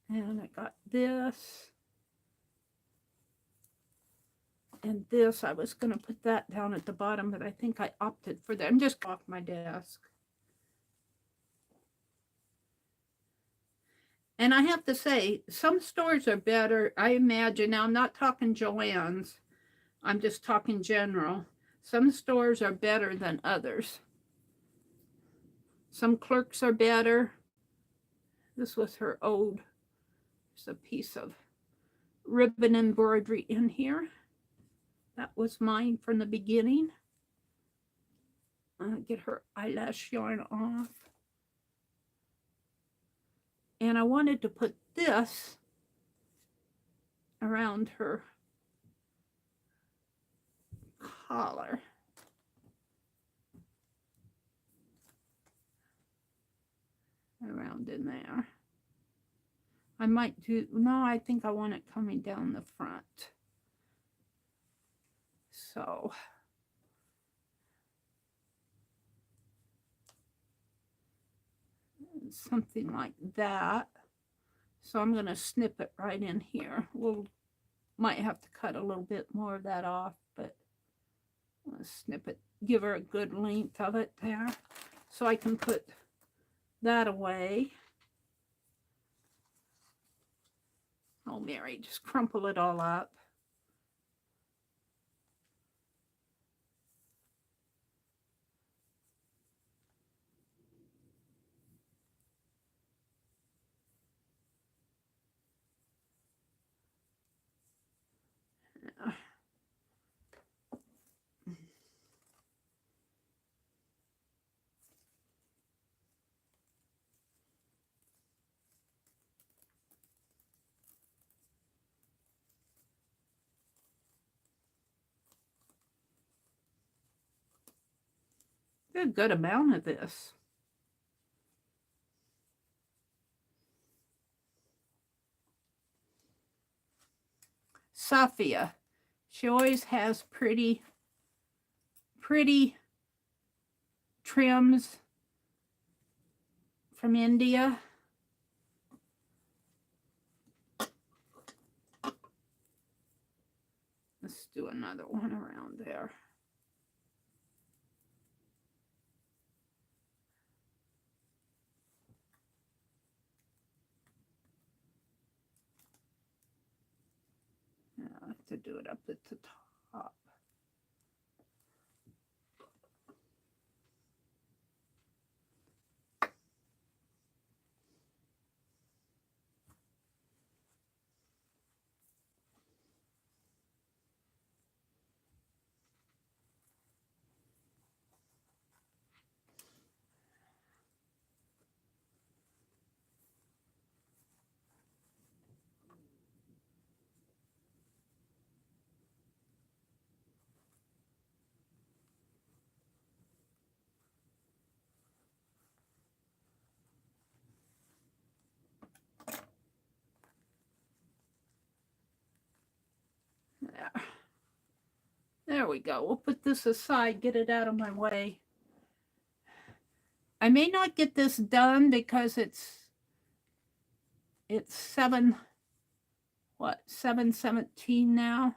[SPEAKER 1] And I got this. And this, I was going to put that down at the bottom, but I think I opted for that. I'm just off my desk. And I have to say, some stores are better, I imagine. Now, I'm not talking Joann's. I'm just talking general. Some stores are better than others. Some clerks are better. This was her old. There's a piece of ribbon embroidery in here. That was mine from the beginning. I'll get her eyelash yarn off. And I wanted to put this around her collar. Around in there. I might do, no, I think I want it coming down the front. So something like that. So I'm going to snip it right in here. We'll might have to cut a little bit more of that off, but let's snip it, give her a good length of it there. So I can put that away. Oh, Meri, just crumple it all up. A good amount of this. Safia, she always has pretty trims from India. Let's do another one around there. I have to do it up at the top. There. There we go. We'll put this aside, get it out of my way. I may not get this done because it's 7:17 now.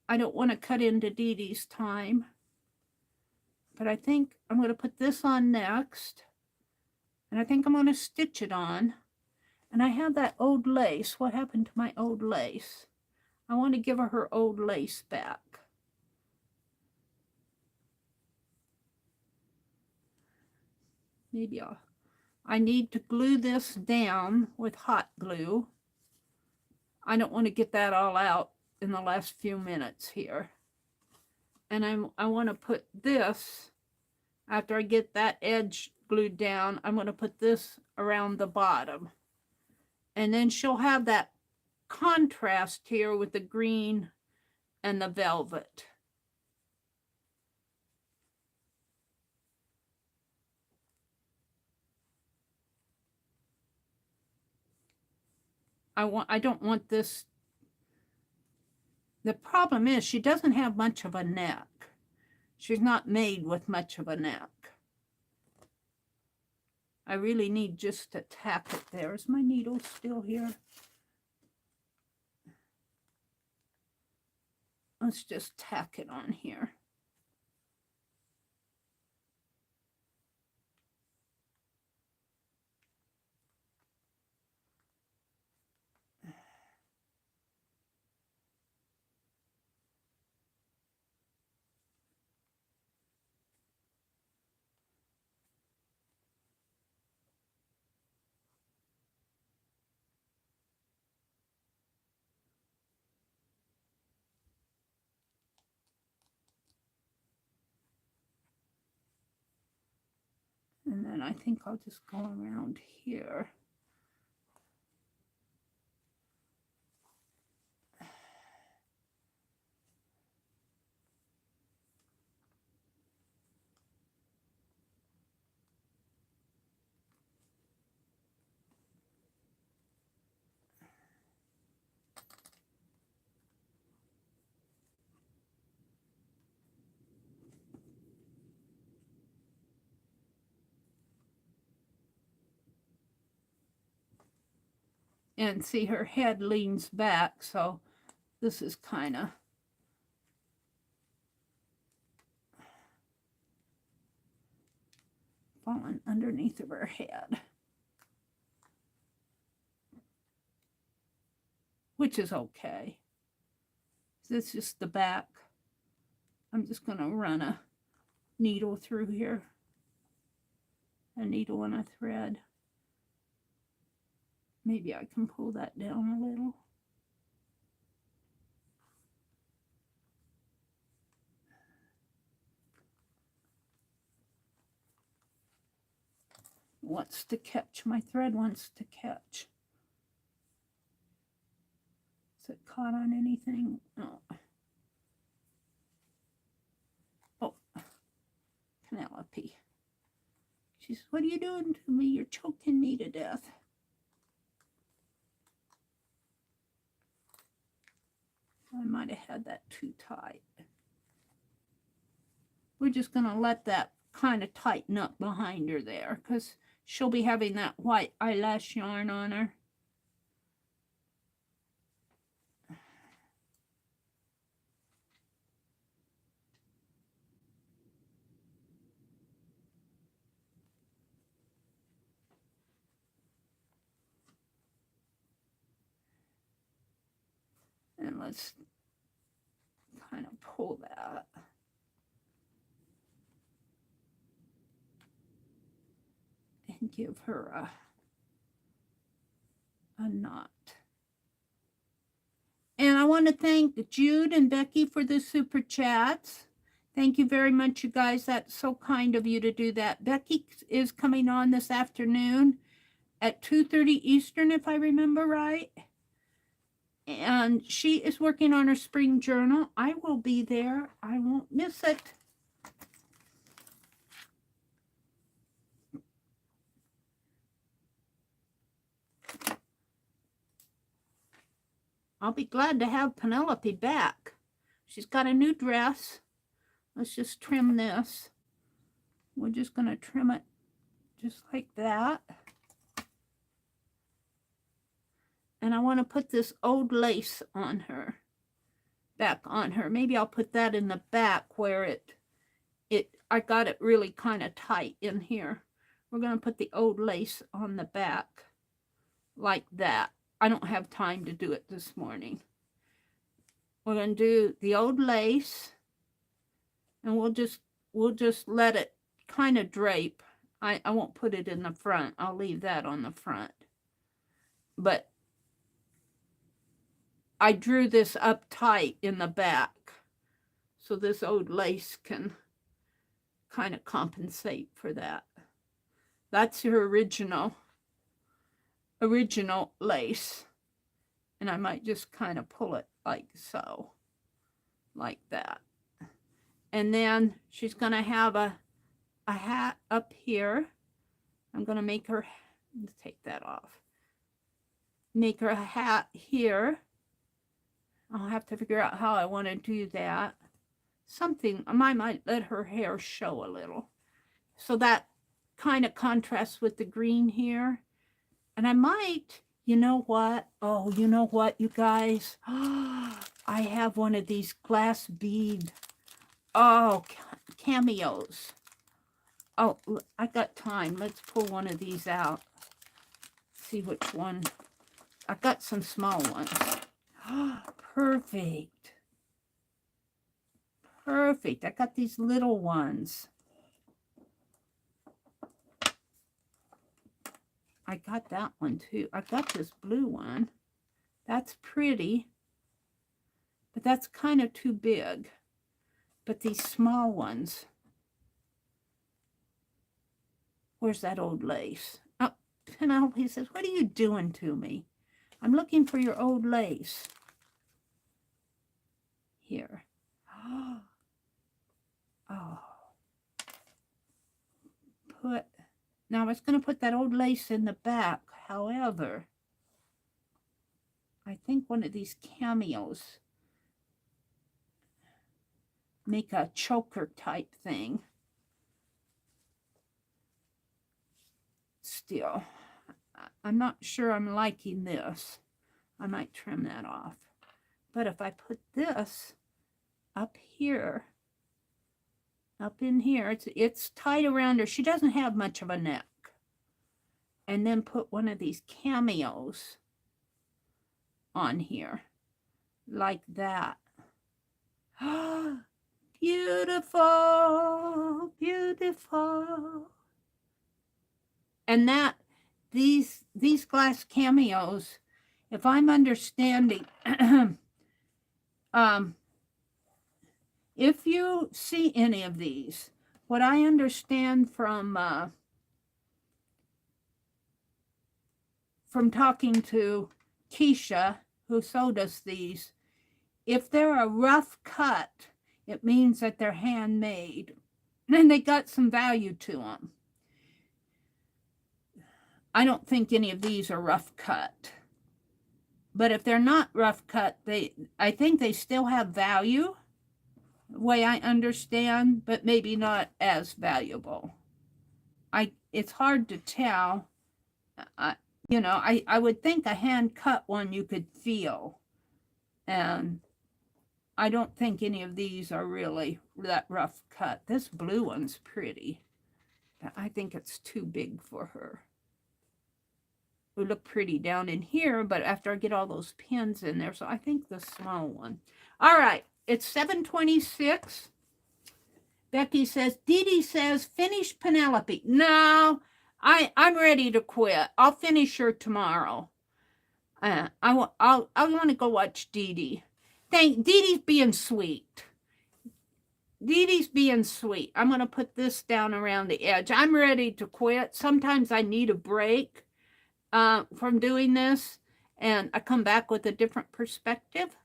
[SPEAKER 1] I don't want to cut into Dee Dee's time. But I think I'm going to put this on next. And I think I'm going to stitch it on. And I have that old lace. What happened to my old lace? I want to give her old lace back. Maybe I need to glue this down with hot glue. I don't want to get that all out in the last few minutes here. And I want to put this, after I get that edge glued down, I'm going to put this around the bottom. And then she'll have that contrast here with the green and the velvet. I don't want this. The problem is she doesn't have much of a neck. She's not made with much of a neck. I really need just to tack it there. Is my needle still here? Let's just tack it on here. And then I think I'll just go around here. And see, her head leans back, so this is kind of falling underneath of her head, which is okay. This is just the back. I'm just going to run a needle through here, a needle and a thread. Maybe I can pull that down a little. Wants to catch, my thread wants to catch. Is it caught on anything? No. Oh, Pinelope. She says, what are you doing to me? You're choking me to death. I might have had that too tight. We're just going to let that kind of tighten up behind her there, because she'll be having that white eyelash yarn on her. And let's kind of pull that. And give her a knot. And I want to thank Jude and Becky for the super chats. Thank you very much, you guys. That's so kind of you to do that. Becky is coming on this afternoon at 2:30 Eastern, if I remember right. And she is working on her spring journal. I will be there. I won't miss it. I'll be glad to have Pinelope back. She's got a new dress. Let's just trim this. We're just going to trim it just like that. And I want to put this old lace on her, back on her. Maybe I'll put that in the back where I got it really kind of tight in here. We're going to put the old lace on the back like that. I don't have time to do it this morning. We're going to do the old lace, and we'll just let it kind of drape. I won't put it in the front. I'll leave that on the front. But I drew this up tight in the back, so this old lace can kind of compensate for that. That's your original lace. And I might just kind of pull it like so, like that. And then she's going to have a hat up here. I'm going to make her, let's take that off. Make her a hat here. I'll have to figure out how I want to do that. Something, I might let her hair show a little. So that kind of contrasts with the green here. And I might, you know what? Oh, you know what, you guys? I have one of these glass bead, cameos. Oh, I got time. Let's pull one of these out. See which one. I got some small ones. Perfect. Perfect. I got these little ones. I got that one too. I got this blue one. That's pretty. But that's kind of too big. But these small ones. Where's that old lace? Oh, Pinelope says, what are you doing to me? I'm looking for your old lace. Here. Oh. Now I was going to put that old lace in the back. However, I think one of these cameos make a choker type thing. Still, I'm not sure I'm liking this. I might trim that off. But if I put this up here, up in here, it's tight around her. She doesn't have much of a neck. And then put one of these cameos on here, like that. Beautiful, beautiful. And that, these glass cameos, if I'm understanding, if you see any of these, what I understand from talking to Keisha, who sold us these, if they're a rough cut, it means that they're handmade. And they got some value to them. I don't think any of these are rough cut. But if they're not rough cut, I think they still have value, the way I understand, but maybe not as valuable. It's hard to tell. You know, I would think a hand cut one you could feel. And I don't think any of these are really that rough cut. This blue one's pretty. But I think it's too big for her. It would look pretty down in here, but after I get all those pins in there, so I think the small one. All right, it's 7:26. Becky says, Dee Dee says, finish Pinelope. No, I'm ready to quit. I'll finish her tomorrow. I want to go watch Dee Dee. Dee Dee's being sweet. Dee Dee's being sweet. I'm going to put this down around the edge. I'm ready to quit. Sometimes I need a break from doing this, and I come back with a different perspective.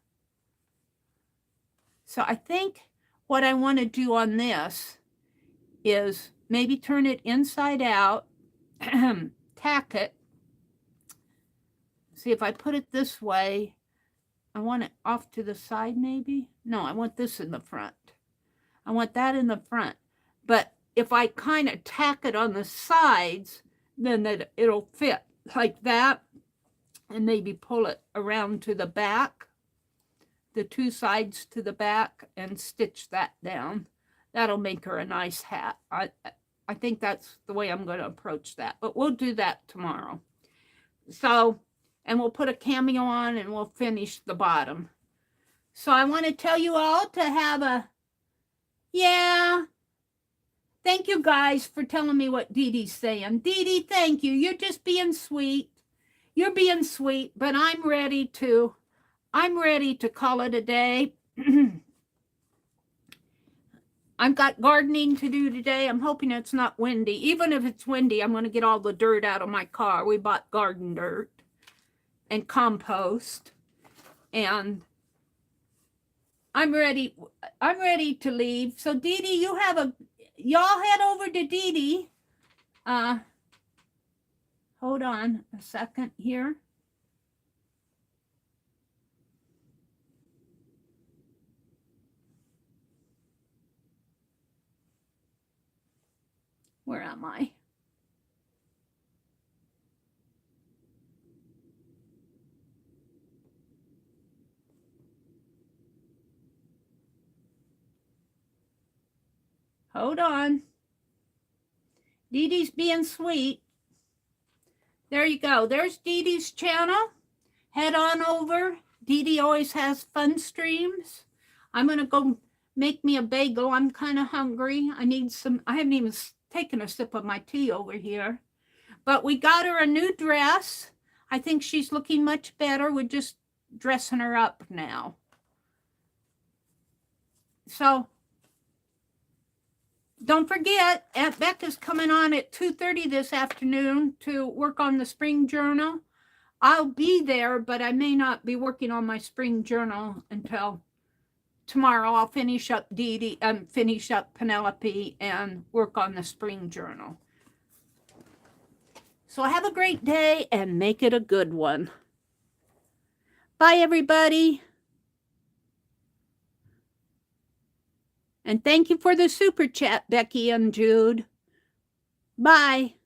[SPEAKER 1] So I think what I want to do on this is maybe turn it inside out, tack it. See, if I put it this way, I want it off to the side maybe. No, I want this in the front. I want that in the front. But if I kind of tack it on the sides, then it'll fit like that, and maybe pull it around to the back, the two sides to the back, and stitch that down. That'll make her a nice hat. I think that's the way I'm going to approach that, but we'll do that tomorrow. So, and we'll put a cameo on and we'll finish the bottom. So I want to tell you all to have a, yeah, thank you guys for telling me what Dee Dee's saying. Dee Dee, thank you. You're just being sweet. You're being sweet, but I'm ready to call it a day. I've got gardening to do today. I'm hoping it's not windy. Even if it's windy, I'm going to get all the dirt out of my car. We bought garden dirt and compost. And I'm ready to leave. So Dee Dee, y'all head over to Dee Dee. Hold on a second here. Where am I? Hold on. Dee Dee's being sweet. There you go. There's Dee Dee's channel. Head on over. Dee Dee always has fun streams. I'm going to go make me a bagel. I'm kind of hungry. I haven't even taken a sip of my tea over here. But we got her a new dress. I think she's looking much better. We're just dressing her up now. So don't forget, Aunt Becca's coming on at 2:30 this afternoon to work on the spring journal. I'll be there, but I may not be working on my spring journal until tomorrow. I'll finish up finish up Pinelope and work on the spring journal. So have a great day and make it a good one. Bye, everybody. And thank you for the super chat, Becky and Jude. Bye.